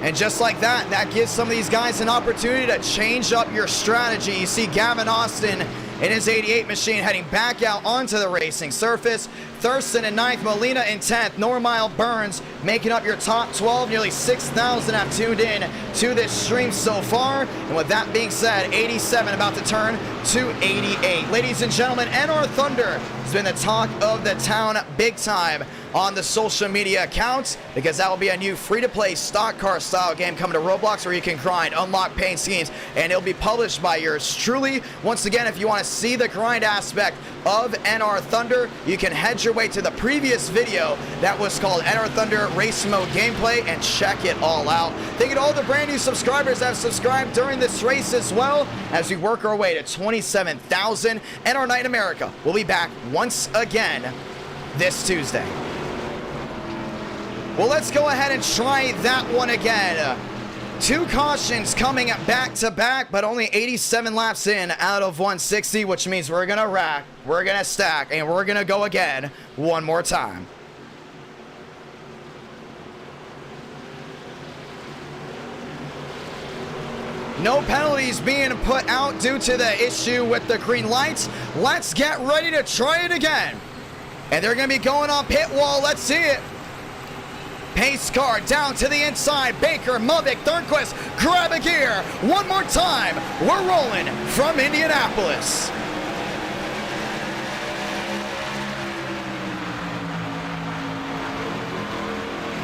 And just like that, that gives some of these guys an opportunity to change up your strategy. You see Gavin Austin in his 88 machine heading back out onto the racing surface. Thurston in 9th, Molina in 10th, Normile, Burns making up your top 12. Nearly 6,000 have tuned in to this stream so far. And with that being said, 87 about to turn to 88. Ladies and gentlemen, NR Thunder has been the talk of the town big time on the social media accounts, because that will be a new free-to-play stock car style game coming to Roblox, where you can grind, unlock paint schemes, and it'll be published by yours truly. Once again, if you want to see the grind aspect of NR Thunder, you can head your way to the previous video that was called NR Thunder Race Mode Gameplay and check it all out. Thank you to all the brand new subscribers that have subscribed during this race as well, as we work our way to 27,000. NR Night in America will be back once again this Tuesday. Well, let's go ahead and try that one again. Two cautions coming back to back, but only 87 laps in out of 160, which means we're gonna rack, we're gonna stack, and we're gonna go again one more time. No penalties being put out due to the issue with the green lights. Let's get ready to try it again. And they're gonna be going on pit wall. Let's see it. Pace car down to the inside. Baker, Movic, Thornquist, grab a gear. One more time. We're rolling from Indianapolis.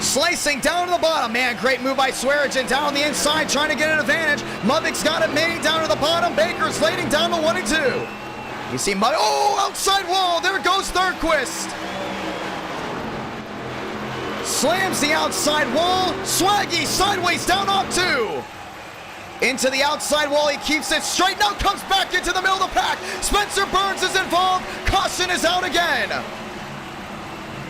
Slicing down to the bottom. Man, great move by Swearigan down on the inside, trying to get an advantage. Movic's got it made down to the bottom. Baker's slating down to 1 and 2. You see Movic. Oh, outside wall. There goes Thornquist. Slams the outside wall. Swaggy sideways down on 2. Into the outside wall. He keeps it straight. Now comes back into the middle of the pack. Spencer Burns is involved. Caution is out again.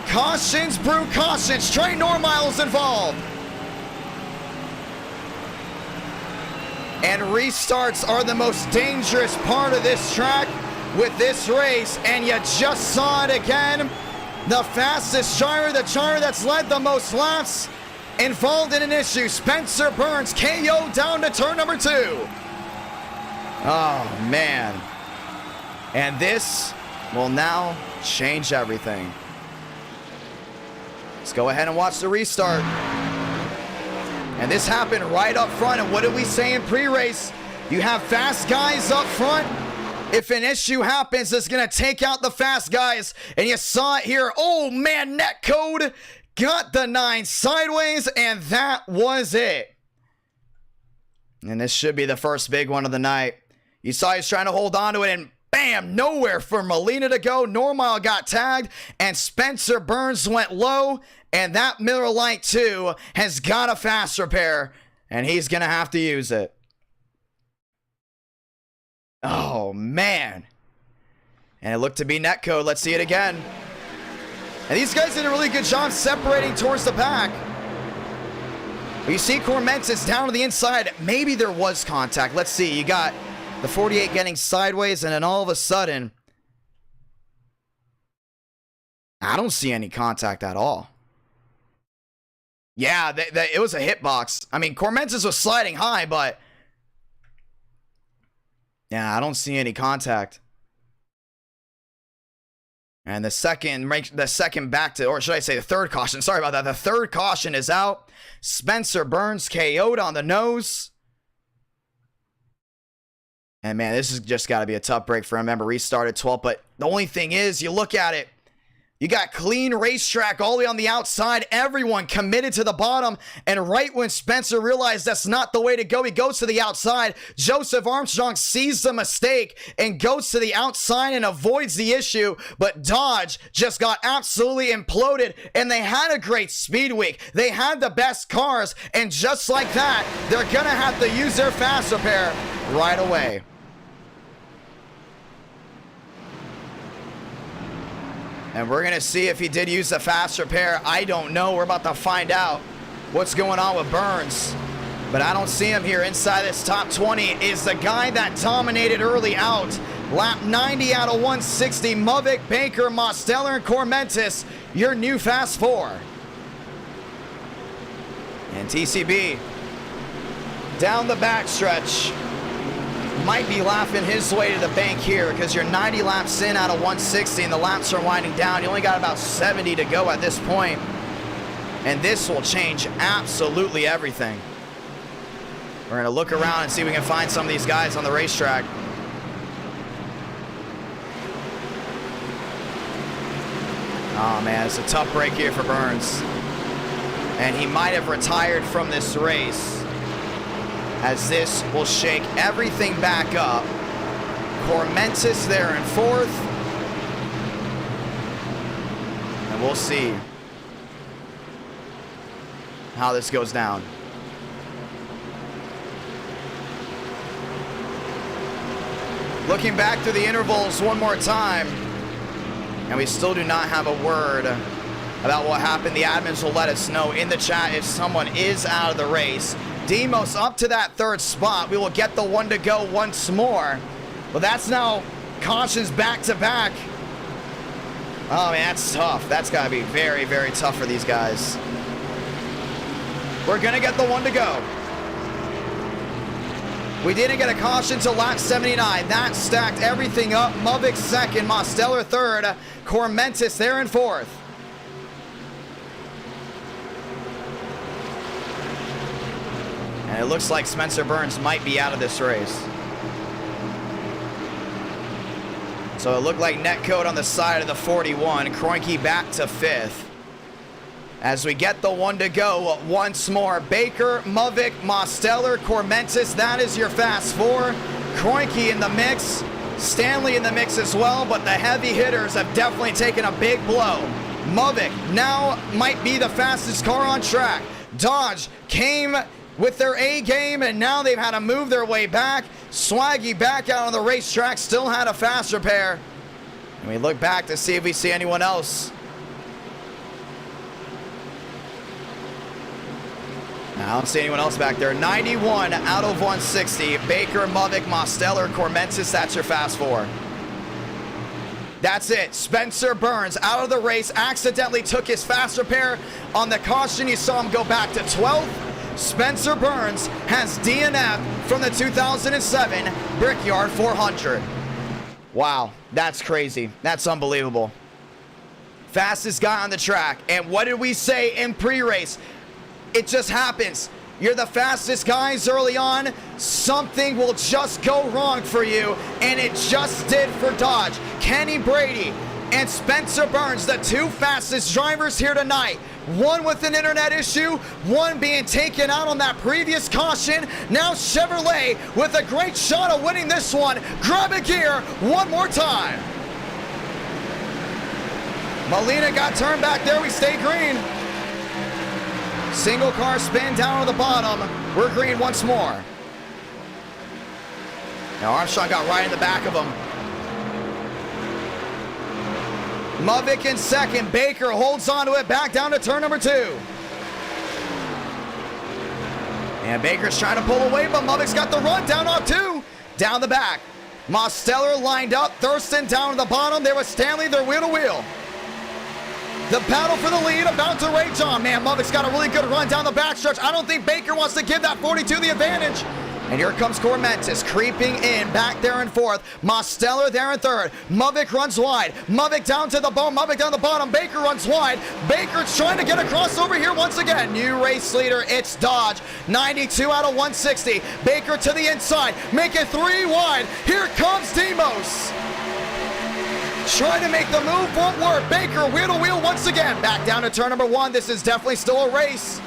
Cautions brew cautions. Trey Normile is involved. And restarts are the most dangerous part of this track with this race. And you just saw it again. The fastest driver, the driver that's led the most laps, involved in an issue. Spencer Burns KO down to turn number 2. Oh, man. And this will now change everything. Let's go ahead and watch the restart. And this happened right up front. And what did we say in pre-race? You have fast guys up front. If an issue happens, it's going to take out the fast guys. And you saw it here. Oh, man, netcode got the 9 sideways, and that was it. And this should be the first big one of the night. You saw he's trying to hold on to it, and bam, nowhere for Molina to go. Normile got tagged, and Spencer Burns went low, and that Miller Lite 2 has got a fast repair, and he's going to have to use it. Oh, man. And it looked to be netcode. Let's see it again. And these guys did a really good job separating towards the pack. But you see Cormentis down to the inside. Maybe there was contact. Let's see. You got the 48 getting sideways, and then all of a sudden, I don't see any contact at all. Yeah, it was a hitbox. I mean, Cormentis was sliding high, but yeah, I don't see any contact. And the second back to, or should I say the third caution? Sorry about that. The third caution is out. Spencer Burns KO'd on the nose. And man, this has just got to be a tough break for him. Remember, restarted 12th, but the only thing is, you look at it, you got clean racetrack all the way on the outside. Everyone committed to the bottom. And right when Spencer realized that's not the way to go, he goes to the outside. Joseph Armstrong sees the mistake and goes to the outside and avoids the issue. But Dodge just got absolutely imploded. And they had a great speed week. They had the best cars. And just like that, they're going to have to use their fast repair right away. And we're going to see if he did use the fast repair. I don't know. We're about to find out what's going on with Burns. But I don't see him here inside this top 20. Is the guy that dominated early out. Lap 90 out of 160. Movic, Baker, Mosteller, and Cormentis. Your new fast 4. And TCB down the backstretch. Might be laughing his way to the bank here because you're 90 laps in out of 160 and the laps are winding down. You only got about 70 to go at this point. And this will change absolutely everything. We're going to look around and see if we can find some of these guys on the racetrack. Oh man, it's a tough break here for Burns. And he might have retired from this race, as this will shake everything back up. Cormentis there in 4th. And we'll see how this goes down. Looking back through the intervals one more time, and we still do not have a word about what happened. The admins will let us know in the chat if someone is out of the race. Demos up to that 3rd spot. We will get the 1 to go once more. But that's now cautions back to back. Oh man, that's tough. That's got to be very, very tough for these guys. We're going to get the 1 to go. We didn't get a caution till lap 79. That stacked everything up. Movic 2nd, Mosteller 3rd, Cormentis there in 4th. And it looks like Spencer Burns might be out of this race. So it looked like netcode on the side of the 41. Kroenke back to 5th. As we get the 1 to go once more. Baker, Movic, Mosteller, Cormentis. That is your fast 4. Kroenke in the mix. Stanley in the mix as well. But the heavy hitters have definitely taken a big blow. Movic now might be the fastest car on track. Dodge came with their A game, and now they've had to move their way back. Swaggy back out on the racetrack, still had a fast repair. And we look back to see if we see anyone else. I don't see anyone else back there. 91 out of 160. Baker, Movic, Mosteller, Cormentis, that's your fast four. That's it. Spencer Burns out of the race, accidentally took his fast repair on the caution. You saw him go back to 12th. Spencer Burns has DNF from the 2007 Brickyard 400. Wow, that's crazy. That's unbelievable. Fastest guy on the track. And what did we say in pre-race? It just happens. You're the fastest guys early on. Something will just go wrong for you, and it just did for Dodge. Kenny Brady and Spencer Burns, the two fastest drivers here tonight. One with an internet issue, one being taken out on that previous caution. Now Chevrolet with a great shot of winning this one. Grab a gear one more time. Molina got turned back there. We stay green. Single car spin down to the bottom. We're green once more. Now Armstrong got right in the back of him. Movic in second. Baker holds on to it back down to turn number 2. And Baker's trying to pull away, but Movic's got the run down off 2. Down the back. Mosteller lined up. Thurston down to the bottom. There was Stanley. They're wheel to wheel. The battle for the lead about to rage on. Man, Movic's got a really good run down the backstretch. I don't think Baker wants to give that 42 the advantage. And here comes Cormentis creeping in back there in 4th. Mosteller there in 3rd. Movic runs wide. Movic down to the bone. Movic down the bottom. Baker runs wide. Baker's trying to get across over here once again. New race leader, it's Dodge. 92 out of 160. Baker to the inside. Make it 3 wide. Here comes Demos. Trying to make the move, won't work. Baker wheel to wheel once again. Back down to turn number 1. This is definitely still a race.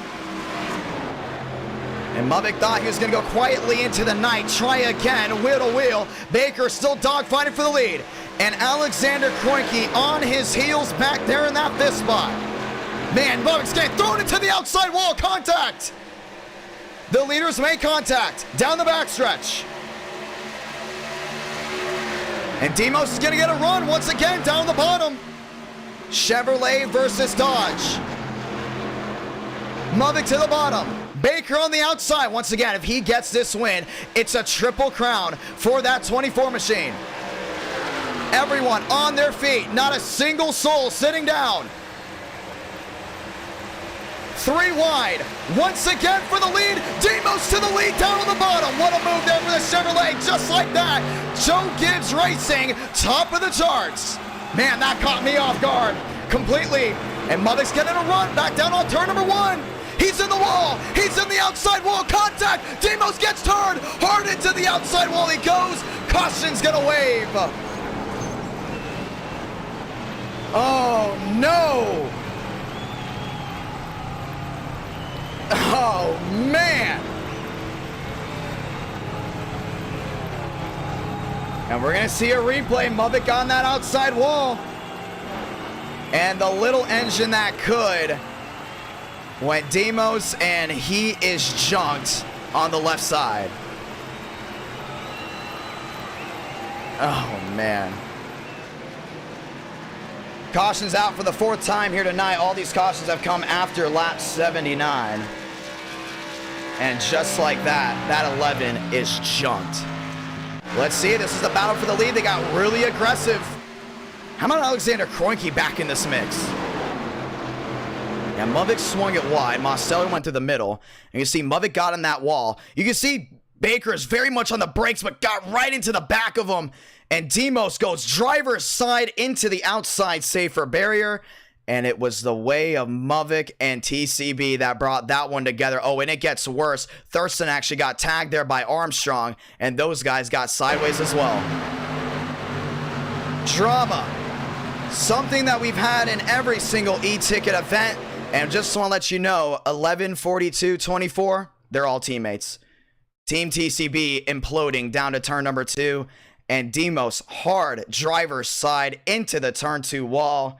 And Movic thought he was going to go quietly into the night. Try again, wheel to wheel. Baker still dogfighting for the lead. And Alexander Kroenke on his heels back there in that 5th spot. Man, Movic's getting thrown into the outside wall. Contact. The leaders make contact down the backstretch. And Demos is going to get a run once again down the bottom. Chevrolet versus Dodge. Movic to the bottom. Baker on the outside. Once again, if he gets this win, it's a triple crown for that 24 machine. Everyone on their feet. Not a single soul sitting down. 3 wide. Once again for the lead. Demos to the lead down on the bottom. What a move there for the Chevrolet. Just like that. Joe Gibbs Racing, top of the charts. Man, that caught me off guard completely. And Movic's getting a run back down on turn number 1. He's in the wall. He's in the outside wall. Contact. Demos gets turned. Hard into the outside wall he goes. Caution's going to wave. Oh, no. Oh, man. And we're going to see a replay. Movic on that outside wall. And the little engine that could went Demos, and he is junked on the left side. Oh, man. Cautions out for the 4th time here tonight. All these cautions have come after lap 79. And just like that, that 11 is junked. Let's see. This is the battle for the lead. They got really aggressive. How about Alexander Kroenke back in this mix? Yeah, Movic swung it wide. Mosteller went through the middle. And you see Movic got in that wall. You can see Baker is very much on the brakes, but got right into the back of him. And Demos goes driver's side into the outside safer barrier. And it was the way of Movic and TCB that brought that one together. Oh, and it gets worse. Thurston actually got tagged there by Armstrong. And those guys got sideways as well. Drama. Something that we've had in every single eTicket event. And just want to let you know, 11, 42, 24, they're all teammates. Team TCB imploding down to turn number 2. And Demos hard driver's side into the turn 2 wall.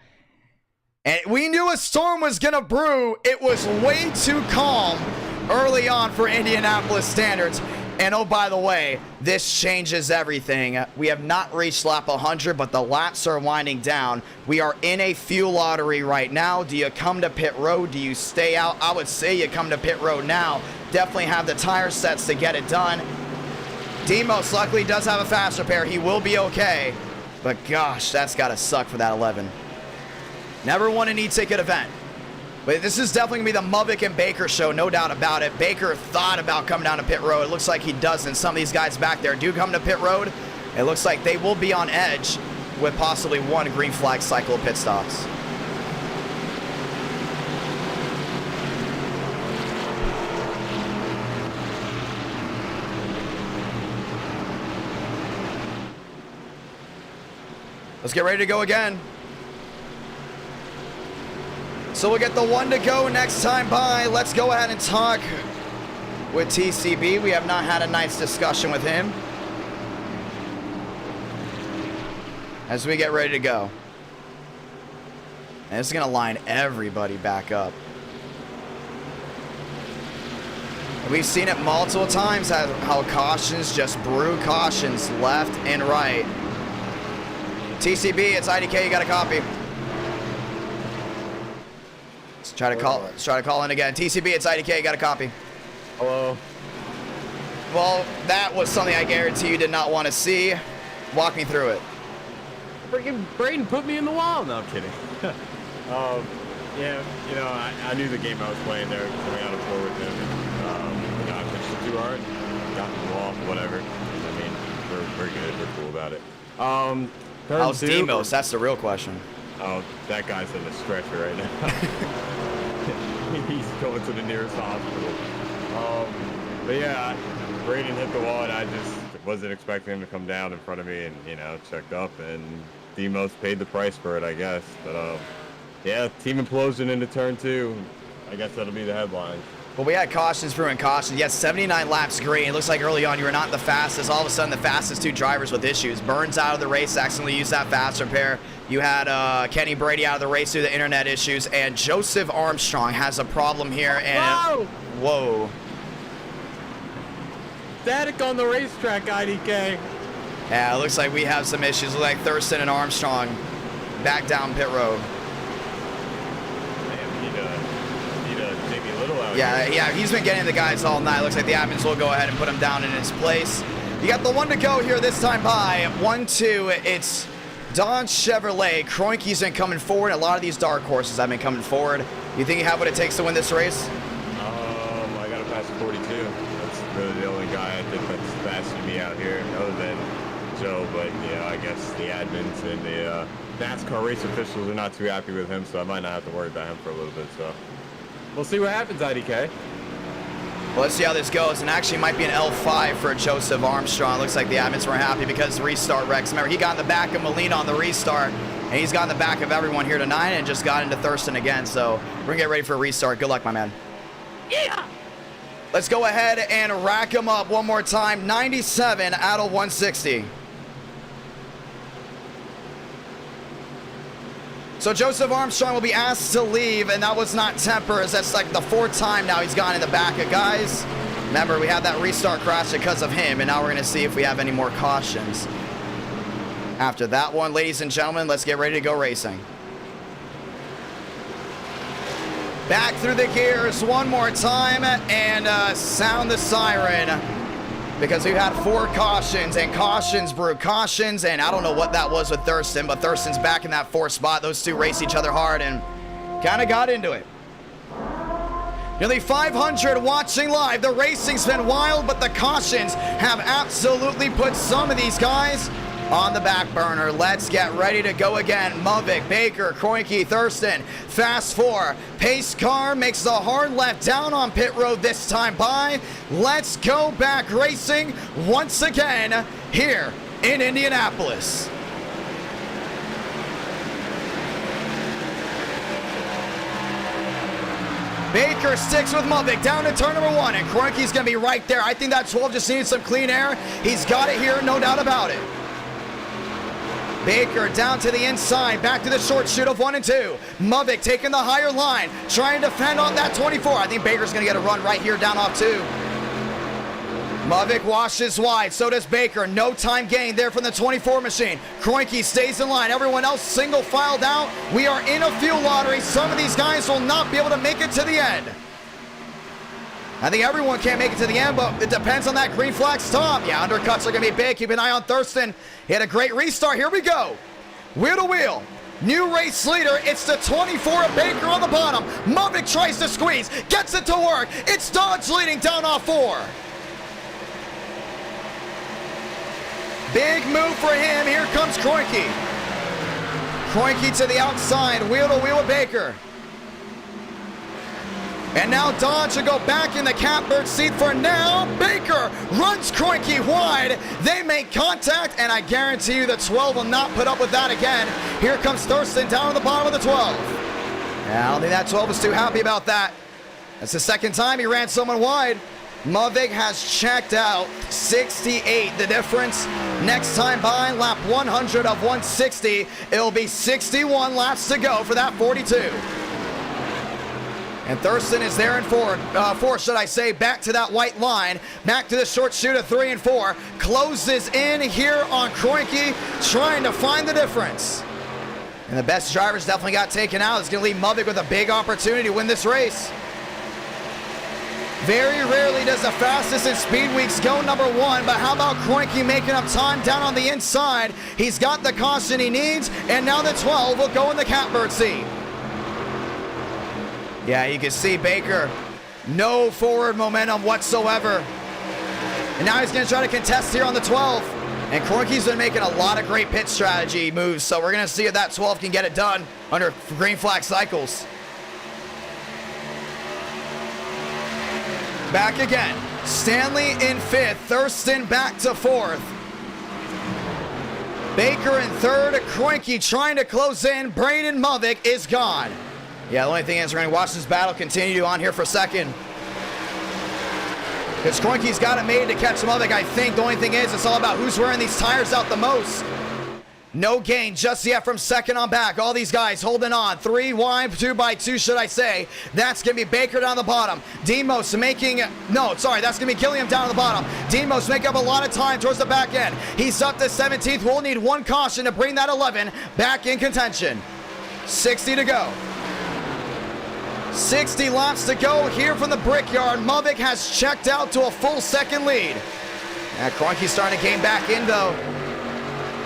And we knew a storm was going to brew. It was way too calm early on for Indianapolis standards. And oh, by the way, this changes everything. We have not reached lap 100, but the laps are winding down. We are in a fuel lottery right now. Do you come to pit road? Do you stay out? I would say you come to pit road now. Definitely have the tire sets to get it done. Demos luckily does have a fast repair. He will be okay. But gosh, that's got to suck for that 11. Never won an e-ticket event. But this is definitely going to be the Mubik and Baker show, no doubt about it. Baker thought about coming down to pit road. It looks like he doesn't. Some of these guys back there do come to pit road. It looks like they will be on edge with possibly one green flag cycle of pit stops. Let's get ready to go again. So we'll get the 1 to go next time by. Let's go ahead and talk with TCB. We have not had a nice discussion with him as we get ready to go. And this is going to line everybody back up. We've seen it multiple times how cautions just brew cautions left and right. TCB, it's IDK, you got a copy. Let's try to call in again. TCB, it's IDK, you got a copy. Hello. Well, that was something I guarantee you did not want to see. Walk me through it. Freaking Braden put me in the wall. No, I'm kidding. Yeah, you know, I knew the game I was playing there, coming out of 4 with him. And, you know, I pushed it too hard, got in the wall, whatever. I mean, we're good, we're cool about it. How's Demos? That's the real question. Oh, that guy's in the stretcher right now. He's going to the nearest hospital. But yeah, Braden hit the wall, and I just wasn't expecting him to come down in front of me and, you know, checked up, and Demos paid the price for it, I guess. But yeah, team implosion into turn 2. I guess that'll be the headline. Well, we had cautions brewing cautions. Yes, 79 laps green. It looks like early on you were not the fastest. All of a sudden, the fastest 2 drivers with issues. Burns out of the race, accidentally used that fast repair. You had Kenny Brady out of the race due to internet issues. And Joseph Armstrong has a problem here. And whoa. Static on the racetrack, IDK. Yeah, it looks like we have some issues. Looks like Thurston and Armstrong back down pit road. Yeah, he's been getting the guys all night. Looks like the admins will go ahead and put him down in his place. You got the 1 to go here this time by. 1-2, it's Dodge Chevrolet. Kroenke's been coming forward. A lot of these dark horses have been coming forward. You think you have what it takes to win this race? I got to pass 42. That's really the only guy I think that's faster than me out here, other than Joe. But, yeah, I guess the admins and the NASCAR race officials are not too happy with him, so I might not have to worry about him for a little bit, so. We'll see what happens, IDK. Well, let's see how this goes. And actually, it might be an L5 for Joseph Armstrong. Looks like the admins were happy because restart Rex. Remember, he got in the back of Molina on the restart, and he's got in the back of everyone here tonight and just got into Thurston again. So we're going to get ready for a restart. Good luck, my man. Yeah! Let's go ahead and rack him up one more time. 97 out of 160. So Joseph Armstrong will be asked to leave, and that was not tempers. That's like the 4th time now he's gone in the back of guys. Remember, we had that restart crash because of him, and now we're going to see if we have any more cautions. After that one, ladies and gentlemen, let's get ready to go racing. Back through the gears one more time, and sound the siren. Because we've had 4 cautions, and cautions brew cautions, and I don't know what that was with Thurston, but Thurston's back in that 4th spot. Those 2 raced each other hard and kind of got into it. Nearly 500 watching live. The racing's been wild, but the cautions have absolutely put some of these guys on the back burner. Let's get ready to go again. Mubik, Baker, Kroenke, Thurston, fast 4. Pace car makes the hard left down on pit road this time by. Let's go back racing once again here in Indianapolis. Baker sticks with Mubik down to turn number 1, and Kroenke's going to be right there. I think that 12 just needed some clean air. He's got it here, no doubt about it. Baker down to the inside, back to the short shoot of 1 and 2. Mubik taking the higher line, trying to fend on that 24. I think Baker's going to get a run right here down off 2. Mavic washes wide, so does Baker. No time gain there from the 24 machine. Kroenke stays in line. Everyone else single filed out. We are in a fuel lottery. Some of these guys will not be able to make it to the end. I think everyone can't make it to the end, but it depends on that green flag stop. Yeah, undercuts are going to be big. Keep an eye on Thurston. He had a great restart. Here we go. Wheel to wheel. New race leader. It's the 24 of Baker on the bottom. Mavic tries to squeeze. Gets it to work. It's Dodge leading down off 4. Big move for him. Here comes Kroenke. Kroenke to the outside. Wheel to wheel with Baker. And now Dodge will go back in the catbird seat for now. Baker runs Kroenke wide. They make contact, and I guarantee you the 12 will not put up with that again. Here comes Thurston down at the bottom of the 12. Yeah, I don't think that 12 was too happy about that. That's the second time he ran someone wide. Mavic has checked out. 68 the difference. Next time by, lap 100 of 160. It'll be 61 laps to go for that 42. And Thurston is there in fourth, should I say, back to that white line, back to the short shoot of 3 and 4, closes in here on Kroenke, trying to find the difference. And the best drivers definitely got taken out. It's going to leave Mavic with a big opportunity to win this race. Very rarely does the fastest in speed weeks go number 1, but how about Kroenke making up time down on the inside? He's got the caution he needs, and now the 12 will go in the catbird seat. Yeah, you can see Baker, no forward momentum whatsoever. And now he's going to try to contest here on the 12. And Kroenke's been making a lot of great pit strategy moves, so we're going to see if that 12 can get it done under green flag cycles. Back again. Stanley in 5th. Thurston back to 4th. Baker in 3rd. Kroenke trying to close in. Braden Mavic is gone. Yeah, the only thing is we're going to watch this battle continue on here for a second. Because Kroenke's got it made to catch Mavic, I think. The only thing is it's all about who's wearing these tires out the most. No gain just yet from second on back. All these guys holding on. 3 wide, 2 by 2, should I say. That's going to be Baker down the bottom. Demos making... No, sorry, that's going to be Gilliam down the bottom. Demos make up a lot of time towards the back end. He's up to 17th. We'll need 1 caution to bring that 11 back in contention. 60 to go. 60 laps to go here from the Brickyard. Mavic has checked out to a full second lead. And Kroenke's starting to gain back in, though.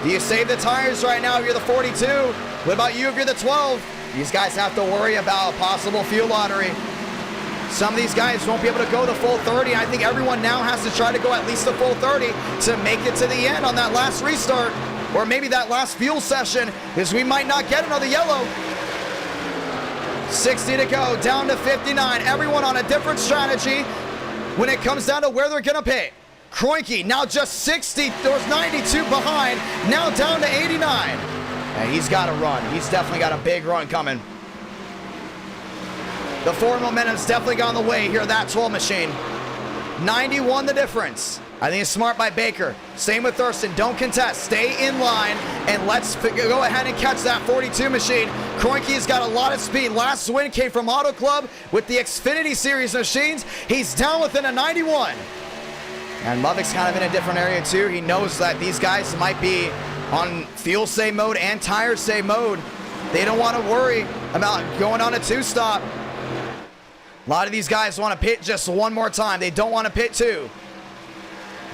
Do you save the tires right now if you're the 42? What about you if you're the 12? These guys have to worry about a possible fuel lottery. Some of these guys won't be able to go to full 30. I think everyone now has to try to go at least a full 30 to make it to the end on that last restart. Or maybe that last fuel session, because we might not get another yellow. 60 to go, down to 59. Everyone on a different strategy when it comes down to where they're going to pit. Kroenke now just 60, there was 92 behind, now down to 89. And he's got a run. He's definitely got a big run coming. The forward momentum's definitely gone the way here, that 12 machine. 91 the difference. I think it's smart by Baker. Same with Thurston. Don't contest. Stay in line, and let's go ahead and catch that 42 machine. Kroenke's got a lot of speed. Last win came from Auto Club with the Xfinity Series machines. He's down within a 91. And Mavic's kind of in a different area too. He knows that these guys might be on fuel save mode and tire save mode. They don't want to worry about going on a 2-stop. A lot of these guys want to pit just one more time. They don't want to pit 2.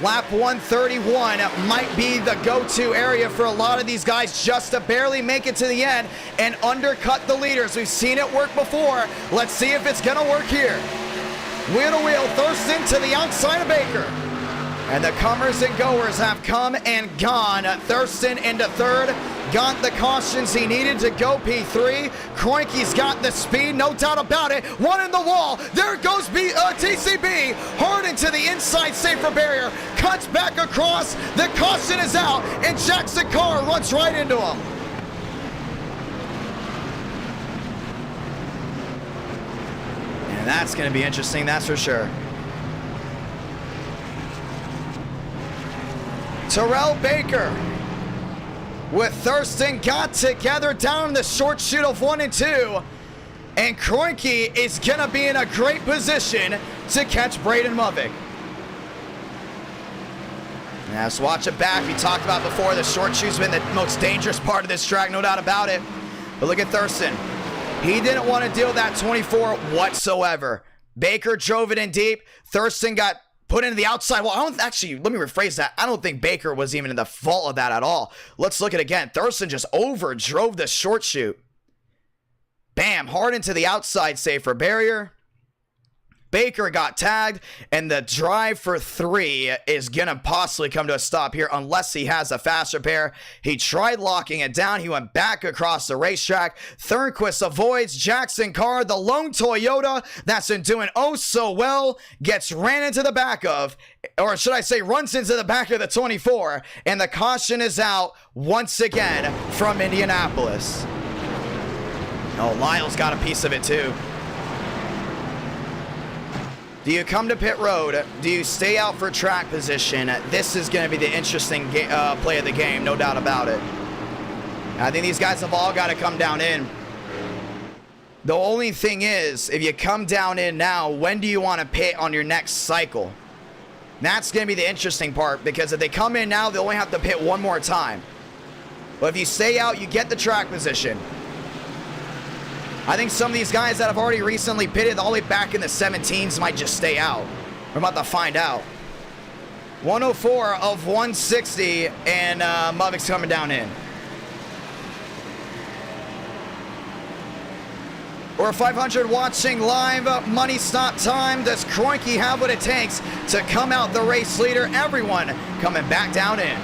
Lap 131 might be the go-to area for a lot of these guys just to barely make it to the end and undercut the leaders. We've seen it work before. Let's see if it's going to work here. Wheel to wheel, Thurston to the outside of Baker. And the comers and goers have come and gone. Thurston into 3rd. Got the cautions he needed to go P3. Kroenke's got the speed, no doubt about it. One in the wall. There goes TCB. Hard into the inside safer barrier. Cuts back across. The caution is out. And Jackson Carr runs right into him. And that's going to be interesting, that's for sure. Terrell Baker with Thurston got together down the short chute of 1 and 2. And Kroenke is going to be in a great position to catch Braden Mavic. Yeah, let's watch it back. We talked about before, the short shoe's been the most dangerous part of this track, no doubt about it. But look at Thurston. He didn't want to deal with that 24 whatsoever. Baker drove it in deep. Thurston got put into the outside wall. Let me rephrase that. I don't think Baker was even in the fault of that at all. Let's look at it again. Thurston just over drove the short chute. Bam, hard into the outside, safer barrier. Baker got tagged, and the drive for 3 is going to possibly come to a stop here unless he has a faster pair. He tried locking it down. He went back across the racetrack. Thornquist avoids Jackson Carr, the lone Toyota that's been doing oh so well, gets ran into the back of, or should I say runs into the back of the 24, and the caution is out once again from Indianapolis. Oh, Lyle's got a piece of it too. Do you come to pit road? Do you stay out for track position? This is going to be the interesting play of the game, no doubt about it. I think these guys have all got to come down in. The only thing is, if you come down in now, when do you want to pit on your next cycle? That's going to be the interesting part, because if they come in now, they only have to pit one more time. But if you stay out, you get the track position. I think some of these guys that have already recently pitted all the way back in the 17s might just stay out. We're about to find out. 104 of 160, and Muvic's coming down in. We're 500 watching live. Money stop time. Does Kroenke have what it takes to come out the race leader? Everyone coming back down in.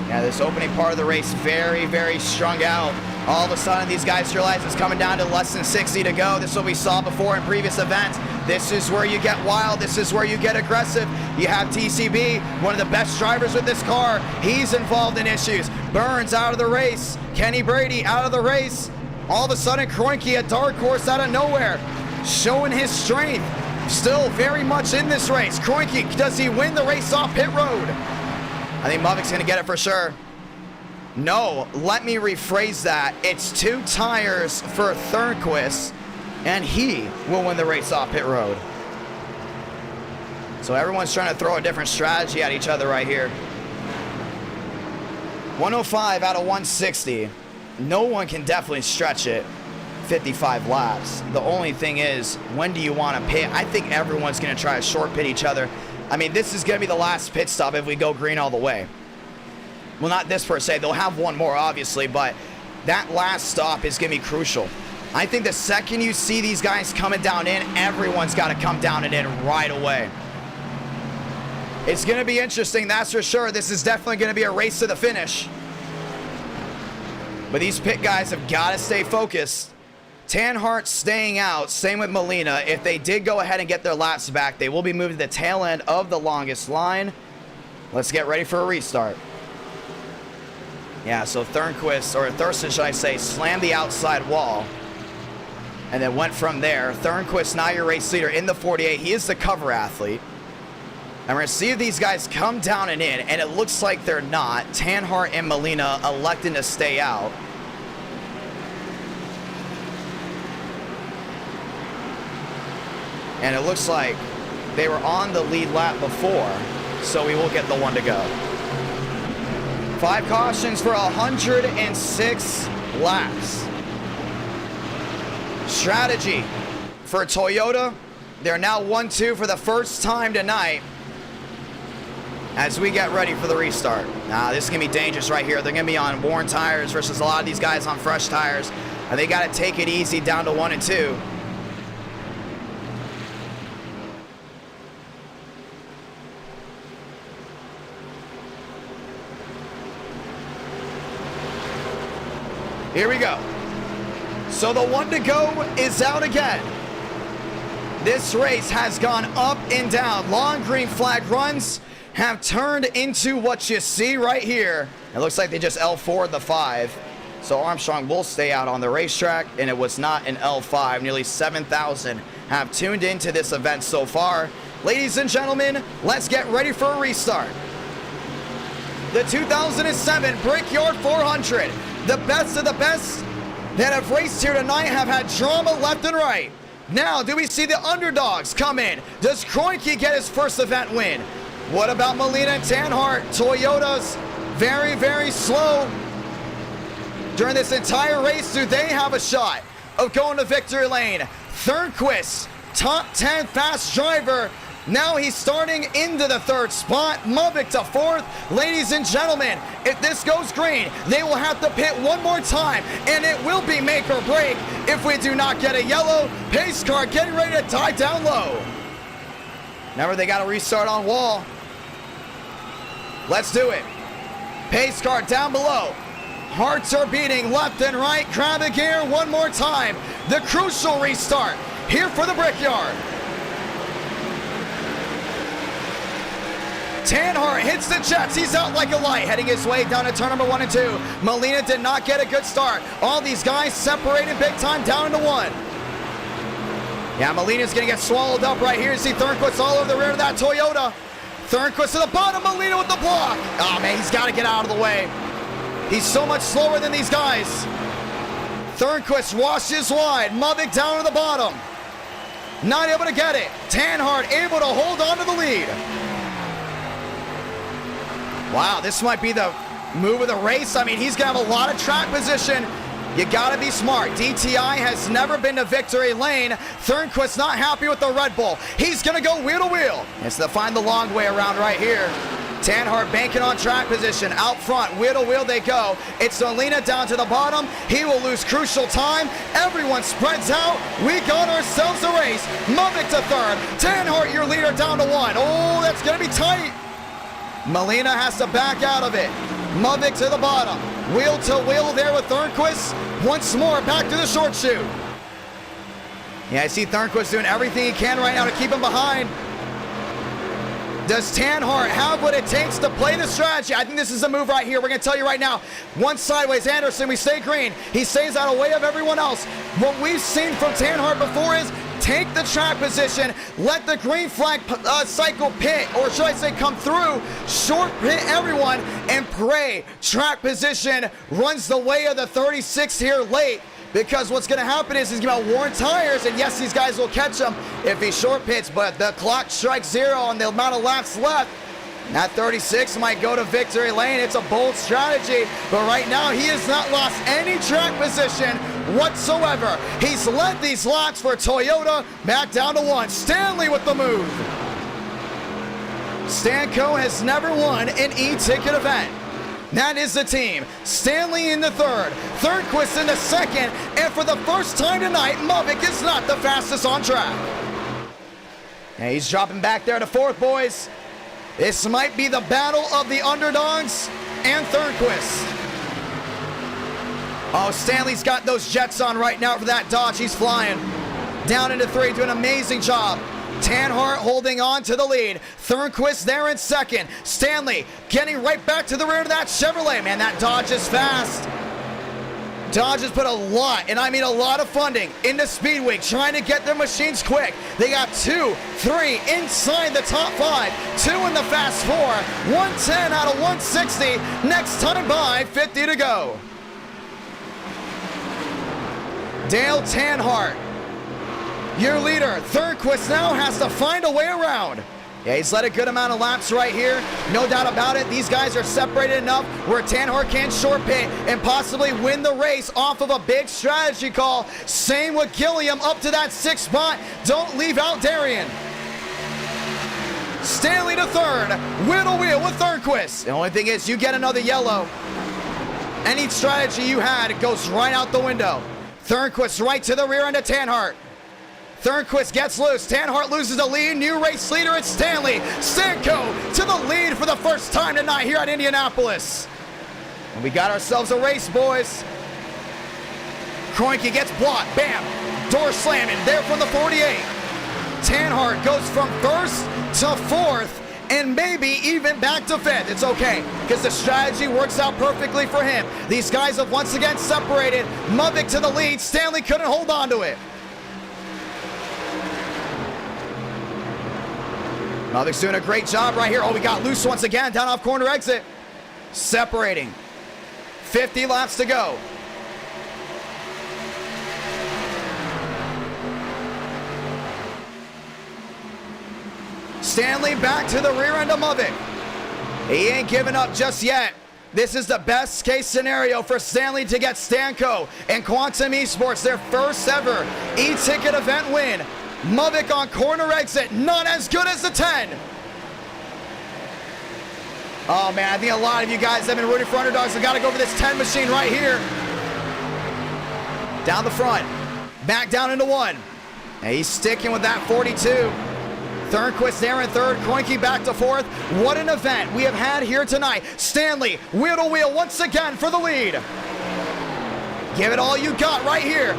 Yeah, this opening part of the race very, very strung out. All of a sudden, these guys realize it's coming down to less than 60 to go. This is what we saw before in previous events. This is where you get wild. This is where you get aggressive. You have TCB, one of the best drivers with this car. He's involved in issues. Burns out of the race. Kenny Brady out of the race. All of a sudden, Kroenke, a dark horse out of nowhere, showing his strength. Still very much in this race. Kroenke, does he win the race off pit road? I think Muvic's going to get it for sure. No, let me rephrase that. It's 2 tires for Thornquist, and he will win the race off pit road. So everyone's trying to throw a different strategy at each other right here. 105 out of 160. No one can definitely stretch it 55 laps. The only thing is, when do you want to pit? I think everyone's going to try to short pit each other. I mean, this is going to be the last pit stop if we go green all the way. Well, not this per se. They'll have one more, obviously, but that last stop is going to be crucial. I think the second you see these guys coming down in, everyone's got to come down and in right away. It's going to be interesting, that's for sure. This is definitely going to be a race to the finish. But these pit guys have got to stay focused. Tanhart staying out, same with Molina. If they did go ahead and get their laps back, they will be moved to the tail end of the longest line. Let's get ready for a restart. Yeah, so Thornquist, or Thurston, should I say, slammed the outside wall and then went from there. Thornquist, now your race leader in the 48. He is the cover athlete. And we're going to see if these guys come down and in, and it looks like they're not. Tanhart and Molina electing to stay out. And it looks like they were on the lead lap before, so we will get the one to go. 5 cautions for 106 laps. Strategy for Toyota. They're now 1-2 for the first time tonight as we get ready for the restart. Now, this is going to be dangerous right here. They're going to be on worn tires versus a lot of these guys on fresh tires. And they got to take it easy down to 1 and 2. Here we go. So the one to go is out again. This race has gone up and down. Long green flag runs have turned into what you see right here. It looks like they just L4'd the 5. So Armstrong will stay out on the racetrack, and it was not an L5. Nearly 7,000 have tuned into this event so far. Ladies and gentlemen, let's get ready for a restart. The 2007 Brickyard 400. The best of the best that have raced here tonight have had drama left and right. Now, do we see the underdogs come in? Does Kroenke get his first event win? What about Molina and Tanhart? Toyota's very, very slow during this entire race. Do they have a shot of going to victory lane? Thornquist, top 10 fast driver. Now he's starting into the third spot. Mubik to fourth. Ladies and gentlemen, if this goes green, they will have to pit one more time, and it will be make or break if we do not get a yellow. Pace car getting ready to die down low. Remember, they got to restart on wall. Let's do it. Pace car down below. Hearts are beating left and right. Grab a gear one more time. The crucial restart here for the Brickyard. Tanhart hits the jets. He's out like a light, heading his way down to turn number 1 and 2. Molina did not get a good start. All these guys separated big time down into 1. Yeah, Molina's going to get swallowed up right here. You see Thornquist all over the rear of that Toyota. Thornquist to the bottom. Molina with the block. Oh, man, he's got to get out of the way. He's so much slower than these guys. Thornquist washes wide. Mubik down to the bottom. Not able to get it. Tanhart able to hold on to the lead. Wow, this might be the move of the race. I mean, he's going to have a lot of track position. You got to be smart. DTI has never been to victory lane. Thornquist not happy with the Red Bull. He's going to go wheel to wheel. It's to find the long way around right here. Tanhart banking on track position. Out front, wheel to wheel they go. It's Molina down to the bottom. He will lose crucial time. Everyone spreads out. We got ourselves a race. Mubik to third. Tanhart, your leader, down to 1. Oh, that's going to be tight. Molina has to back out of it. Mubik to the bottom. Wheel to wheel there with Thornquist. Once more, back to the short chute. Yeah, I see Thornquist doing everything he can right now to keep him behind. Does Tanhart have what it takes to play the strategy? I think this is the move right here. We're going to tell you right now. One sideways, Anderson, we stay green. He stays out of way of everyone else. What we've seen from Tanhart before is take the track position, let the green flag cycle pit, or should I say come through, short pit everyone, and pray track position runs the way of the 36 here late. Because what's going to happen is he's going to worn tires, and yes, these guys will catch him if he short pits, but the clock strikes 0 on the amount of laps left. That 36 might go to victory lane. It's a bold strategy, but right now he has not lost any track position whatsoever. He's led these laps for Toyota back down to 1. Stanley with the move. Stanco has never won an e-ticket event. That is the team. Stanley in the third, Thornquist in the second, and for the first time tonight, Mubik is not the fastest on track. And he's dropping back there to fourth, boys. This might be the battle of the underdogs and Thornquist. Oh, Stanley's got those jets on right now for that Dodge. He's flying. Down into 3, doing an amazing job. Tanhart holding on to the lead. Thornquist there in second. Stanley getting right back to the rear of that Chevrolet. Man, that Dodge is fast. Dodge has put a lot, and I mean a lot of funding into Speed Week, trying to get their machines quick. They got 2, 3 inside the top 5, 2 in the fast 4, 110 out of 160. Next time by, 50 to go. Dale Tanhart, your leader. Thornquist now has to find a way around. Yeah, he's led a good amount of laps right here. No doubt about it. These guys are separated enough where Tanhart can short pit and possibly win the race off of a big strategy call. Same with Gilliam up to that 6th spot. Don't leave out Darian. Stanley to third. Wheel to wheel with Thornquist. The only thing is you get another yellow. Any strategy you had, it goes right out the window. Thornquist right to the rear end of Tanhart. Thornquist gets loose. Tanhart loses the lead. New race leader, it's Stanley. Stanco to the lead for the first time tonight here at Indianapolis. And we got ourselves a race, boys. Kroenke gets blocked. Bam. Door slamming there from the 48. Tanhart goes from 1st to 4th and maybe even back to 5th. It's okay, because the strategy works out perfectly for him. These guys have once again separated. Mubik to the lead. Stanley couldn't hold on to it. Mubik's doing a great job right here. Oh, we got loose once again down off corner exit. Separating. 50 laps to go. Stanley back to the rear end of Mavic. He ain't giving up just yet. This is the best case scenario for Stanley to get Stanco and Quantum Esports their first ever e-ticket event win. Mavic on corner exit, not as good as the 10. Oh man, I think a lot of you guys have been rooting for underdogs. I gotta go for this 10 machine right here. Down the front, back down into 1. And he's sticking with that 42. Thornquist there in 3rd, Kroenke back to 4th. What an event we have had here tonight. Stanley, wheel to wheel once again for the lead. Give it all you got right here.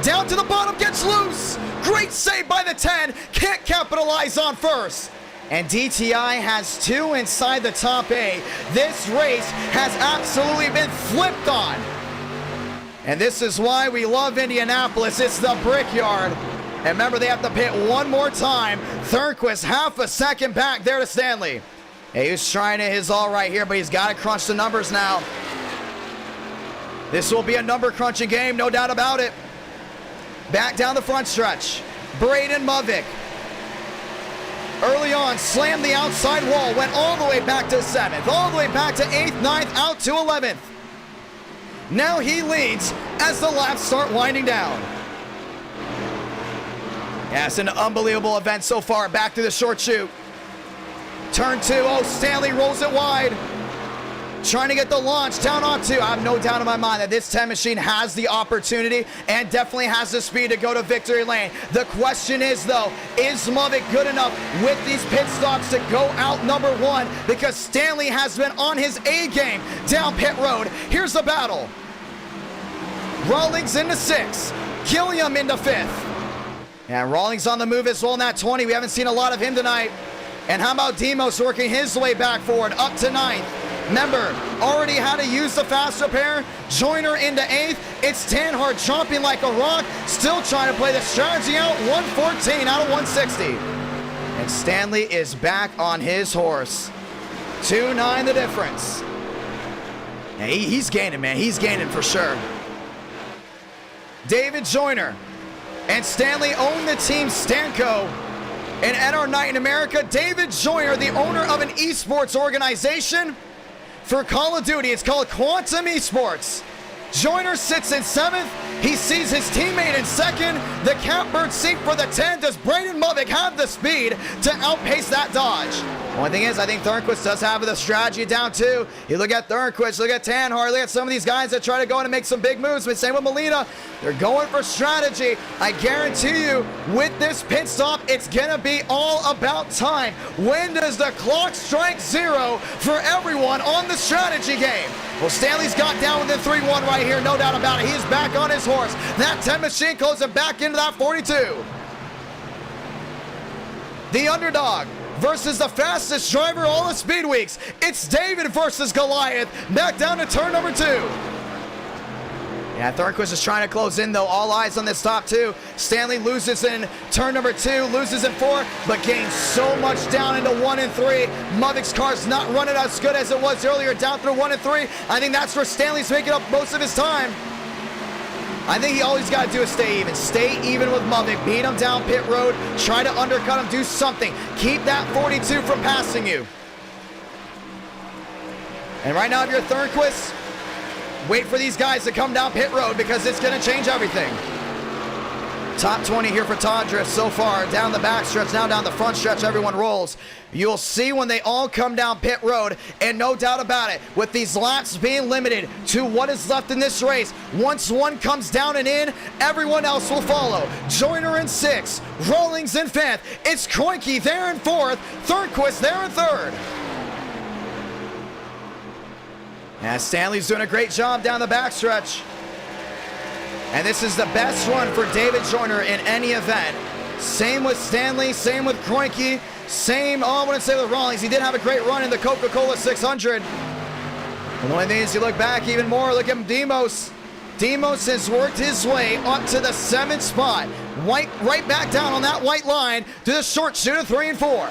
Down to the bottom, gets loose. Great save by the 10, can't capitalize on first. And DTI has 2 inside the top 8. This race has absolutely been flipped on. And this is why we love Indianapolis. It's the Brickyard. And remember, they have to pit one more time. Thornquist half a second back there to Stanley. He was trying to his all right here, but he's got to crunch the numbers now. This will be a number crunching game, no doubt about it. Back down the front stretch. Braden Mavic. Early on, slammed the outside wall, went all the way back to 7th, all the way back to 8th, 9th, out to 11th. Now he leads as the laps start winding down. Yeah, it's an unbelievable event so far. Back to the short chute. Turn 2, oh, Stanley rolls it wide. Trying to get the launch down on 2. I have no doubt in my mind that this 10 machine has the opportunity and definitely has the speed to go to victory lane. The question is, though, is Mavic good enough with these pit stops to go out number 1? Because Stanley has been on his A game down pit road. Here's the battle. Rawlings into 6. Gilliam into 5th. And Rawlings on the move as well in that 20. We haven't seen a lot of him tonight. And how about Demos working his way back forward up to 9th? Remember, already had to use the fast repair. Joyner into 8th. It's Tanhart chomping like a rock. Still trying to play the strategy out. 114 out of 160. And Stanley is back on his horse. 2-9 the difference. Yeah, he's gaining, man. He's gaining for sure. David Joyner and Stanley own the team Stanco. And at our night in America, David Joyner, the owner of an esports organization for Call of Duty. It's called Quantum Esports. Joyner sits in 7th. He sees his teammate in 2nd. The catbird seat for the 10. Does Braden Mavic have the speed to outpace that dodge? One thing is, I think Thornquist does have the strategy down too. You look at Thornquist, look at Tanhart, look at some of these guys that try to go in and make some big moves. But same with Molina. They're going for strategy. I guarantee you, with this pit stop, it's gonna be all about time. When does the clock strike 0 for everyone on the strategy game? Well, Stanley's got down within 3-1 right here, no doubt about it. He is back on his horse. That 10 machine closing back into that 42. The underdog versus the fastest driver all the speed weeks. It's David versus Goliath. Back down to turn number 2. Yeah, Thornquist is trying to close in, though. All eyes on this top 2. Stanley loses in turn number 2, loses in 4, but gains so much down into 1 and 3. Mavic's car's not running as good as it was earlier, down through 1 and 3. I think that's where Stanley's making up most of his time. I think he always got to do is stay even. Stay even with Mavic. Beat him down pit road. Try to undercut him. Do something. Keep that 42 from passing you. And right now, if you're Thornquist, wait for these guys to come down pit road because it's going to change everything. Top 20 here for Tondra so far. Down the back stretch, now down the front stretch, everyone rolls. You'll see when they all come down pit road, and no doubt about it, with these laps being limited to what is left in this race, once one comes down and in, everyone else will follow. Joyner in 6, Rawlings in 5th. It's Kroenke there in 4th, Thornquist there in 3rd. And Stanley's doing a great job down the backstretch. And this is the best run for David Joyner in any event. Same with Stanley, same with Kroenke, same, I wouldn't say with Rawlings. He did have a great run in the Coca-Cola 600. And the only thing is, you look back even more, look at Demos. Demos has worked his way up to the 7th spot. Right back down on that white line to the short chute of 3 and 4.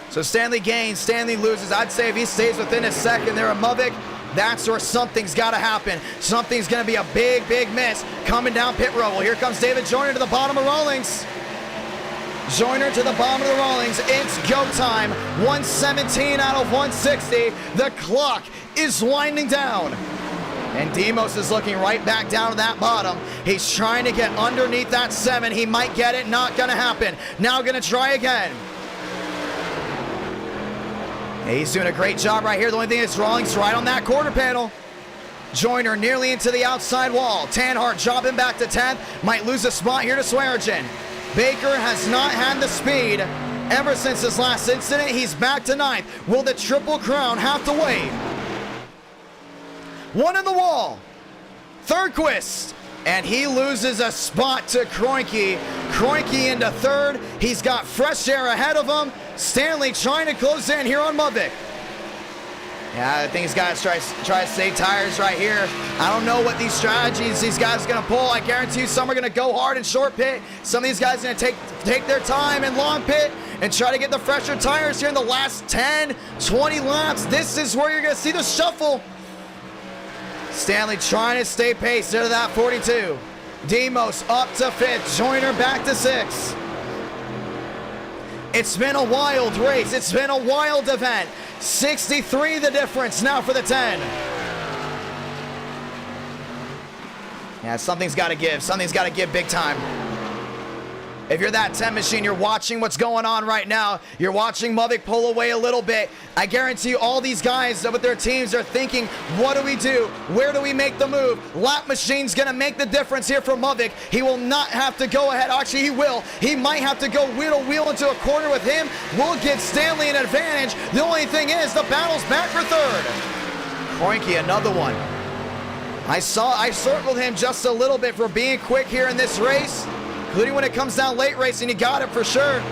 So Stanley gains, Stanley loses. I'd say if he stays within a second there of Mavic, that's where something's got to happen. Something's going to be a big, big miss coming down pit road. Well, here comes David Joyner to the bottom of Rawlings. Joyner to the bottom of the Rawlings. It's go time. 117 out of 160. The clock is winding down. And Demos is looking right back down to that bottom. He's trying to get underneath that 7. He might get it. Not going to happen. Now going to try again. He's doing a great job right here. The only thing is Rawlings right on that quarter panel. Joyner nearly into the outside wall. Tanhart dropping back to 10th. Might lose a spot here to Swearingen. Baker has not had the speed ever since his last incident. He's back to 9th. Will the Triple Crown have to wait? One in the wall. Thirdquist. And he loses a spot to Kroenke. Kroenke into 3rd. He's got fresh air ahead of him. Stanley trying to close in here on Mudvik. Yeah, I think he's got to try to save tires right here. I don't know what these strategies these guys are going to pull. I guarantee you some are going to go hard in short pit. Some of these guys are going to take their time in long pit and try to get the fresher tires here in the last 10, 20 laps. This is where you're going to see the shuffle. Stanley trying to stay pace into that 42. Demos up to 5th. Joyner back to 6th. It's been a wild race. It's been a wild event. 63 the difference now for the 10. Yeah, something's got to give. Something's got to give big time. If you're that 10 machine, you're watching what's going on right now. You're watching Mudvik pull away a little bit. I guarantee you all these guys with their teams are thinking, what do we do? Where do we make the move? Lap Machine's going to make the difference here for Mudvik. He will not have to go ahead. Actually, he will. He might have to go wheel into a corner with him. We'll get Stanley an advantage. The only thing is the battle's back for 3rd. Kroenke, another one. I circled him just a little bit for being quick here in this race. Including when it comes down late racing, he got it for sure.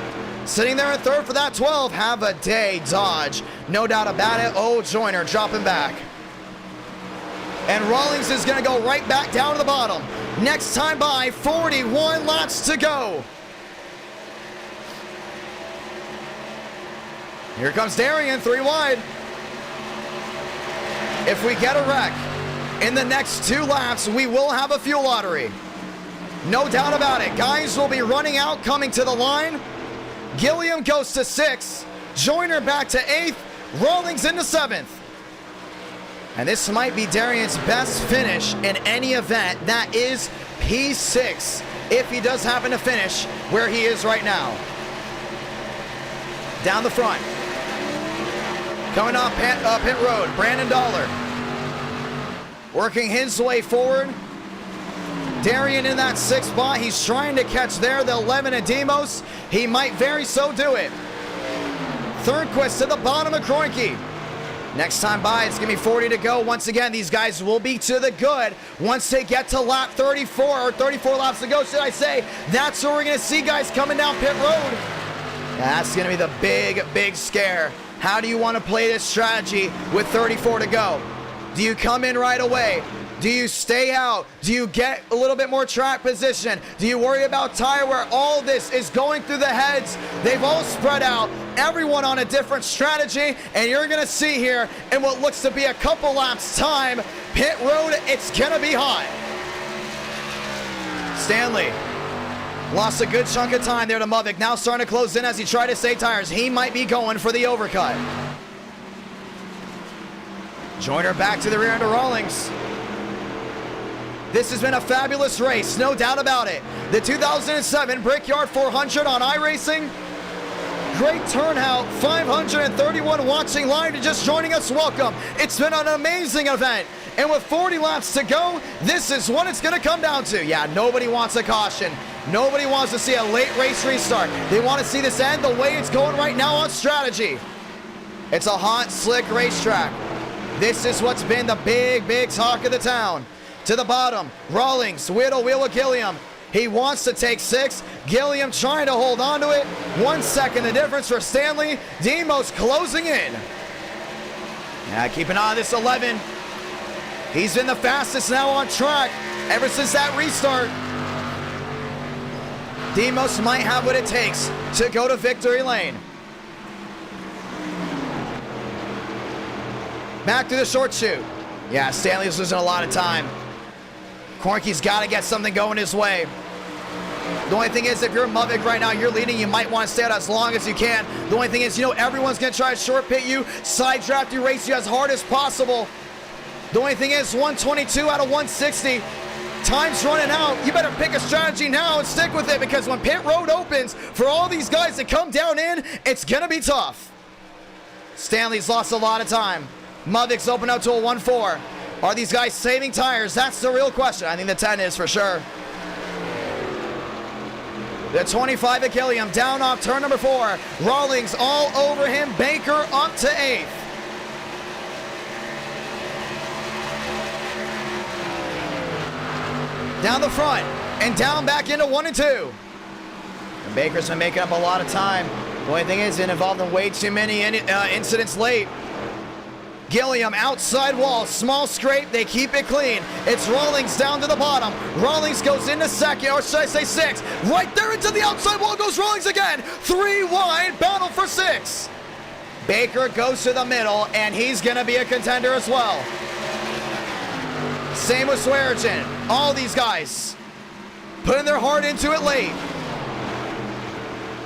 Sitting there in 3rd for that 12. Have a day, Dodge. No doubt about it. Oh, Joyner dropping back. And Rawlings is going to go right back down to the bottom. Next time by, 41 laps to go. Here comes Darian, 3 wide. If we get a wreck in the next 2 laps, we will have a fuel lottery. No doubt about it. Guys will be running out, coming to the line. Gilliam goes to 6th. Joyner back to 8th. Rawlings into 7th. And this might be Darian's best finish in any event. That is P6, if he does happen to finish where he is right now. Down the front. Coming off pit road, Brandon Dollar. Working his way forward. Darian in that 6th spot. He's trying to catch there the 11 of Demos. He might very so do it. Thirdquist to the bottom of Kroenke. Next time by, it's going to be 40 to go. Once again, these guys will be to the good once they get to lap 34, or 34 laps to go, should I say. That's where we're going to see guys coming down pit road. That's going to be the big scare. How do you want to play this strategy with 34 to go? Do you come in right away? Do you stay out? Do you get a little bit more track position? Do you worry about tire wear? All this is going through the heads. They've all spread out. Everyone on a different strategy. And you're going to see here in what looks to be a couple laps time, pit road, it's going to be hot. Stanley lost a good chunk of time there to Mudvik. Now starting to close in as he tried to save tires. He might be going for the overcut. Joyner back to the rear end of Rawlings. This has been a fabulous race, no doubt about it. The 2007 Brickyard 400 on iRacing. Great turnout, 531 watching live and just joining us, welcome. It's been an amazing event. And with 40 laps to go, this is what it's gonna come down to. Yeah, nobody wants a caution. Nobody wants to see a late race restart. They want to see this end the way it's going right now on strategy. It's a hot, slick racetrack. This is what's been the big talk of the town. To the bottom, Rawlings, wheel with Gilliam. He wants to take 6. Gilliam trying to hold on to it. 1 second the difference for Stanley. Demos closing in. Yeah, keep an eye on this 11. He's been the fastest now on track ever since that restart. Demos might have what it takes to go to victory lane. Back to the short chute. Yeah, Stanley's losing a lot of time. Kroenke's got to get something going his way. The only thing is, if you're Mavic right now, you're leading, you might want to stay out as long as you can. The only thing is, you know, everyone's going to try to short pit you, side draft you, race you as hard as possible. The only thing is, 122 out of 160. Time's running out. You better pick a strategy now and stick with it, because when pit road opens, for all these guys that come down in, it's going to be tough. Stanley's lost a lot of time. Mavic's open up to a 1-4. Are these guys saving tires? That's the real question. I think the 10 is for sure. The 25 at Gilliam down off turn number 4. Rawlings all over him. Baker up to 8th. Down the front and down back into 1 and 2. And Baker's been making up a lot of time. The only thing is, it involved in way too many incidents late. Gilliam outside wall, small scrape, they keep it clean. It's Rawlings down to the bottom. Rawlings goes into 2nd, or should I say 6th. Right there into the outside wall goes Rawlings again. 3 wide, battle for 6. Baker goes to the middle, and he's gonna be a contender as well. Same with Swearigan. All these guys putting their heart into it late.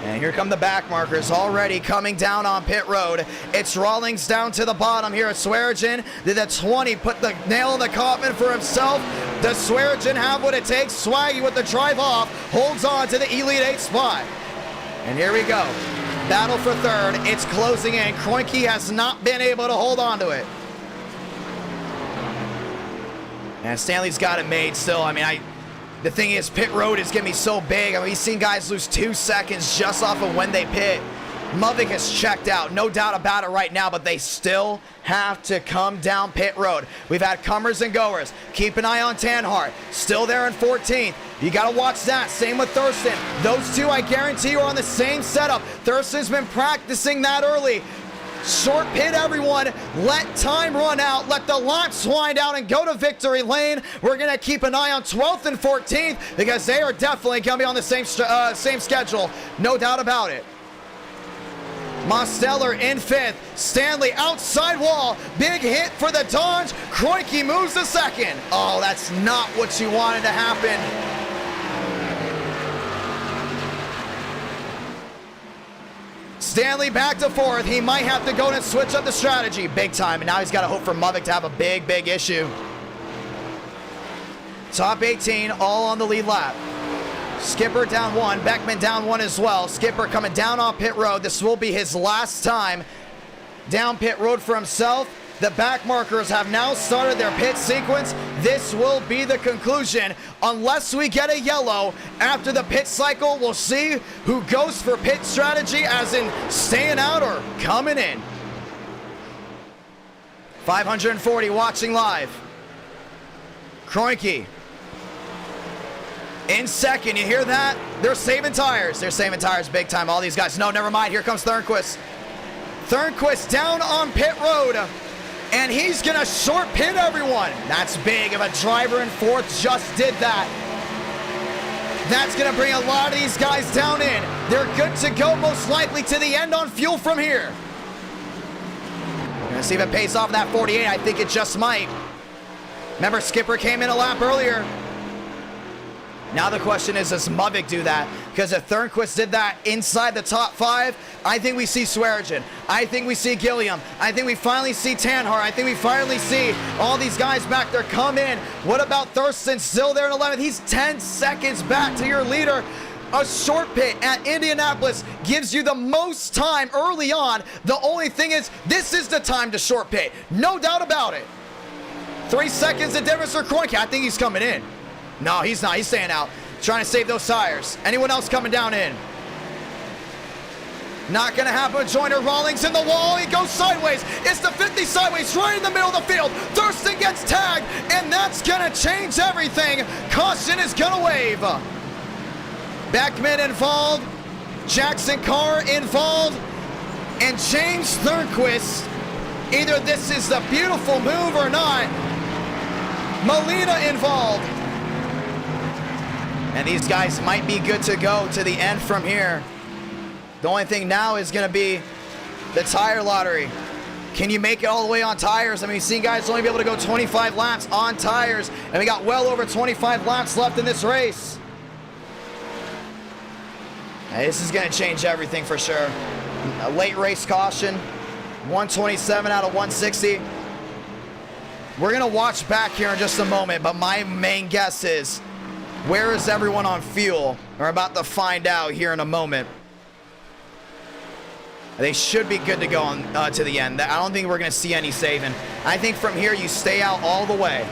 And here come the back markers already coming down on pit road. It's Rawlings down to the bottom here at Swearigan. Did the 20 put the nail in the coffin for himself? Does Swearigan have what it takes? Swaggy with the drive off holds on to the Elite 8 spot. And here we go. Battle for 3rd. It's closing in. Kroenke has not been able to hold on to it. And Stanley's got it made still. I mean, the thing is, pit road is going to be so big. I mean, we've seen guys lose 2 seconds just off of when they pit. Mavic has checked out, no doubt about it right now, but they still have to come down pit road. We've had comers and goers. Keep an eye on Tanhart, still there in 14th. You got to watch that. Same with Thurston. Those two, I guarantee you, are on the same setup. Thurston's been practicing that early. Short pit, everyone. Let time run out. Let the laps wind out and go to victory lane. We're going to keep an eye on 12th and 14th because they are definitely going to be on the same schedule. No doubt about it. Mosteller in 5th. Stanley outside wall. Big hit for the Dodge. Kroenke moves to 2nd. Oh, that's not what you wanted to happen. Stanley back to 4th. He might have to go and switch up the strategy big time. And now he's got to hope for Mavic to have a big, big issue. Top 18 all on the lead lap. Skipper down 1. Beckman down 1 as well. Skipper coming down on pit road. This will be his last time down pit road for himself. The back markers have now started their pit sequence. This will be the conclusion. Unless we get a yellow after the pit cycle, we'll see who goes for pit strategy, as in staying out or coming in. 540 watching live. Kroenke in 2nd. You hear that? They're saving tires. They're saving tires big time. All these guys. No, never mind. Here comes Thornquist. Thornquist down on pit road. And he's going to short pit everyone. That's big if a driver in 4th just did that. That's going to bring a lot of these guys down in. They're good to go most likely to the end on fuel from here. Gonna see if it pays off that 48. I think it just might. Remember, Skipper came in a lap earlier. Now the question is, does Mavic do that? Because if Thornquist did that inside the top 5, I think we see Swearigan. I think we see Gilliam. I think we finally see Tanhart. I think we finally see all these guys back there come in. What about Thurston still there in 11th? He's 10 seconds back to your leader. A short pit at Indianapolis gives you the most time early on. The only thing is, this is the time to short pit. No doubt about it. 3 seconds of difference for Kroenke. I think he's coming in. No, he's not. He's staying out. Trying to save those tires. Anyone else coming down in? Not going to happen. Joyner Rawlings in the wall. He goes sideways. It's the 50 sideways right in the middle of the field. Thurston gets tagged, and that's going to change everything. Caution is going to wave. Beckman involved. Jackson Carr involved. And James Thornquist. Either this is the beautiful move or not. Molina involved. And these guys might be good to go to the end from here. The only thing now is going to be the tire lottery. Can you make it all the way on tires? I mean, we've seen guys only be able to go 25 laps on tires, and we got well over 25 laps left in this race. This is going to change everything for sure. A late race caution, 127 out of 160. We're going to watch back here in just a moment, but my main guess is, where is everyone on fuel? We're about to find out here in a moment. They should be good to go on to the end. I don't think we're going to see any saving. I think from here you stay out all the way.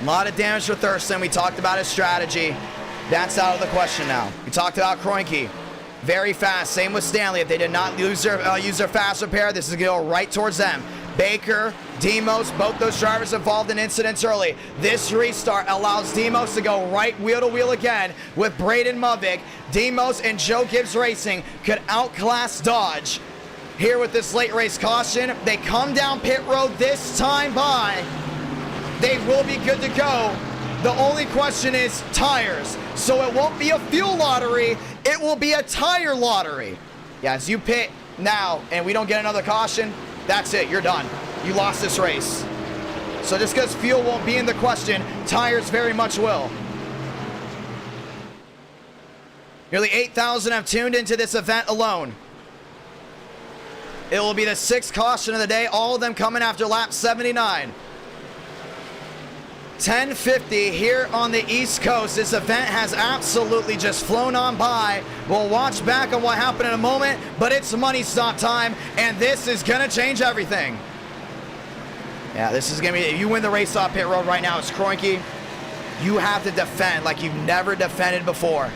A lot of damage for Thurston. We talked about his strategy. That's out of the question now. We talked about Kroenke. Very fast. Same with Stanley. If they did not use their fast repair, this is going to go right towards them. Baker, Demos, both those drivers involved in incidents early. This restart allows Demos to go right wheel to wheel again with Braden Movick. Demos and Joe Gibbs Racing could outclass Dodge. Here with this late race caution, they come down pit road this time by. They will be good to go. The only question is tires. So it won't be a fuel lottery, it will be a tire lottery. Yes, you pit now and we don't get another caution, that's it, you're done. You lost this race. So just because fuel won't be in the question, tires very much will. Nearly 8,000 have tuned into this event alone. It will be the 6th caution of the day, all of them coming after lap 79. 10:50 here on the East Coast. This event has absolutely just flown on by. We'll watch back on what happened in a moment, but it's money stop time, and this is going to change everything. Yeah, this is going to be, if you win the race off pit road right now, it's Kroenke. You have to defend like you've never defended before.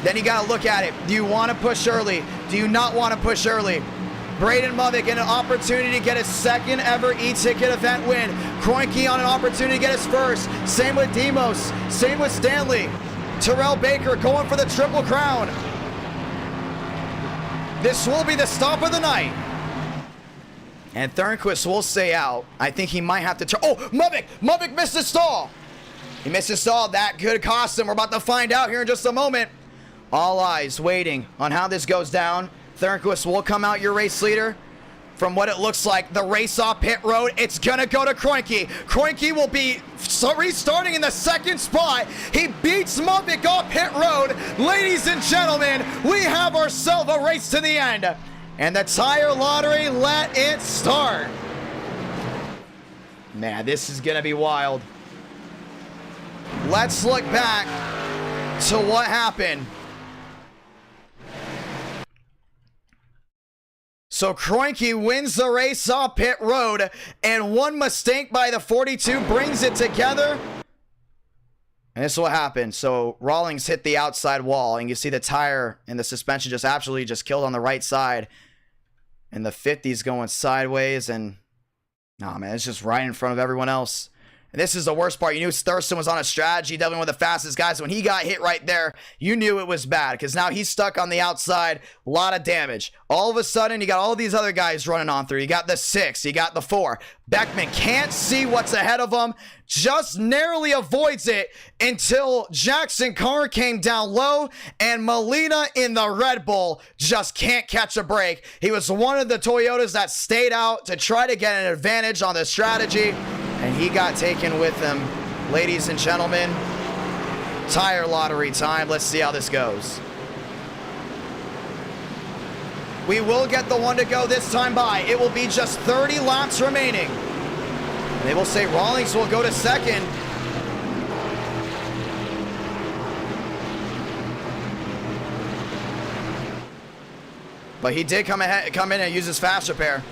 Then you got to look at it. Do you want to push early? Do you not want to push early? Braden Movick in an opportunity to get his 2nd ever e-ticket event win. Kroenke on an opportunity to get his 1st. Same with Demos. Same with Stanley. Terrell Baker going for the Triple Crown. This will be the stop of the night. And Thornquist will stay out. I think he might have to turn. Oh, Movick! Movick missed his stall. He missed his stall. That could cost him. We're about to find out here in just a moment. All eyes waiting on how this goes down. Thornquist will come out your race leader. From what it looks like, the race off pit road, it's gonna go to Kroenke. Kroenke will be restarting in the 2nd spot. He beats Movick off pit road. Ladies and gentlemen, we have ourselves a race to the end. And the tire lottery, let it start. Man, this is gonna be wild. Let's look back to what happened. So Kroenke wins the race off pit road, and one mistake by the 42 brings it together. And this is what happened. So Rawlings hit the outside wall, and you see the tire and the suspension just absolutely just killed on the right side. And the 50's going sideways, and nah, man, it's just right in front of everyone else. And this is the worst part. You knew Thurston was on a strategy, definitely one of the fastest guys. When he got hit right there, you knew it was bad because now he's stuck on the outside. A lot of damage. All of a sudden, you got all these other guys running on through. You got the 6, you got the 4. Beckman can't see what's ahead of him, just narrowly avoids it until Jackson Carr came down low, and Molina in the Red Bull just can't catch a break. He was one of the Toyotas that stayed out to try to get an advantage on the strategy. And he got taken with them. Ladies and gentlemen, tire lottery time. Let's see how this goes. We will get the one to go this time by. It will be just 30 laps remaining. They will say Rawlings will go to 2nd. But he did come in and use his fast repair.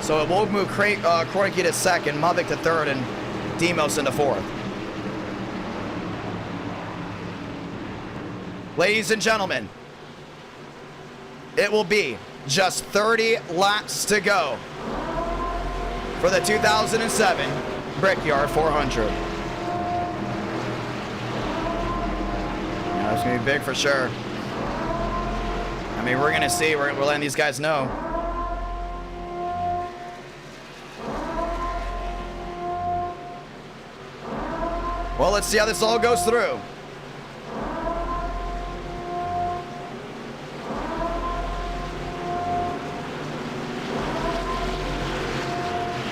So it will move Kroenke to 2nd, Movick to 3rd, and Demos into 4th. Ladies and gentlemen, it will be just 30 laps to go for the 2007 Brickyard 400. That's going to be big for sure. I mean, we're going to see. We're letting these guys know. Well, let's see how this all goes through.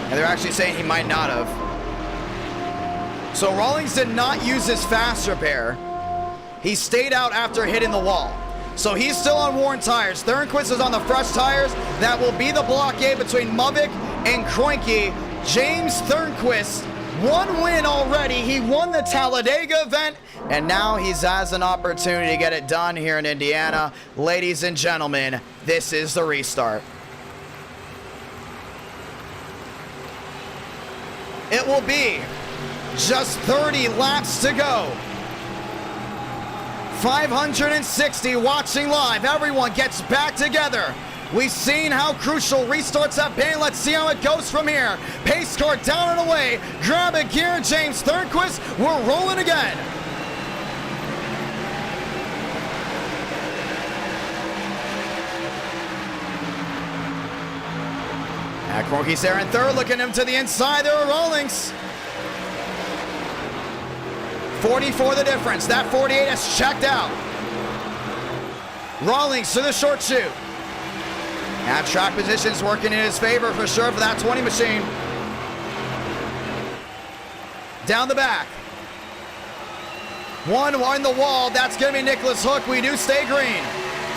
And they're actually saying he might not have. So Rawlings did not use his fast repair. He stayed out after hitting the wall. So he's still on worn tires. Thornquist is on the fresh tires. That will be the blockade between Mubik and Kroenke. James Thornquist, one win already. He won the Talladega event, and now he has an opportunity to get it done here in Indiana. Ladies and gentlemen, this is the restart. It will be just 30 laps to go. 560 watching live. Everyone gets back together. We've seen how crucial restarts have been. Let's see how it goes from here. Pace car down and away. Grab a gear, James Thornquist. We're rolling again. Kroenke's there in third, looking him to the inside. There are Rawlings. 44 the difference. That 48 has checked out. Rawlings to the short chute. Now track positions working in his favor for sure for that 20 machine. Down the back. One on the wall. That's going to be Nicholas Hook. We do stay green.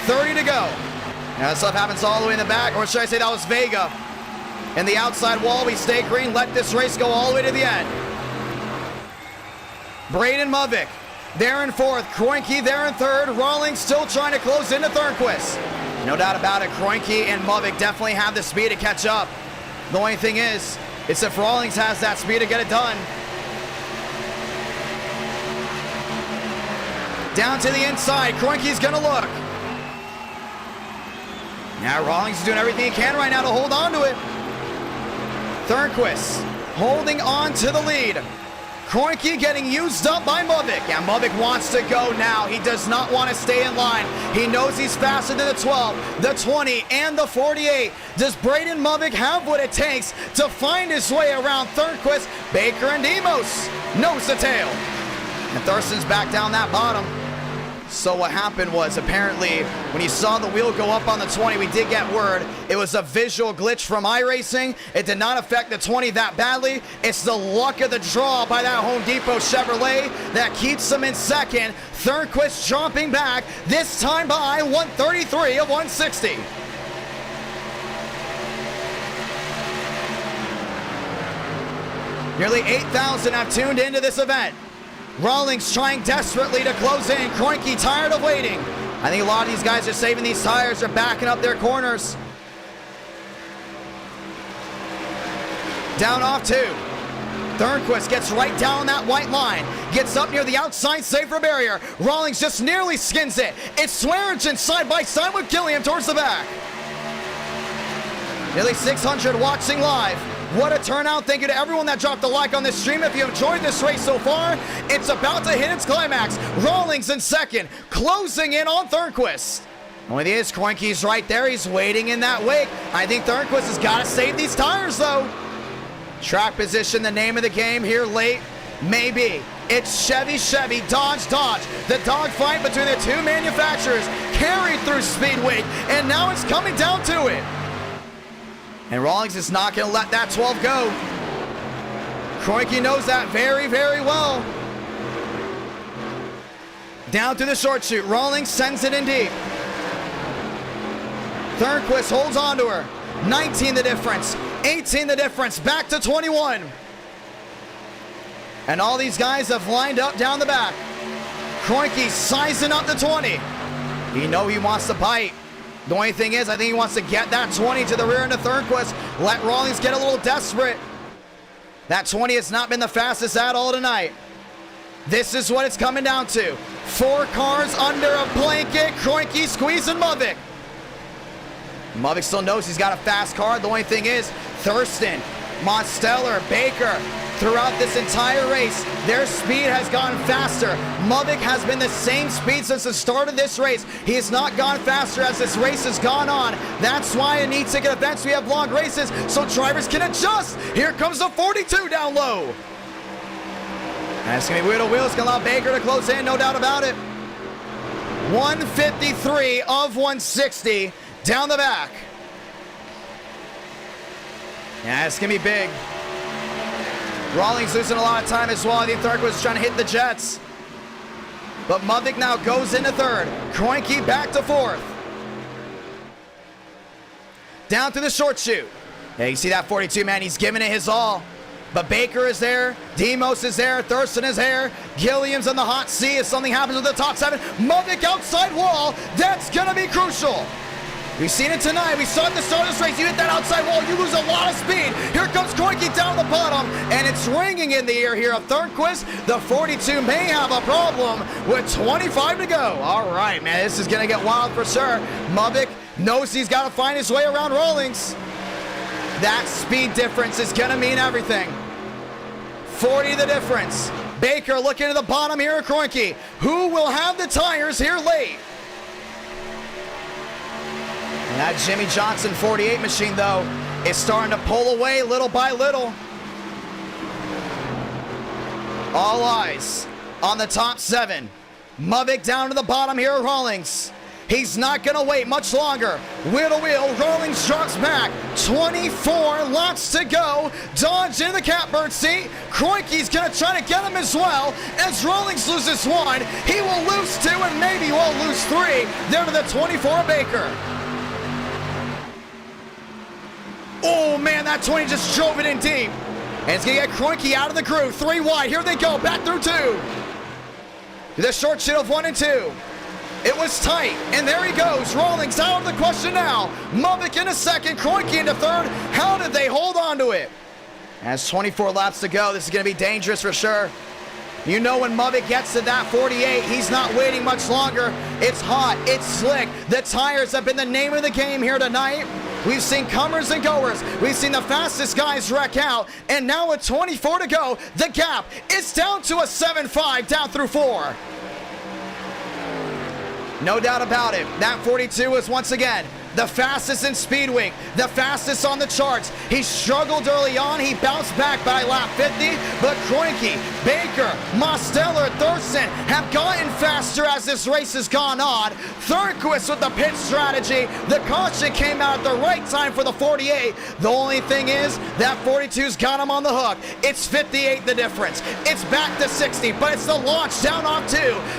30 to go. Now this stuff happens all the way in the back. Or should I say that was Vega. In the outside wall, we stay green. Let this race go all the way to the end. Braden Mubik there in fourth. Kroenke there in third. Rawlings still trying to close into Thornquist. No doubt about it, Kroenke and Mubik definitely have the speed to catch up. The only thing is if Rawlings has that speed to get it done. Down to the inside. Kroenke's going to look. Now Rawlings is doing everything he can right now to hold on to it. Thornquist holding on to the lead. Kroenke getting used up by Mubik. Yeah, Mubik wants to go now. He does not want to stay in line. He knows he's faster than the 12, the 20, and the 48. Does Braden Mubik have what it takes to find his way around Thornquist? Baker and Demos nose to tail. And Thurston's back down that bottom. So what happened was, apparently, when you saw the wheel go up on the 20, we did get word. It was a visual glitch from iRacing. It did not affect the 20 that badly. It's the luck of the draw by that Home Depot Chevrolet that keeps them in second. Thornquist jumping back, this time by 133 of 160. Nearly 8,000 have tuned into this event. Rawlings trying desperately to close in. Kroenke tired of waiting. I think a lot of these guys are saving these tires. They're backing up their corners. Down off two. Thornquist gets right down that white line. Gets up near the outside safer barrier. Rawlings just nearly skins it. It's Swearingen side by side with Gilliam towards the back. Nearly 600 watching live. What a turnout. Thank you to everyone that dropped a like on this stream. If you enjoyed this race so far, it's about to hit its climax. Rawlings in second, closing in on Thornquist. Only thing is, Kroenke's right there. He's waiting in that wake. I think Thornquist has got to save these tires, though. Track position, the name of the game here late. Maybe. It's Chevy, Dodge. The dogfight between the two manufacturers carried through Speedweek, and now it's coming down to it. And Rawlings is not going to let that 12 go. Kroenke knows that very, very well. Down to the short chute. Rawlings sends it in deep. Thornquist holds on to her. 19 the difference. 18 the difference. Back to 21. And all these guys have lined up down the back. Kroenke sizing up the 20. You know he wants to bite. The only thing is, I think he wants to get that 20 to the rear end of Thornquist. Let Rawlings get a little desperate. That 20 has not been the fastest at all tonight. This is what it's coming down to. 4 cars under a blanket. Kroenke squeezing Mubik. Mubik still knows he's got a fast car. The only thing is, Thurston, Monsteller, Baker, throughout this entire race, their speed has gone faster. Mubik has been the same speed since the start of this race. He has not gone faster as this race has gone on. That's why in eTicket events we have long races, so drivers can adjust. Here comes the 42 down low. And it's going to be wheel to wheel. It's going to allow Baker to close in, no doubt about it. 153 of 160 down the back. Yeah, it's going to be big. Rawlings losing a lot of time as well. I think Third was trying to hit the jets. But Mudvik now goes into third. Kroenke back to fourth. Down to the short chute. Yeah, you see that 42, man. He's giving it his all. But Baker is there. Demos is there. Thurston is there. Gilliam's on the hot seat if something happens with the top 7. Mudvik outside wall. That's going to be crucial. We've seen it tonight. We saw it at the start of this race. You hit that outside wall, you lose a lot of speed. Here comes Kroenke down the bottom, and it's ringing in the ear here of Thornquist. The 42 may have a problem with 25 to go. All right, man, this is going to get wild for sure. Mudvik knows he's got to find his way around Rawlings. That speed difference is going to mean everything. 40 the difference. Baker looking at the bottom here of Kroenke. Who will have the tires here late? And that Jimmy Johnson 48 machine, though, is starting to pull away little by little. All eyes on the top 7. Mudvik down to the bottom here, Rawlings. He's not going to wait much longer. Wheel to wheel, Rawlings drops back. 24 laps to go. Dodge in the catbird seat. Kroenke's going to try to get him as well. As Rawlings loses 1, he will lose 2 and maybe will lose 3. There to the 24 Baker. Oh, man, that 20 just drove it in deep. And it's going to get Kroenke out of the groove. 3 wide. Here they go. Back through 2. The short chute of 1 and 2. It was tight. And there he goes. Rawlings out of the question now. Mudvik in a second. Kroenke into third. How did they hold on to it? As 24 laps to go, this is going to be dangerous for sure. You know when Mudvik gets to that 48, he's not waiting much longer. It's hot. It's slick. The tires have been the name of the game here tonight. We've seen comers and goers. We've seen the fastest guys wreck out. And now with 24 to go, the gap is down to a 7.5 down through 4. No doubt about it. That 42 is once again the fastest in Speed Week, the fastest on the charts. He struggled early on. He bounced back by lap 50, but Kroenke, Baker, Mosteller, Thurston have gotten faster as this race has gone on. Thornquist with the pit strategy. The caution came out at the right time for the 48. The only thing is that 42's got him on the hook. It's 58 the difference. It's back to 60, but it's the launch down off 2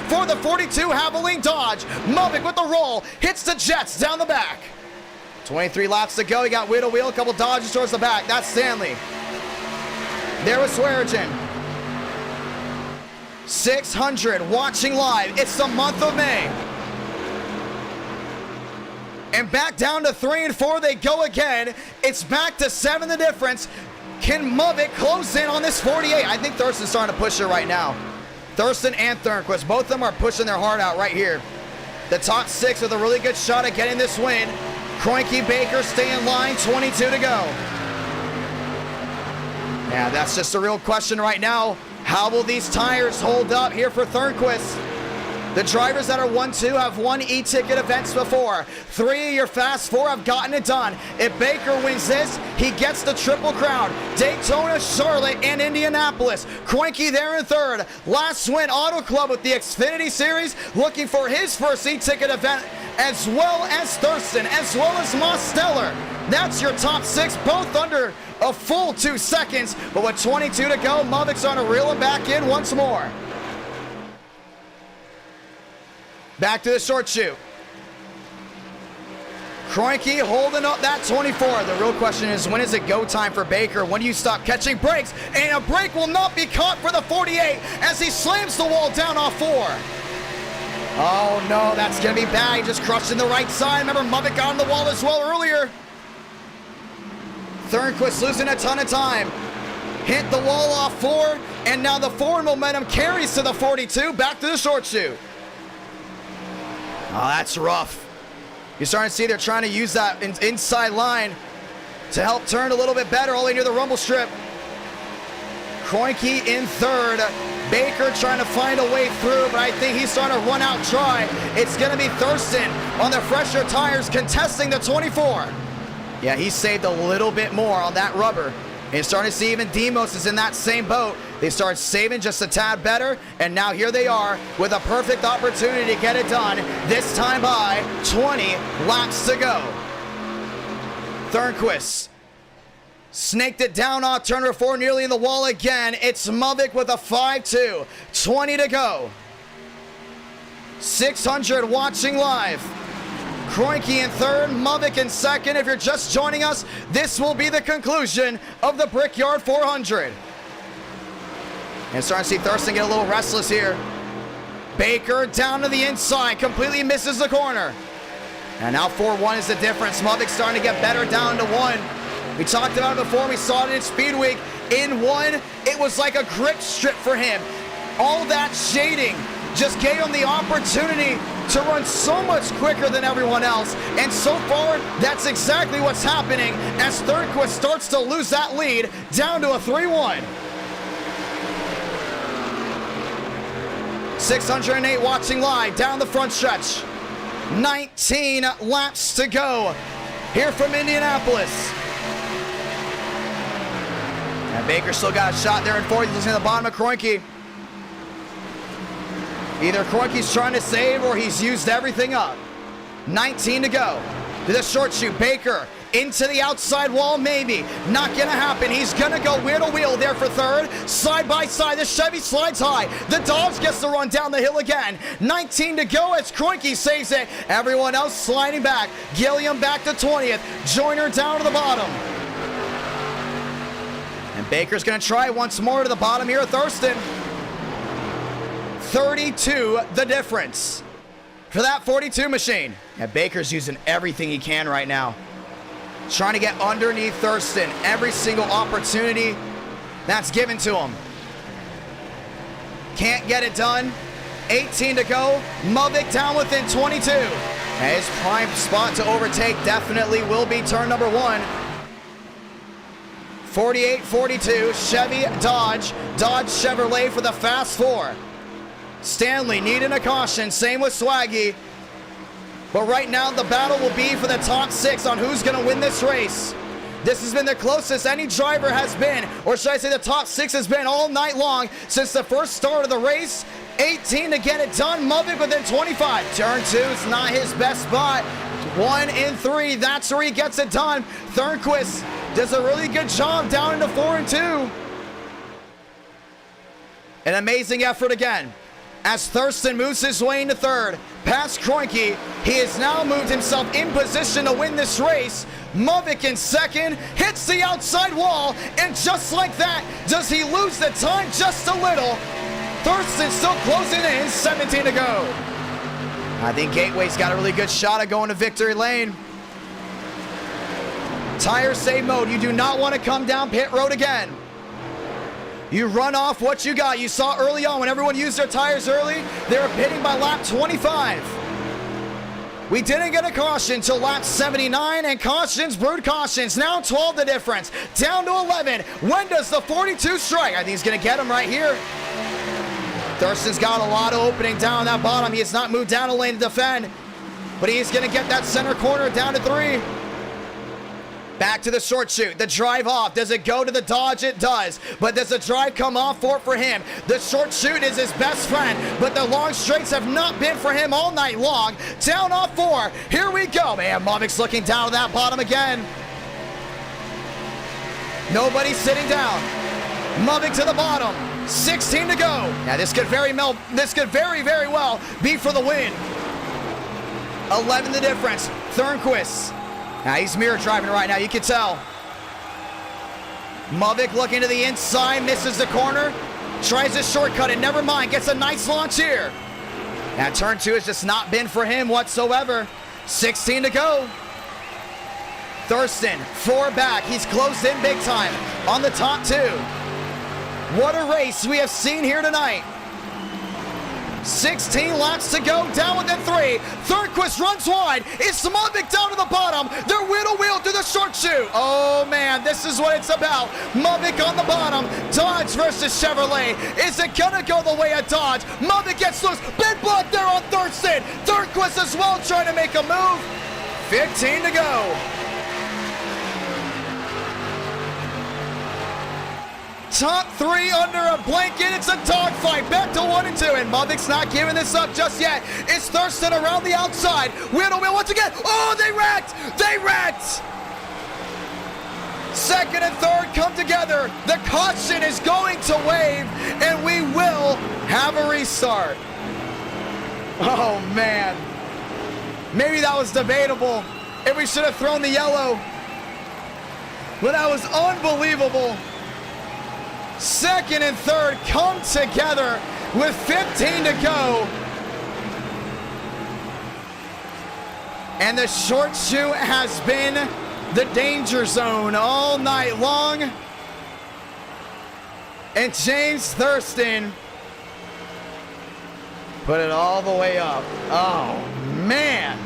for the 42 Havoline Dodge. Mudvik with the roll, hits the jets down the back. 23 laps to go. He got wheel to wheel, a couple dodges towards the back. That's Stanley. There was Swearigan. 600 watching live. It's the month of May. And back down to 3 and 4 they go again. It's back to 7 the difference. Can Mudvik close in on this 48? I think Thurston's starting to push it right now. Thurston and Thornquist, both of them are pushing their heart out right here. The top 6 with a really good shot at getting this win. Kroenke, Baker stay in line, 22 to go. Yeah, that's just a real question right now. How will these tires hold up here for Thornquist? The drivers that are 1-2 have won eTicket events before. 3 of your Fast 4 have gotten it done. If Baker wins this, he gets the Triple Crown. Daytona, Charlotte, and Indianapolis. Kroenke there in third. Last win, Auto Club with the Xfinity Series, looking for his first eTicket event, as well as Thurston, as well as Mosteller. That's your top 6, both under a full 2 seconds. But with 22 to go, Mudvik's on to reel him back in once more. Back to the short chute. Kroenke holding up that 24. The real question is, when is it go time for Baker? When do you stop catching brakes? And a brake will not be caught for the 48 as he slams the wall down off 4. Oh no, that's gonna be bad. He just crushed in the right side. Remember, Mudvik got on the wall as well earlier. Thornquist losing a ton of time. Hit the wall off 4, and now the forward momentum carries to the 42. Back to the short chute. Oh, that's rough. You're starting to see they're trying to use that inside line to help turn a little bit better all the way near the rumble strip. Kroenke in third. Baker trying to find a way through, but I think he's starting to run out dry. It's going to be Thurston on the fresher tires contesting the 24. Yeah, he saved a little bit more on that rubber. And you're starting to see even Demos is in that same boat. They start saving just a tad better, and now here they are with a perfect opportunity to get it done, this time by 20 laps to go. Thornquist Snaked it down off turn number 4, nearly in the wall again. It's Muvik with a 5-2. 20 to go. 600 watching live. Kroenke in third, Muvik in second. If you're just joining us, this will be the conclusion of the Brickyard 400. And starting to see Thurston get a little restless here. Baker down to the inside, completely misses the corner. And now 4-1 is the difference. Muvik starting to get better down to 1. We talked about it before. We saw it in Speed Week. In 1, it was like a grip strip for him. All that shading just gave him the opportunity to run so much quicker than everyone else. And so far, that's exactly what's happening as Thornquist starts to lose that lead down to a 3-1. 608 watching live down the front stretch. 19 laps to go here from Indianapolis. And Baker still got a shot there in fourth. He's in the bottom of Kroenke. Either Kroenke's trying to save or he's used everything up. 19 to go. To the short shoot. Baker into the outside wall, maybe. Not gonna happen. He's gonna go wheel to wheel there for third. Side by side, the Chevy slides high. The Dodge gets to run down the hill again. 19 to go as Kroenke saves it. Everyone else sliding back. Gilliam back to 20th. Joyner down to the bottom. And Baker's gonna try once more to the bottom here at Thurston. 32 the difference for that 42 machine. And Baker's using everything he can right now. Trying to get underneath Thurston. Every single opportunity that's given to him. Can't get it done. 18 to go. Muvik down within 22. And his prime spot to overtake definitely will be turn number 1. 48-42. Chevy, Dodge. Dodge Chevrolet for the fast 4. Stanley needing a caution. Same with Swaggy. But right now, the battle will be for the top 6 on who's going to win this race. This has been the closest any driver has been, or should I say the top 6 has been all night long since the first start of the race. 18 to get it done. Muvik within 25. Turn 2 is not his best spot. 1 in 3. That's where he gets it done. Thornquist does a really good job down into 4 and 2. An amazing effort again. As Thurston moves his way into third, past Kroenke, he has now moved himself in position to win this race. Muvik in second, hits the outside wall, and just like that, does he lose the time just a little. Thurston still closing in, 17 to go. I think Gateway's got a really good shot at going to victory lane. Tire save mode, you do not want to come down pit road again. You run off what you got. You saw early on when everyone used their tires early, they were pitting by lap 25. We didn't get a caution till lap 79, and cautions brewed cautions. Now 12 the difference, down to 11. When does the 42 strike? I think he's gonna get him right here. Thurston's got a lot of opening down that bottom. He has not moved down a lane to defend, but he's gonna get that center corner down to 3. Back to the short shoot, the drive off. Does it go to the Dodge? It does. But does the drive come off for him? The short shoot is his best friend, but the long straights have not been for him all night long. Down off 4. Here we go. Man, Muvik's looking down at that bottom again. Nobody sitting down. Muvik to the bottom. 16 to go. Now this could very well be for the win. 11 the difference. Thornquist. Now he's mirror driving right now, you can tell. Muvik looking to the inside, misses the corner, tries to shortcut it, never mind, gets a nice launch here. Now turn 2 has just not been for him whatsoever. 16 to go. Thurston, 4 back, he's closed in big time on the top 2. What a race we have seen here tonight. 16 laps to go, down within 3. Thornquist runs wide. It's Muvik down to the bottom. They're wheel to wheel through the short shoot. Oh man, this is what it's about. Muvik on the bottom. Dodge versus Chevrolet. Is it gonna go the way of Dodge? Muvik gets loose. Big block there on Thurston. Thornquist as well trying to make a move. 15 to go. Top 3 under a blanket. It's a dogfight. Back to 1 and 2. And Muvik's not giving this up just yet. It's Thurston around the outside. Wheel to wheel once again. Oh, they wrecked. They wrecked. Second and third come together. The caution is going to wave, and we will have a restart. Oh, man. Maybe that was debatable if we should have thrown the yellow. But that was unbelievable. Second and third come together with 15 to go. And the short shoe has been the danger zone all night long. And James Thurston put it all the way up. Oh, man.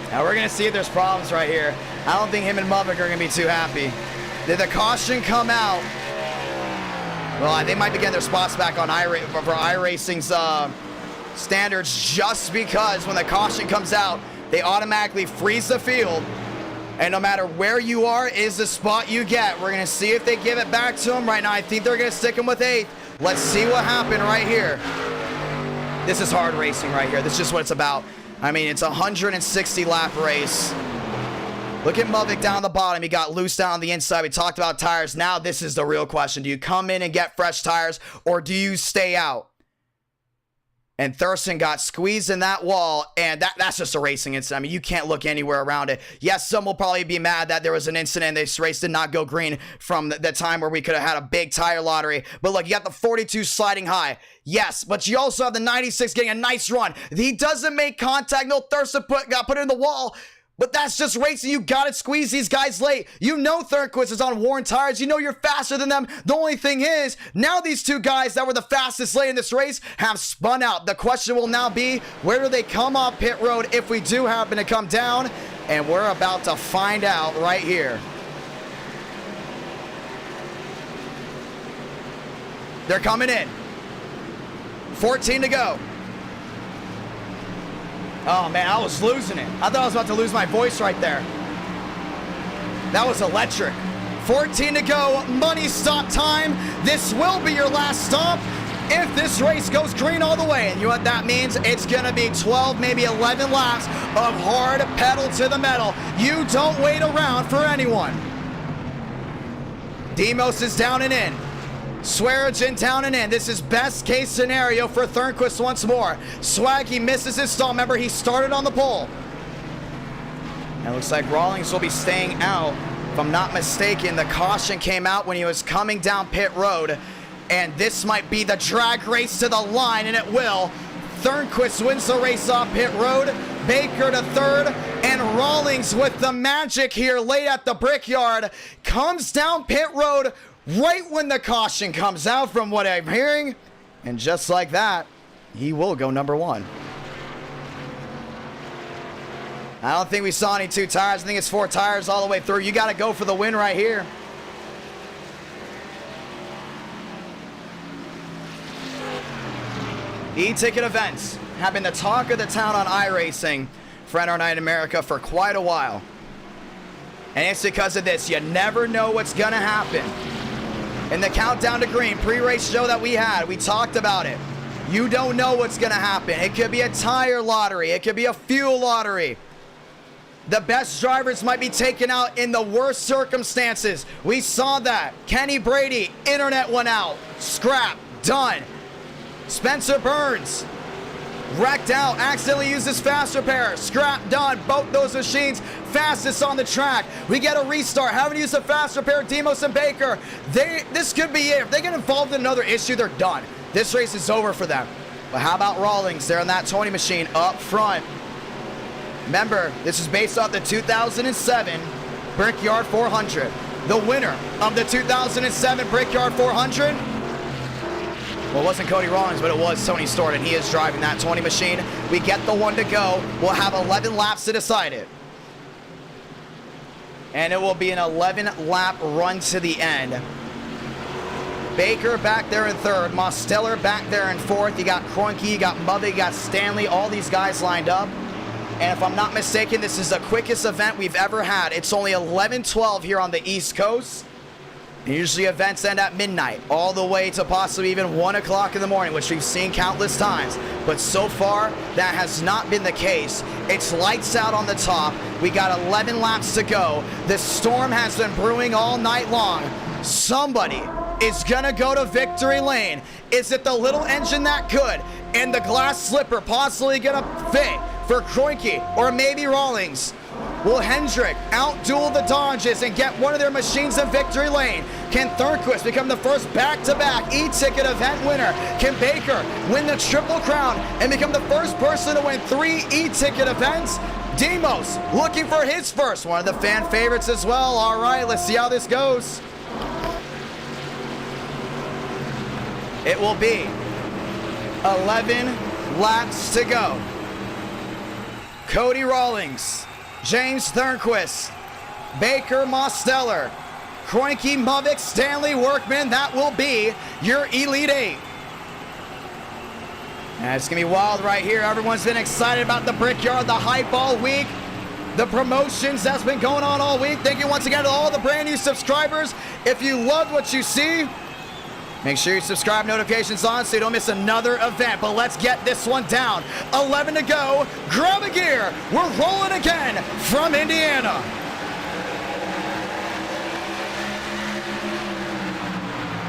Now we're going to see if there's problems right here. I don't think him and Mubbock are going to be too happy. Did the caution come out? Well, they might be getting their spots back on iRacing's standards, just because when the caution comes out, they automatically freeze the field. And no matter where you are is the spot you get. We're going to see if they give it back to him right now. I think they're going to stick him with 8th. Let's see what happened right here. This is hard racing right here. This is just what it's about. I mean, it's a 160 lap race. Look at Mubbock down the bottom. He got loose down on the inside. We talked about tires. Now this is the real question. Do you come in and get fresh tires, or do you stay out? And Thurston got squeezed in that wall, and that's just a racing incident. I mean, you can't look anywhere around it. Yes, some will probably be mad that there was an incident. This race did not go green from the time where we could have had a big tire lottery. But look, you got the 42 sliding high. Yes, but you also have the 96 getting a nice run. He doesn't make contact. No, Thurston got put in the wall. But that's just racing. You got to squeeze these guys late. You know Thornquist is on worn tires. You know you're faster than them. The only thing is, now these two guys that were the fastest late in this race have spun out. The question will now be, where do they come off pit road if we do happen to come down? And we're about to find out right here. They're coming in. 14 to go. Oh, man, I was losing it. I thought I was about to lose my voice right there. That was electric. 14 to go. Money stop time. This will be your last stop if this race goes green all the way. And you know what that means? It's going to be 12, maybe 11 laps of hard pedal to the metal. You don't wait around for anyone. Demos is down and in. Swearigan down and in. This is best case scenario for Thornquist once more. Swaggy misses his stall. Remember, he started on the pole. And it looks like Rawlings will be staying out. If I'm not mistaken, the caution came out when he was coming down pit road. And this might be the drag race to the line, and it will. Thornquist wins the race off pit road. Baker to third. And Rawlings with the magic here late at the Brickyard comes down pit road right when the caution comes out, from what I'm hearing. And just like that, he will go number 1. I don't think we saw any 2 tires. I think it's 4 tires all the way through. You got to go for the win right here. E-ticket events have been the talk of the town on iRacing for NR Night in America for quite a while. And it's because of this. You never know what's going to happen. In the countdown to green pre-race show that we had, we talked about it. You don't know what's going to happen. It could be a tire lottery. It could be a fuel lottery. The best drivers might be taken out in the worst circumstances. We saw that. Kenny Brady, internet went out. Scrap. Done. Spencer Burns, wrecked out, accidentally used his fast repair. Scrap, done. Both those machines fastest on the track. We get a restart. Haven't used a fast repair. Demos and Baker. This could be it. If they get involved in another issue, they're done. This race is over for them. But how about Rawlings? They're in that 20 machine up front. Remember, this is based off the 2007 Brickyard 400. The winner of the 2007 Brickyard 400. Well, it wasn't Cody Rawlings, but it was Tony Storton. He is driving that 20 machine. We get the 1 to go. We'll have 11 laps to decide it. And it will be an 11-lap run to the end. Baker back there in third. Mosteller back there in fourth. You got Kroenke, you got Mubbock, you got Stanley. All these guys lined up. And if I'm not mistaken, this is the quickest event we've ever had. It's only 11:12 here on the East Coast. Usually events end at midnight, all the way to possibly even 1 o'clock in the morning, which we've seen countless times. But so far, that has not been the case. It's lights out on the top. We got 11 laps to go. The storm has been brewing all night long. Somebody is gonna go to victory lane. Is it the little engine that could? And the glass slipper possibly gonna fit for Kroenke or maybe Rawlings? Will Hendrick outduel the Dodges and get one of their machines in victory lane? Can Thornquist become the first back-to-back e-ticket event winner? Can Baker win the Triple Crown and become the first person to win 3 e-ticket events? Demos looking for his first, one of the fan favorites as well. All right, let's see how this goes. It will be 11 laps to go. Cody Rawlings, James Thornquist, Baker Mosteller, Kroenke, Movick, Stanley, Workman. That will be your Elite 8. And it's going to be wild right here. Everyone's been excited about the Brickyard, the hype all week. The promotions that's been going on all week. Thank you once again to all the brand new subscribers. If you love what you see, make sure you subscribe, notifications on so you don't miss another event. But let's get this one down. 11 to go. Grab a gear. We're rolling again from Indiana.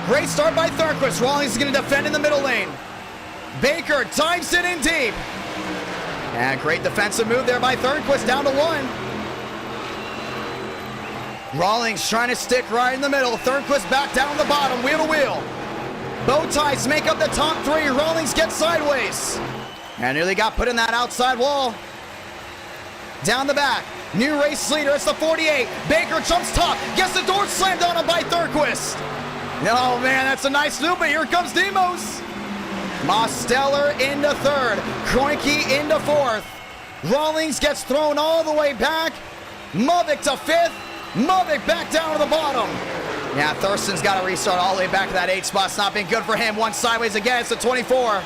Great start by Thornquist. Rawlings is going to defend in the middle lane. Baker dives it in deep. And great defensive move there by Thornquist, down to 1. Rawlings trying to stick right in the middle. Thornquist back down the bottom, wheel to wheel. Bow ties make up the top 3. Rawlings gets sideways. And nearly got put in that outside wall. Down the back. New race leader, it's the 48. Baker jumps top, gets the door slammed on him by Thornquist. Oh man, that's a nice move, but here comes Demos. Mosteller into 3rd. Kroenke into 4th. Rawlings gets thrown all the way back. Movick to 5th. Movick back down to the bottom. Yeah, Thurston's got to restart all the way back to that 8 spot. It's not been good for him. One sideways again. It's the 24.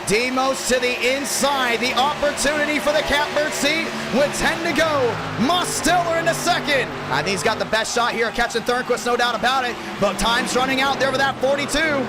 Demos to the inside. The opportunity for the catbird seat with 10 to go. Mosteller into 2nd. I think he's got the best shot here catching Thornquist, no doubt about it. But time's running out there with that 42.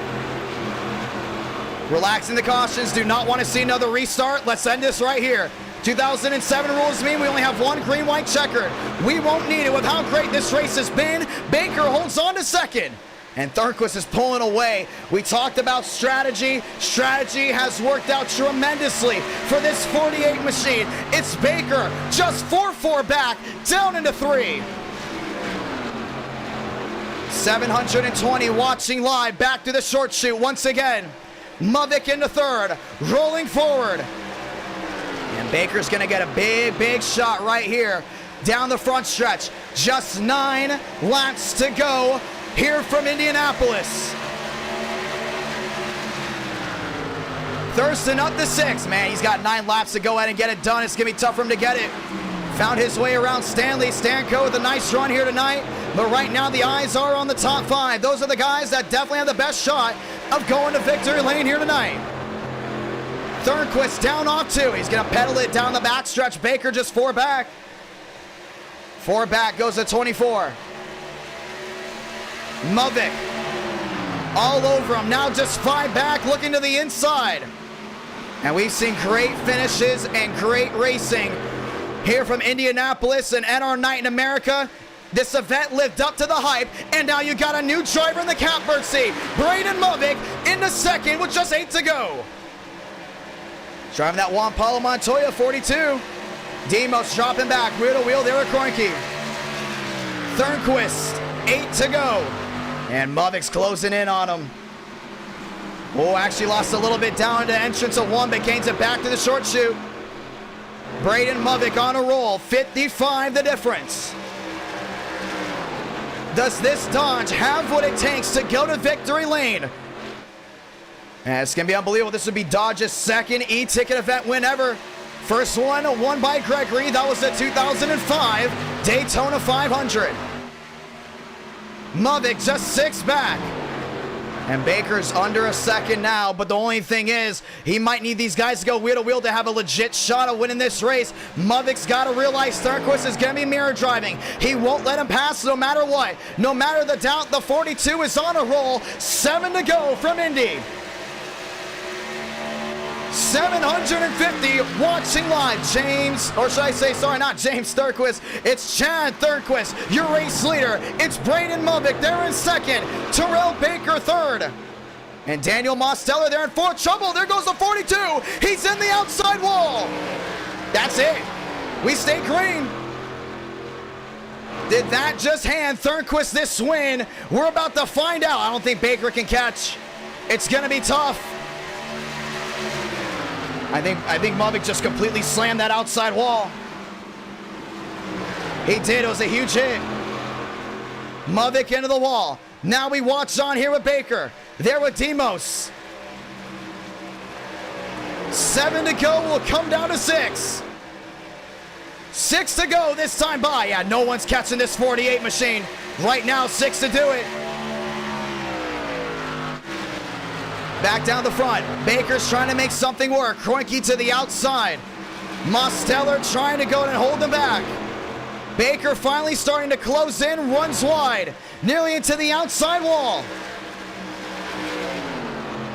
Relaxing the cautions. Do not want to see another restart. Let's end this right here. 2007 rules mean we only have 1 green-white checkered. We won't need it with how great this race has been. Baker holds on to 2nd. And Thornquist is pulling away. We talked about strategy. Strategy has worked out tremendously for this 48 machine. It's Baker just 4-4 back, down into 3. 720 watching live. Back to the short shoot once again. Movick into 3rd, rolling forward. And Baker's gonna get a big shot right here down the front stretch. Just 9 laps to go here from Indianapolis. Thurston up to 6. Man, he's got 9 laps to go ahead and get it done. It's gonna be tough for him to get it. Found his way around Stanley. Stanko with a nice run here tonight. But right now the eyes are on the top 5. Those are the guys that definitely have the best shot of going to victory lane here tonight. Thornquist down off 2. He's going to pedal it down the backstretch. Baker just 4 back. 4 back goes to 24. Movick all over him. Now just 5 back, looking to the inside. And we've seen great finishes and great racing here from Indianapolis and NR Night in America. This event lived up to the hype, and now you got a new driver in the catbird seat. Braden Movick into 2nd with just 8 to go. Driving that Juan Pablo Montoya 42. Demos dropping back, wheel to wheel there at Kroenke. Thornquist, 8 to go. And Movick's closing in on him. Oh, actually lost a little bit down to entrance of 1, but gains it back to the short chute. Braden Movick on a roll, 55 the difference. Does this Dodge have what it takes to go to victory lane? And it's going to be unbelievable. This would be Dodge's 2nd e-ticket event win ever. First one won by Gregory. That was the 2005 Daytona 500. Movick just 6 back. And Baker's under a second now, but the only thing is, he might need these guys to go wheel to wheel to have a legit shot of winning this race. Mavic's got to realize Thornquist is going to be mirror driving. He won't let him pass no matter what. No matter the doubt, the 42 is on a roll. 7 to go from Indy. 750 watching live. James, or should I say, sorry, not James Thornquist. It's Chad Thornquist, your race leader. It's Braden Movic there in second. Terrell Baker third. And Daniel Mosteller there in fourth. Trouble, there goes the 42. He's in the outside wall. That's it. We stay green. Did that just hand Thornquist this win? We're about to find out. I don't think Baker can catch. It's going to be tough. I think Movic just completely slammed that outside wall. He did. It was a huge hit. Movic into the wall. Now we watch on here with Baker. There with Demos. 7 to go. Will come down to 6. 6 to go this time by. Yeah, no one's catching this 48 machine. Right now, 6 to do it. Back down the front. Baker's trying to make something work. Kroenke to the outside. Mosteller trying to go and hold him back. Baker finally starting to close in. Runs wide. Nearly into the outside wall.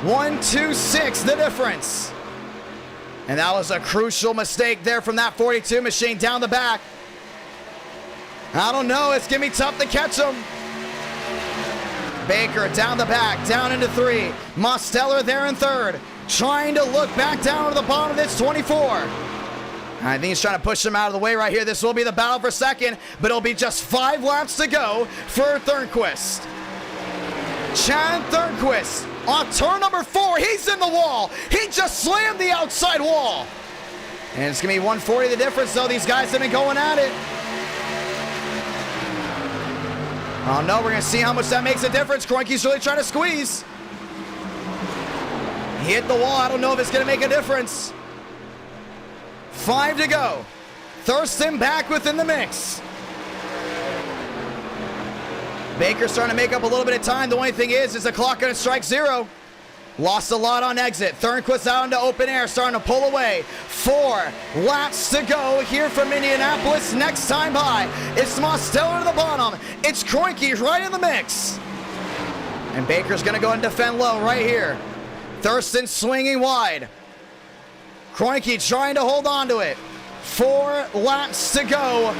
1, 2, 6, the difference. And that was a crucial mistake there from that 42 machine down the back. I don't know. It's going to be tough to catch him. Baker down the back, down into 3. Mosteller there in third, trying to look back down to the bottom of this 24. I think he's trying to push him out of the way right here. This will be the battle for second, but it'll be just 5 laps to go for Thornquist. Chad Thornquist on turn number 4. He's in the wall. He just slammed the outside wall. And it's going to be 140 the difference, though. These guys have been going at it. Oh no, we're going to see how much that makes a difference. Kroenke's really trying to squeeze. He hit the wall. I don't know if it's going to make a difference. 5 to go. Thurston back within the mix. Baker's starting to make up a little bit of time. The only thing is the clock going to strike 0. Lost a lot on exit. Thornquist out into open air, starting to pull away. 4 laps to go here from Indianapolis. Next time by, it's Mosteller to the bottom. It's Kroenke right in the mix. And Baker's going to go and defend low right here. Thurston swinging wide. Kroenke trying to hold on to it. 4 laps to go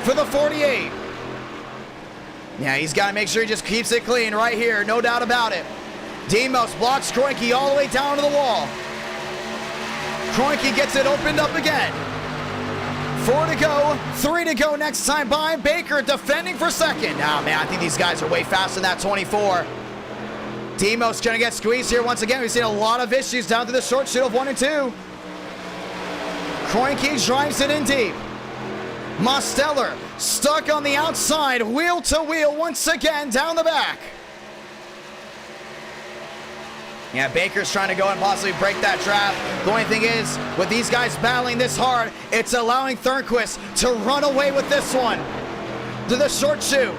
for the 48. Yeah, he's got to make sure he just keeps it clean right here. No doubt about it. Demos blocks Kroenke all the way down to the wall. Kroenke gets it opened up again. 4 to go, 3 to go next time by. Baker defending for second. Oh man, I think these guys are way faster than that 24. Demos gonna get squeezed here once again. We've seen a lot of issues down to the short shoot of 1 and 2. Kroenke drives it in deep. Mosteller stuck on the outside, wheel to wheel once again down the back. Yeah, Baker's trying to go and possibly break that trap. The only thing is, with these guys battling this hard, it's allowing Thornquist to run away with this one. To the short shoot.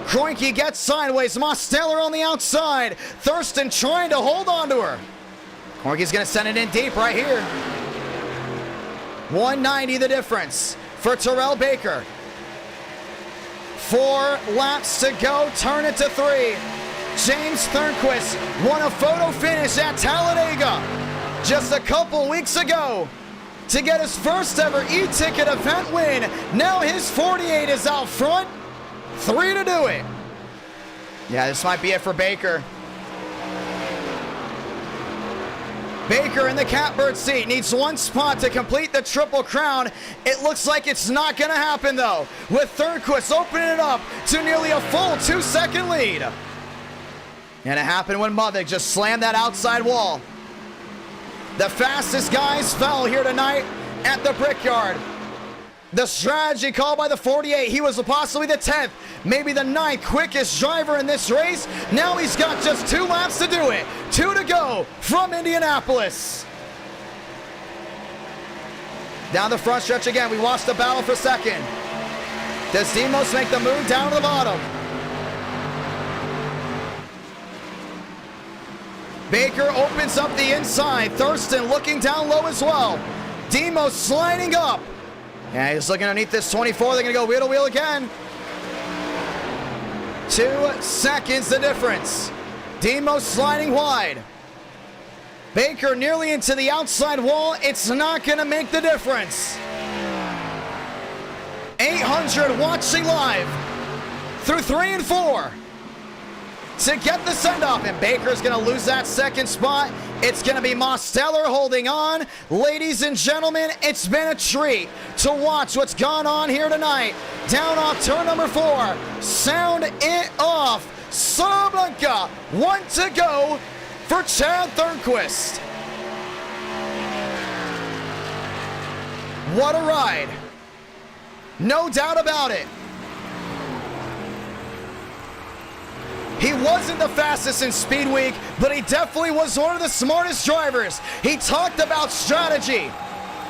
Kroenke gets sideways. Mosteller on the outside. Thurston trying to hold on to her. Kroenke's going to send it in deep right here. 190 the difference for Terrell Baker. 4 laps to go. Turn it to 3. James Thornquist won a photo finish at Talladega just a couple weeks ago to get his first ever eTicket event win. Now his 48 is out front. 3 to do it. Yeah, this might be it for Baker. Baker in the catbird seat needs 1 spot to complete the Triple Crown. It looks like it's not going to happen though, with Thornquist opening it up to nearly a full 2-second lead. And it happened when Movic just slammed that outside wall. The fastest guys fell here tonight at the Brickyard. The strategy called by the 48. He was possibly the 10th, maybe the 9th quickest driver in this race. Now he's got just 2 laps to do it. 2 to go from Indianapolis. Down the front stretch again. We watched the battle for second. Does Demos make the move down to the bottom? Baker opens up the inside. Thurston looking down low as well. Demo sliding up. Yeah, he's looking underneath this 24. They're going to go wheel to wheel again. 2 seconds the difference. Demo sliding wide. Baker nearly into the outside wall. It's not going to make the difference. 800 watching live through 3 and 4 to get the send-off, and Baker's going to lose that second spot. It's going to be Mosteller holding on. Ladies and gentlemen, it's been a treat to watch what's gone on here tonight. Down off turn number 4. Sound it off. Salamanca, 1 to go for Chad Thornquist. What a ride. No doubt about it. He wasn't the fastest in Speed Week, but he definitely was one of the smartest drivers. He talked about strategy.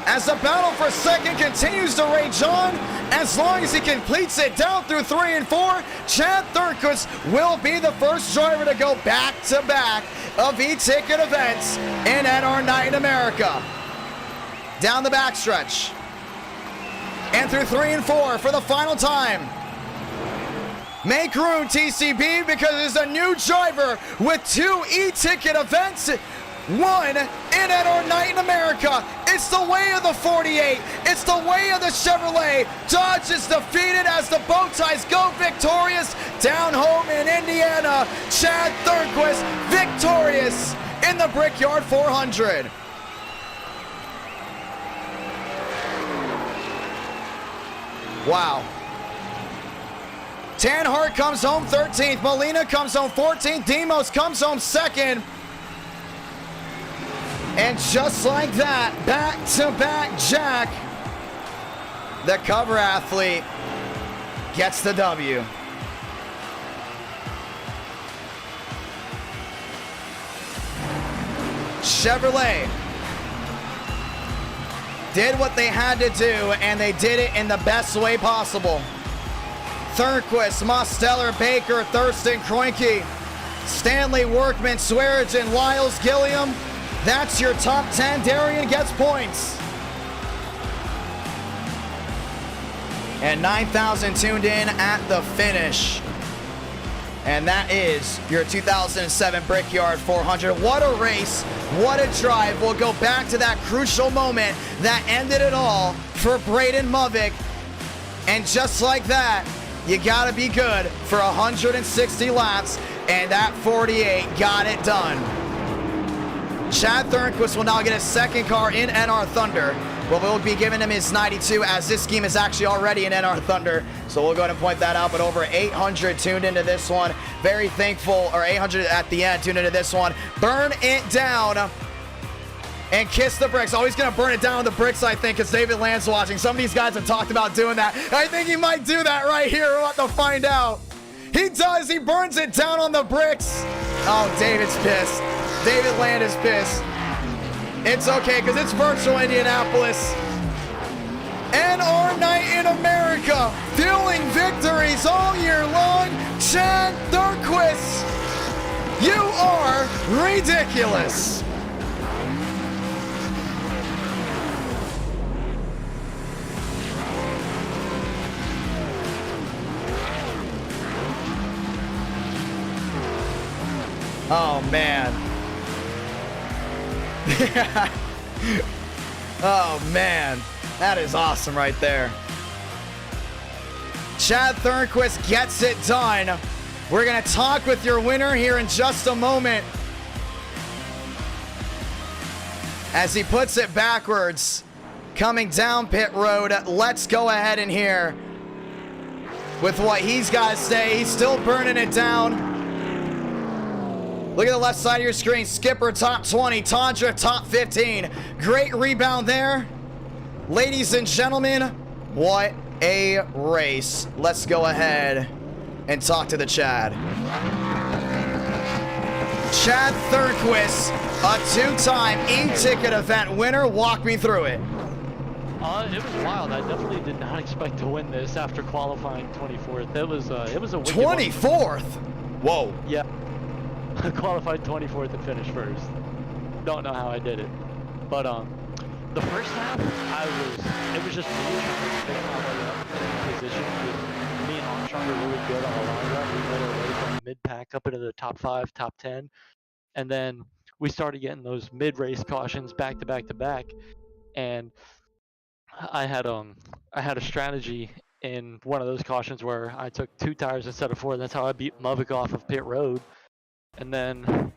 As the battle for second continues to rage on, as long as he completes it down through 3 and 4, Chad Thornquist will be the first driver to go back-to-back of eTicket events in NR Night in America. Down the backstretch. And through 3 and 4 for the final time. Make room, TCB, because there's a new driver with 2 e-ticket events. 1 in NR Night in America. It's the way of the 48. It's the way of the Chevrolet. Dodge is defeated as the bow ties go victorious down home in Indiana. Chad Thornquist victorious in the Brickyard 400. Wow. Tanhart comes home 13th. Molina comes home 14th. Demos comes home 2nd. And just like that, back-to-back Jack, the cover athlete, gets the W. Chevrolet did what they had to do, and they did it in the best way possible. Thornquist, Mosteller, Baker, Thurston, Kroenke, Stanley, Workman, Swearingen, Wiles, Gilliam. That's your top 10. Darian gets points. And 9,000 tuned in at the finish. And that is your 2007 Brickyard 400. What a race. What a drive. We'll go back to that crucial moment that ended it all for Braden Movick. And just like that, you got to be good for 160 laps. And that 48 got it done. Chad Thornquist will now get his second car in NR Thunder. Well, we'll be giving him his 92 as this scheme is actually already in NR Thunder. So we'll go ahead and point that out. But over 800 tuned into this one. Very thankful, or 800 at the end tuned into this one. Burn it down and kiss the bricks. Always going to burn it down on the bricks, I think, because David Land's watching. Some of these guys have talked about doing that. I think he might do that right here. We're about to find out. He does. He burns it down on the bricks. Oh, David's pissed. David Land is pissed. It's okay, because it's virtual Indianapolis. NR Night in America, fueling victories all year long. Chad Thornquist, you are ridiculous. Oh, man. Oh, man. That is awesome right there. Chad Thornquist gets it done. We're going to talk with your winner here in just a moment. As he puts it backwards, coming down pit road. Let's go ahead and hear with what he's got to say. He's still burning it down. Look at the left side of your screen. Skipper top 20, Tondra top 15. Great rebound there. Ladies and gentlemen, what a race. Let's go ahead and talk to the Chad. Chad Thornquist, a two-time e-ticket event winner. Walk me through it. It was wild. I definitely did not expect to win this after qualifying 24th. It was a 24th? Whoa. Yeah. I qualified 24th and finished first. Don't know how I did it, but the first half it was just me trying to pick my way up in position. With me and Armstrong were really good on the long run. We made our way from mid pack up into the top 5, top 10, and then we started getting those mid race cautions back to back to back, and I had a strategy in one of those cautions where I took 2 tires instead of 4. That's how I beat Muvik off of pit road, and then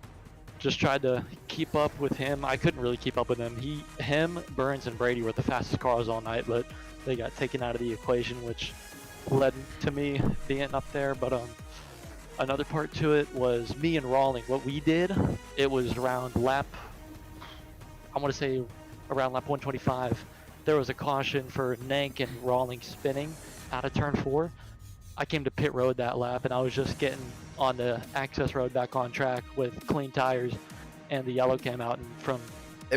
just tried to keep up with him. I couldn't really keep up with him. Him, Burns, and Brady were the fastest cars all night, but they got taken out of the equation, which led to me being up there. But another part to it was me and Rawling. What we did, it was around lap, I want to say around lap 125. There was a caution for Nank and Rawling spinning out of turn 4. I came to pit road that lap, and I was just getting on the access road back on track with clean tires, and the yellow came out. And from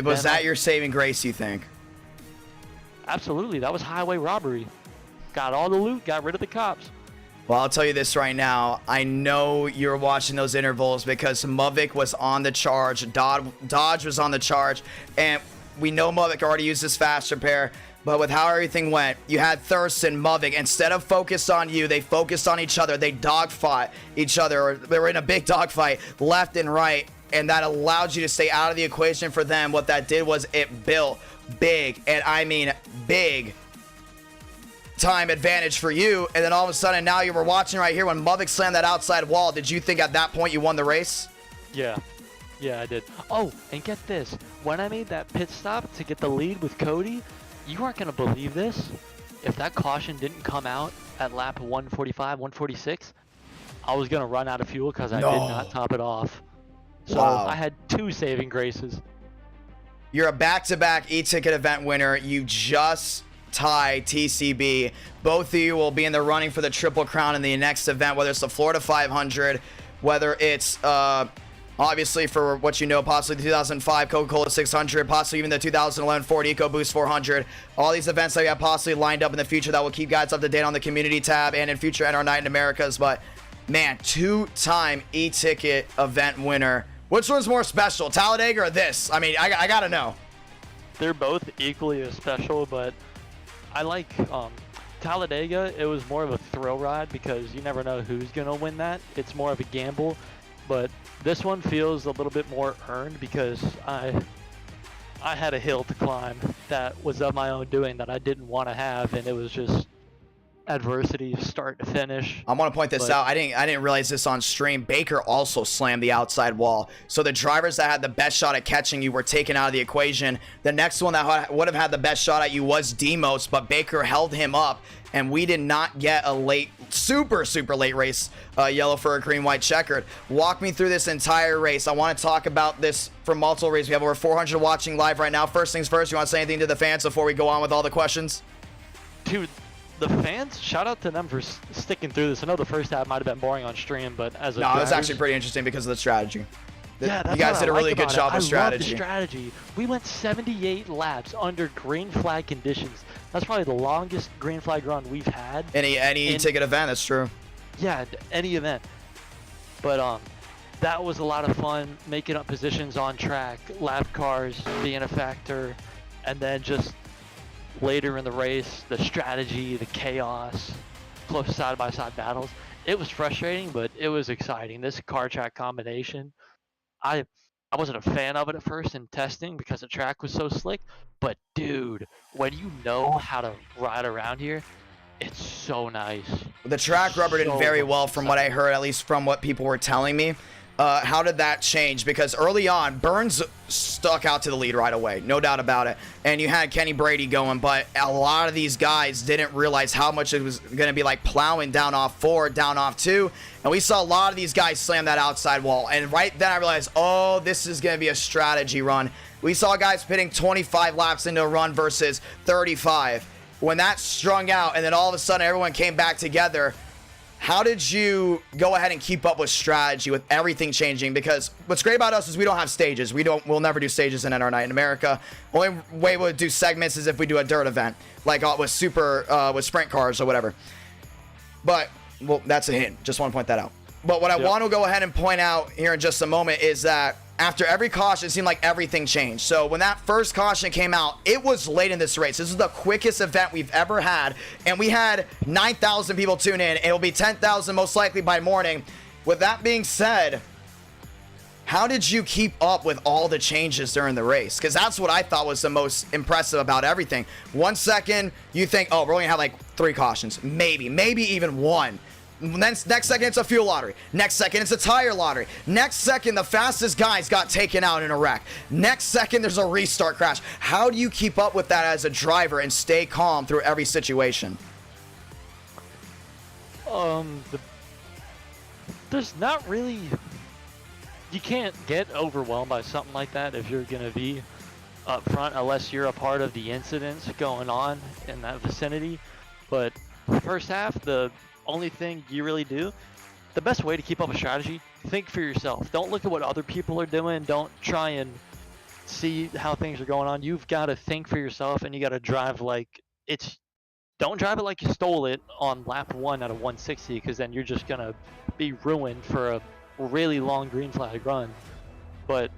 Was that your saving grace, you think? Absolutely, that was highway robbery. Got all the loot, got rid of the cops. Well, I'll tell you this right now. I know you're watching those intervals because Muvik was on the charge, Dodge was on the charge, and we know Muvik already used his fast repair. But with how everything went, you had Thurston, Muvik. Instead of focus on you, they focused on each other. They dogfought each other, or they were in a big dogfight left and right, and that allowed you to stay out of the equation for them. What that did was it built big, and I mean big time advantage for you. And then all of a sudden, now you were watching right here when Muvik slammed that outside wall. Did you think at that point you won the race? Yeah, I did. Oh, and get this. When I made that pit stop to get the lead with Cody, you aren't going to believe this. If that caution didn't come out at lap 145, 146, I was going to run out of fuel because I did not top it off. So Wow. I had 2 saving graces. You're a back-to-back e-ticket event winner. You just tied TCB. Both of you will be in the running for the Triple Crown in the next event, whether it's the Florida 500, whether it's obviously for what you know, possibly the 2005 Coca-Cola 600, possibly even the 2011 Ford EcoBoost 400. All these events that we have possibly lined up in the future that will keep guys up to date on the community tab and in future NR Night in Americas. But man, 2-time e-ticket event winner. Which one's more special, Talladega or this? I mean, I gotta know. They're both equally as special, but I like Talladega. It was more of a thrill ride because you never know who's gonna win that. It's more of a gamble. But this one feels a little bit more earned because I had a hill to climb that was of my own doing that I didn't want to have, and it was just adversity start to finish. I want to point this out. I didn't realize this on stream. Baker also slammed the outside wall. So the drivers that had the best shot at catching you were taken out of the equation. The next one that would have had the best shot at you was Demos, but Baker held him up, and we did not get a late, super late race, yellow for a green, white checkered. Walk me through this entire race. I want to talk about this for multiple reasons. We have over 400 watching live right now. First things first, you want to say anything to the fans before we go on with all the questions? Dude, the fans, shout out to them for sticking through this. I know the first half might have been boring on stream, but as a No, it was actually pretty interesting because of the strategy. Yeah, that's you guys what did a I really like good about job it. with strategy. I love the strategy. We went 78 laps under green flag conditions. That's probably the longest green flag run we've had. Any ticket event, that's true. Yeah, any event. But that was a lot of fun, making up positions on track, lap cars being a factor, and then just later in the race, the strategy, the chaos, close side-by-side battles. It was frustrating, but it was exciting. This car track combination, I wasn't a fan of it at first in testing because the track was so slick, but dude, when you know how to ride around here, it's so nice. The track rubber did very well from what I heard, at least from what people were telling me. How did that change? Because early on, Burns stuck out to the lead right away, no doubt about it. And you had Kenny Brady going, but a lot of these guys didn't realize how much it was going to be like plowing down off 4, down off 2. And we saw a lot of these guys slam that outside wall. And right then I realized, oh, this is going to be a strategy run. We saw guys pitting 25 laps into a run versus 35. When that strung out and then all of a sudden everyone came back together, how did you go ahead and keep up with strategy with everything changing? Because what's great about us is we don't have stages. We'll never do stages in NR Night in America. Only way we'll do segments is if we do a dirt event, like with sprint cars or whatever. But well, that's a hint. Just want to point that out. But what I want to go ahead and point out here in just a moment is that after every caution, it seemed like everything changed. So when that first caution came out, it was late in this race. This is the quickest event we've ever had. And we had 9,000 people tune in. It will be 10,000 most likely by morning. With that being said, how did you keep up with all the changes during the race? Because that's what I thought was the most impressive about everything. 1 second, you think, oh, we're only gonna have like 3 cautions. Maybe even 1. Next second, it's a fuel lottery. Next second, it's a tire lottery. Next second, the fastest guys got taken out in a wreck. Next second, there's a restart crash. How do you keep up with that as a driver and stay calm through every situation? There's not really... You can't get overwhelmed by something like that if you're going to be up front, unless you're a part of the incidents going on in that vicinity. But the first half, the only thing you really do, the best way to keep up a strategy, think for yourself. Don't look at what other people are doing. Don't try and see how things are going on. You've got to think for yourself, and you got to drive like it's... Don't drive it like you stole it on lap 1 out of 160, because then you're just going to be ruined for a really long green flag run. But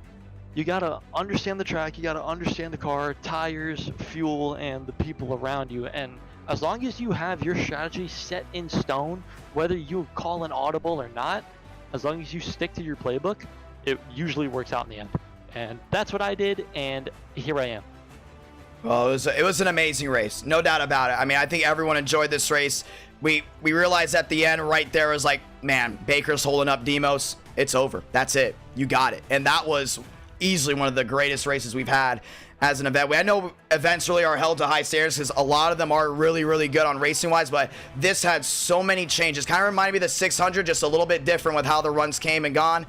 you got to understand the track, you got to understand the car, tires, fuel, and the people around you. And as long as you have your strategy set in stone, whether you call an audible or not, as long as you stick to your playbook, it usually works out in the end. And that's what I did, and here I am. Well, it was an amazing race, no doubt about it. I mean, I think everyone enjoyed this race. We realized at the end right there was like, man, Baker's holding up Demos. It's over. That's it. You got it. And that was easily one of the greatest races we've had as an event. I know events really are held to high standards because a lot of them are really, really good on racing-wise, but this had so many changes. Kind of reminded me of the 600, just a little bit different with how the runs came and gone.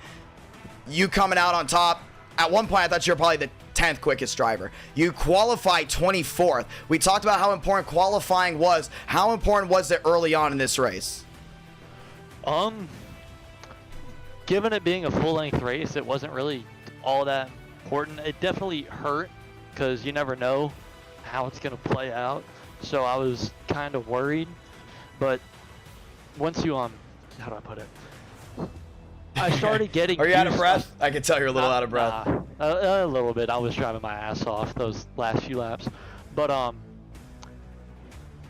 You coming out on top. At one point, I thought you were probably the 10th quickest driver. You qualified 24th. We talked about how important qualifying was. How important was it early on in this race? Given it being a full-length race, it wasn't really all that important. It definitely hurt because you never know how it's going to play out. So I was kind of worried. But once you, how do I put it? I started getting Are you out of breath? I can tell you're a little out of breath. A little bit. I was driving my ass off those last few laps. But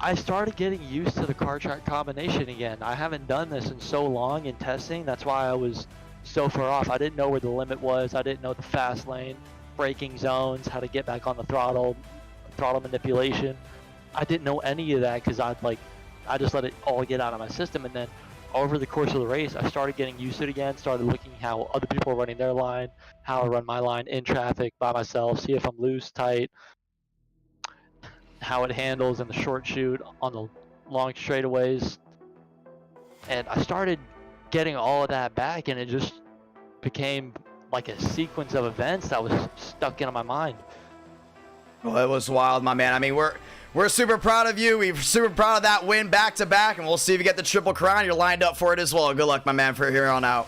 I started getting used to the car track combination again. I haven't done this in so long in testing. That's why I was so far off. I didn't know where the limit was. I didn't know the fast lane, braking zones, how to get back on the throttle manipulation. I didn't know any of that because I just let it all get out of my system. And then over the course of the race, I started getting used to it again, started looking how other people are running their line, how I run my line in traffic by myself, see if I'm loose, tight, how it handles in the short shoot on the long straightaways. And I started getting all of that back, and it just became like a sequence of events that was stuck into my mind. Well, it was wild, my man. I mean, we're super proud of you. We're super proud of that win back-to-back, and we'll see if you get the Triple Crown. You're lined up for it as well. Good luck, my man, for here on out.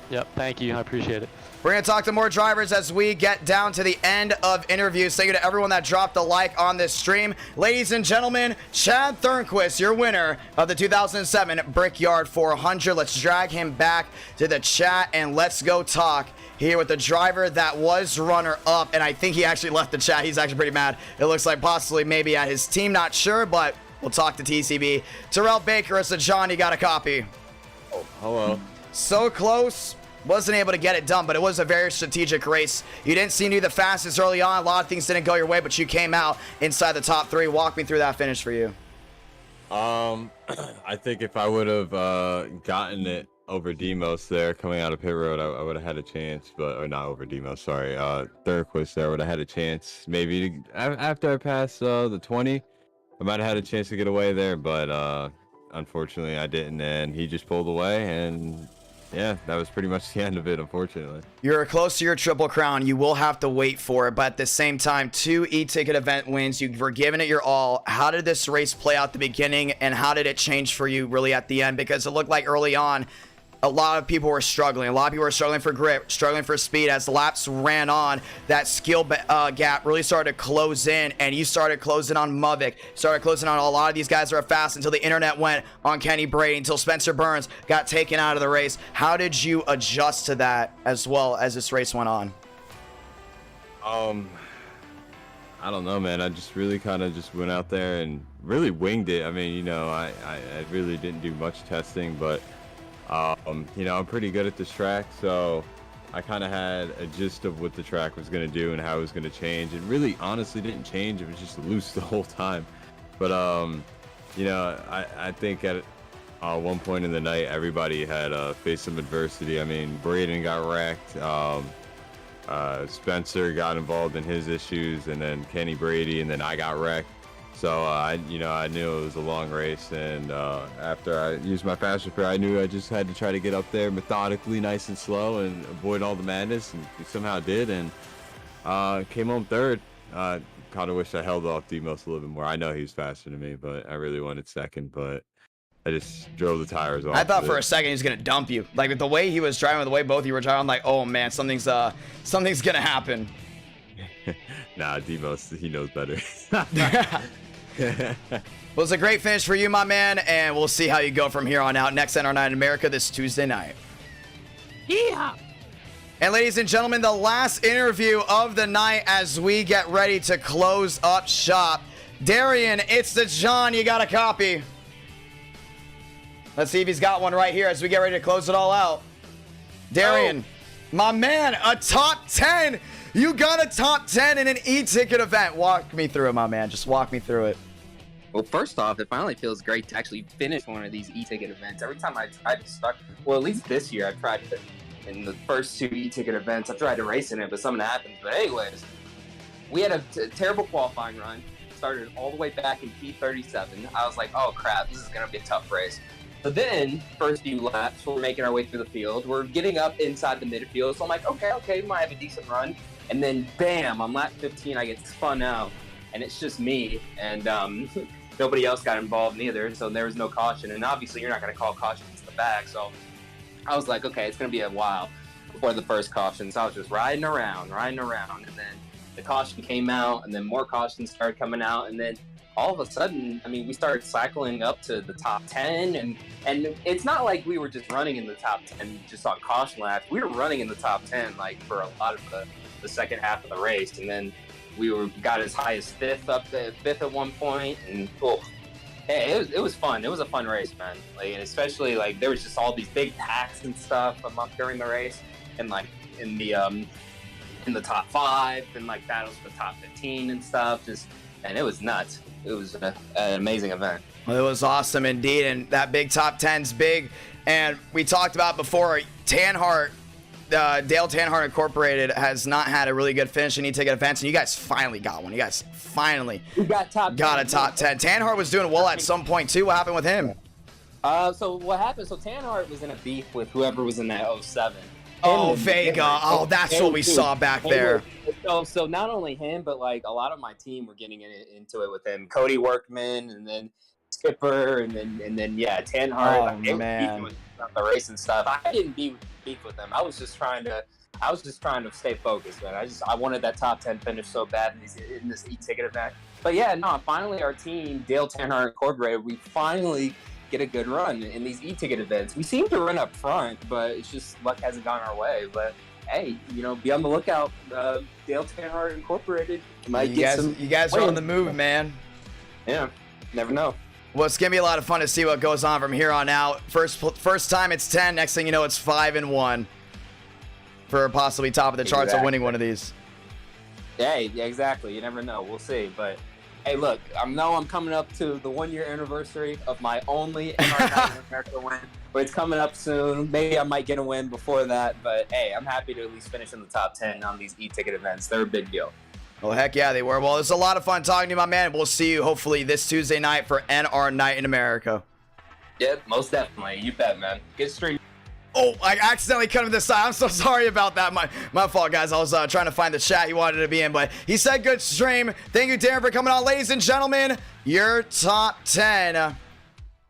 Yep, thank you. I appreciate it. We're going to talk to more drivers as we get down to the end of interviews. Thank you to everyone that dropped a like on this stream. Ladies and gentlemen, Chad Thornquist, your winner of the 2007 Brickyard 400. Let's drag him back to the chat, and let's go talk here with the driver that was runner-up, and I think he actually left the chat. He's actually pretty mad. It looks like possibly maybe at his team, not sure, but we'll talk to TCB. Terrell Baker, it's a John, you got a copy. Oh, hello. So close. Wasn't able to get it done, but it was a very strategic race. You didn't seem to be the fastest early on. A lot of things didn't go your way, but you came out inside the top 3. Walk me through that finish for you. I think if I would have gotten it over Demos there coming out of pit road, I would have had a chance, or not over Demos, sorry. Thurquist there would have had a chance. Maybe after I passed the 20, I might have had a chance to get away there, but unfortunately I didn't, and he just pulled away, and yeah, that was pretty much the end of it, unfortunately. You're close to your Triple Crown. You will have to wait for it, but at the same time, 2 eTicket event wins. You were giving it your all. How did this race play out at the beginning, and how did it change for you really at the end? Because it looked like early on, a lot of people were struggling. A lot of people were struggling for grip, struggling for speed. As the laps ran on, that skill gap really started to close in, and you started closing on Muvik, started closing on a lot of these guys that are fast until the internet went on Kenny Brady, until Spencer Burns got taken out of the race. How did you adjust to that as well as this race went on? I don't know, man. I just really kind of just went out there and really winged it. I mean, you know, I really didn't do much testing, but you know, I'm pretty good at this track, so I kind of had a gist of what the track was going to do and how it was going to change. It really honestly didn't change. It was just loose the whole time. But you know, I think at one point in the night, everybody had faced some adversity. I mean, Braden got wrecked. Spencer got involved in his issues, and then Kenny Brady, and then I got wrecked. So you know, I knew it was a long race, and after I used my fast repair, I knew I just had to try to get up there methodically, nice and slow, and avoid all the madness, and we somehow did, and came home third. Kind of wish I held off Demos a little bit more. I know he was faster than me, but I really wanted second, but I just drove the tires off. I thought for a second he was gonna dump you. Like with the way he was driving, with the way both of you were driving, I'm like, oh man, something's gonna happen. Nah, Demos, he knows better. Well, it's a great finish for you, my man, and we'll see how you go from here on out. Next NR9 in America this Tuesday night. Yeah. And ladies and gentlemen, the last interview of the night as we get ready to close up shop. Darian, it's the John. You got a copy? Let's see if he's got one right here as we get ready to close it all out. Darian, my man, a top 10. You got a top 10 in an e-ticket event. Walk me through it, my man. Just walk me through it. Well, first off, it finally feels great to actually finish one of these e-ticket events. Every time I tried to start, well, at least this year, I tried to, in the first 2 e-ticket events, I tried to race in it, but something happened. But anyways, we had a terrible qualifying run. Started all the way back in P37. I was like, oh crap, this is going to be a tough race. But then, first few laps, we're making our way through the field. We're getting up inside the midfield. So I'm like, okay, we might have a decent run. And then, bam, on lap 15, I get spun out. And it's just me. And nobody else got involved neither. So there was no caution. And obviously, you're not going to call caution to the back. So I was like, okay, it's going to be a while before the first caution. So I was just riding around. And then the caution came out. And then more cautions started coming out. And then all of a sudden, I mean, we started cycling up to the top 10, and it's not like we were just running in the top 10 just on caution laps. We were running in the top 10 like for a lot of the second half of the race, and then we got as high as fifth at one point, and hey, it was fun. It was a fun race, man. Like, and especially like there was just all these big packs and stuff up during the race, and like in the top 5, and like battles for the top 15 and stuff. And it was nuts. It was an amazing event. Well, it was awesome indeed, and that big top 10's big. And we talked about before, Tanhart, Dale Tanhart Incorporated has not had a really good finish in e-ticket events, and you guys finally got one. You guys finally got a top 10. Tanhart was doing well at some point too. What happened with him? So what happened? So Tanhart was in a beef with whoever was in that 07. Oh, Vega. Oh, that's what we saw back there. So not only him, but like a lot of my team were getting into it with him. Cody Workman, and then Skipper, and then yeah, Tanhart. Oh, man. With the race and stuff. I didn't beef with them. I was just trying to stay focused, man. I wanted that top 10 finish so bad in this e-ticket event. But yeah, no, finally our team, Dale Tanhart Incorporated, we finally get a good run in these e-ticket events. We seem to run up front, but it's just luck hasn't gone our way. But hey, you know, be on the lookout. Dale Tanhart Incorporated might get some. You guys are on the move, man. Yeah, never know. Well, it's gonna be a lot of fun to see what goes on from here on out. First time it's 10. Next thing you know, it's 5-1 for possibly top of the charts of winning one of these. Hey, yeah, exactly. You never know. We'll see, but. Hey, look, I know I'm coming up to the 1-year anniversary of my only NR9 in America win, but it's coming up soon. Maybe I might get a win before that, but hey, I'm happy to at least finish in the top 10 on these e-ticket events. They're a big deal. Well, heck yeah, they were. Well, it's a lot of fun talking to you, my man. We'll see you hopefully this Tuesday night for NR Night in America. Yep, most definitely. You bet, man. Good stream. Oh, I accidentally cut him this side. I'm so sorry about that. My fault, guys. I was trying to find the chat he wanted to be in, but he said good stream. Thank you, Darren, for coming on. Ladies and gentlemen, your top 10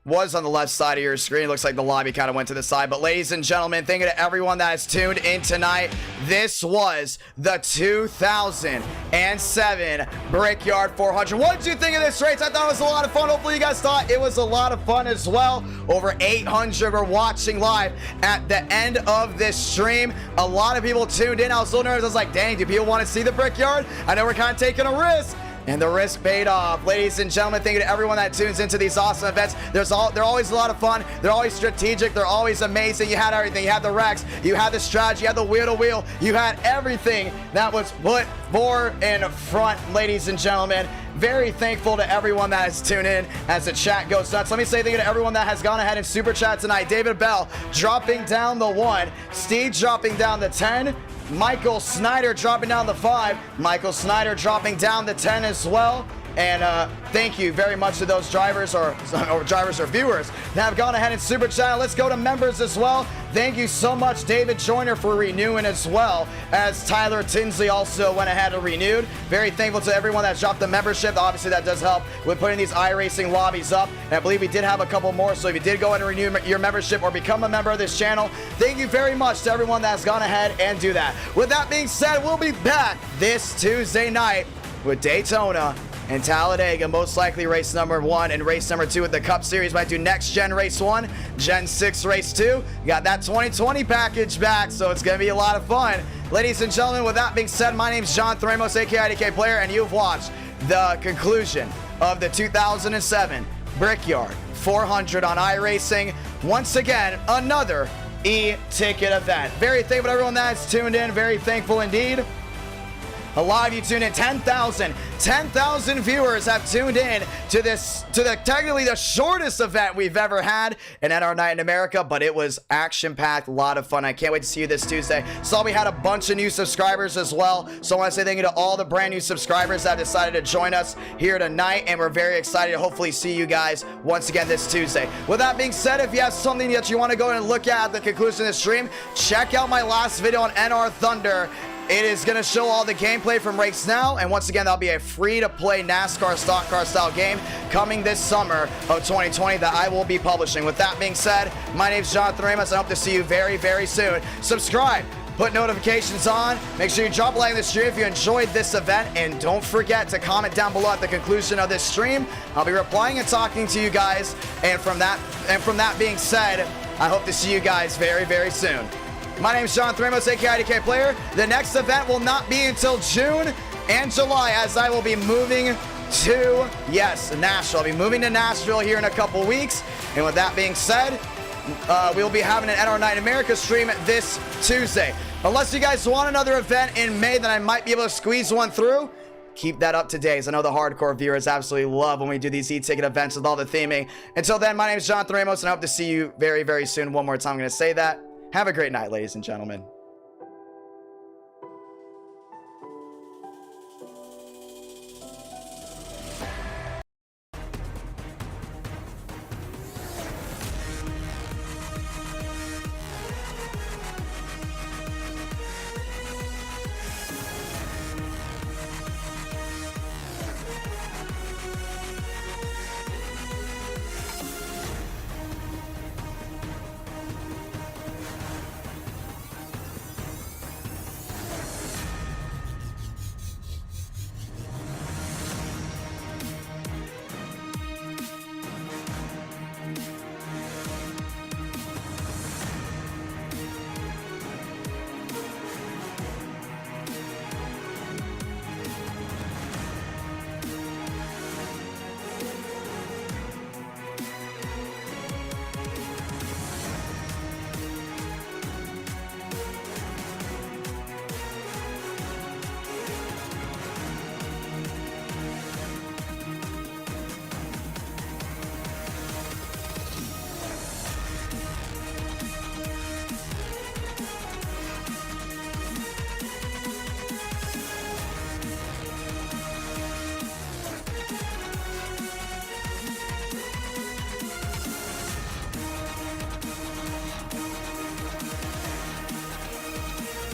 was on the left side of your screen. Looks like the lobby kind of went to the side. But ladies and gentlemen, thank you to everyone that has tuned in tonight. This was the 2007 Brickyard 400. What did you think of this race? I thought it was a lot of fun. Hopefully you guys thought it was a lot of fun as well. Over 800 were watching live at the end of this stream. A lot of people tuned in. I was a little nervous. I was like, dang, do people want to see the Brickyard? I know we're kind of taking a risk. And the risk paid off. Ladies and gentlemen, thank you to everyone that tunes into these awesome events. They're always a lot of fun. They're always strategic. They're always amazing. You had everything. You had the wrecks. You had the strategy. You had the wheel-to-wheel. You had everything that was put forward in front, ladies and gentlemen. Very thankful to everyone that has tuned in as the chat goes nuts. Let me say thank you to everyone that has gone ahead and super chat tonight. David Bell dropping down the 1. Steve dropping down the 10. Michael Snyder dropping down the 5. Michael Snyder dropping down the 10 as well. And thank you very much to those drivers or viewers that have gone ahead and super chat. Let's go to members as well. Thank you so much, David Joyner, for renewing as well as Tyler Tinsley also went ahead and renewed. Very thankful to everyone that's dropped the membership. Obviously, that does help with putting these iRacing lobbies up. And I believe we did have a couple more. So if you did go ahead and renew your membership or become a member of this channel, thank you very much to everyone that's gone ahead and do that. With that being said, we'll be back this Tuesday night with Daytona and Talladega, most likely race number 1 and race number 2 with the Cup Series. Might do next gen race 1, Gen 6 race 2. You got that 2020 package back, so it's gonna be a lot of fun. Ladies and gentlemen, with that being said, my name's John Thramos, aka Idk Player, and you've watched the conclusion of the 2007 Brickyard 400 on iRacing. Once again, another e-ticket event. Very thankful to everyone that's tuned in. Very thankful indeed. A lot of you tuned in. 10,000 viewers have tuned in to technically the shortest event we've ever had in NR Night in America, but it was action-packed, a lot of fun. I can't wait to see you this Tuesday. Saw we had a bunch of new subscribers as well, so I want to say thank you to all the brand new subscribers that have decided to join us here tonight, and we're very excited to hopefully see you guys once again this Tuesday. With that being said, if you have something that you want to go and look at the conclusion of the stream, check out my last video on NR Thunder. It is going to show all the gameplay from Race Now, and once again, that'll be a free-to-play NASCAR stock car style game coming this summer of 2020 that I will be publishing. With that being said, my name's Jonathan Ramos. I hope to see you very, very soon. Subscribe, put notifications on, make sure you drop a like in the stream if you enjoyed this event, and don't forget to comment down below at the conclusion of this stream. I'll be replying and talking to you guys, and from that being said, I hope to see you guys very, very soon. My name is John Thramos, aka Idk Player. The next event will not be until June and July, as I will be moving to, Nashville. I'll be moving to Nashville here in a couple weeks. And with that being said, we'll be having an NR Night in America stream this Tuesday. Unless you guys want another event in May that I might be able to squeeze one through, keep that up to date, as I know the hardcore viewers absolutely love when we do these e-ticket events with all the theming. Until then, my name is Jonathan Ramos, and I hope to see you very, very soon. One more time, I'm going to say that. Have a great night, ladies and gentlemen.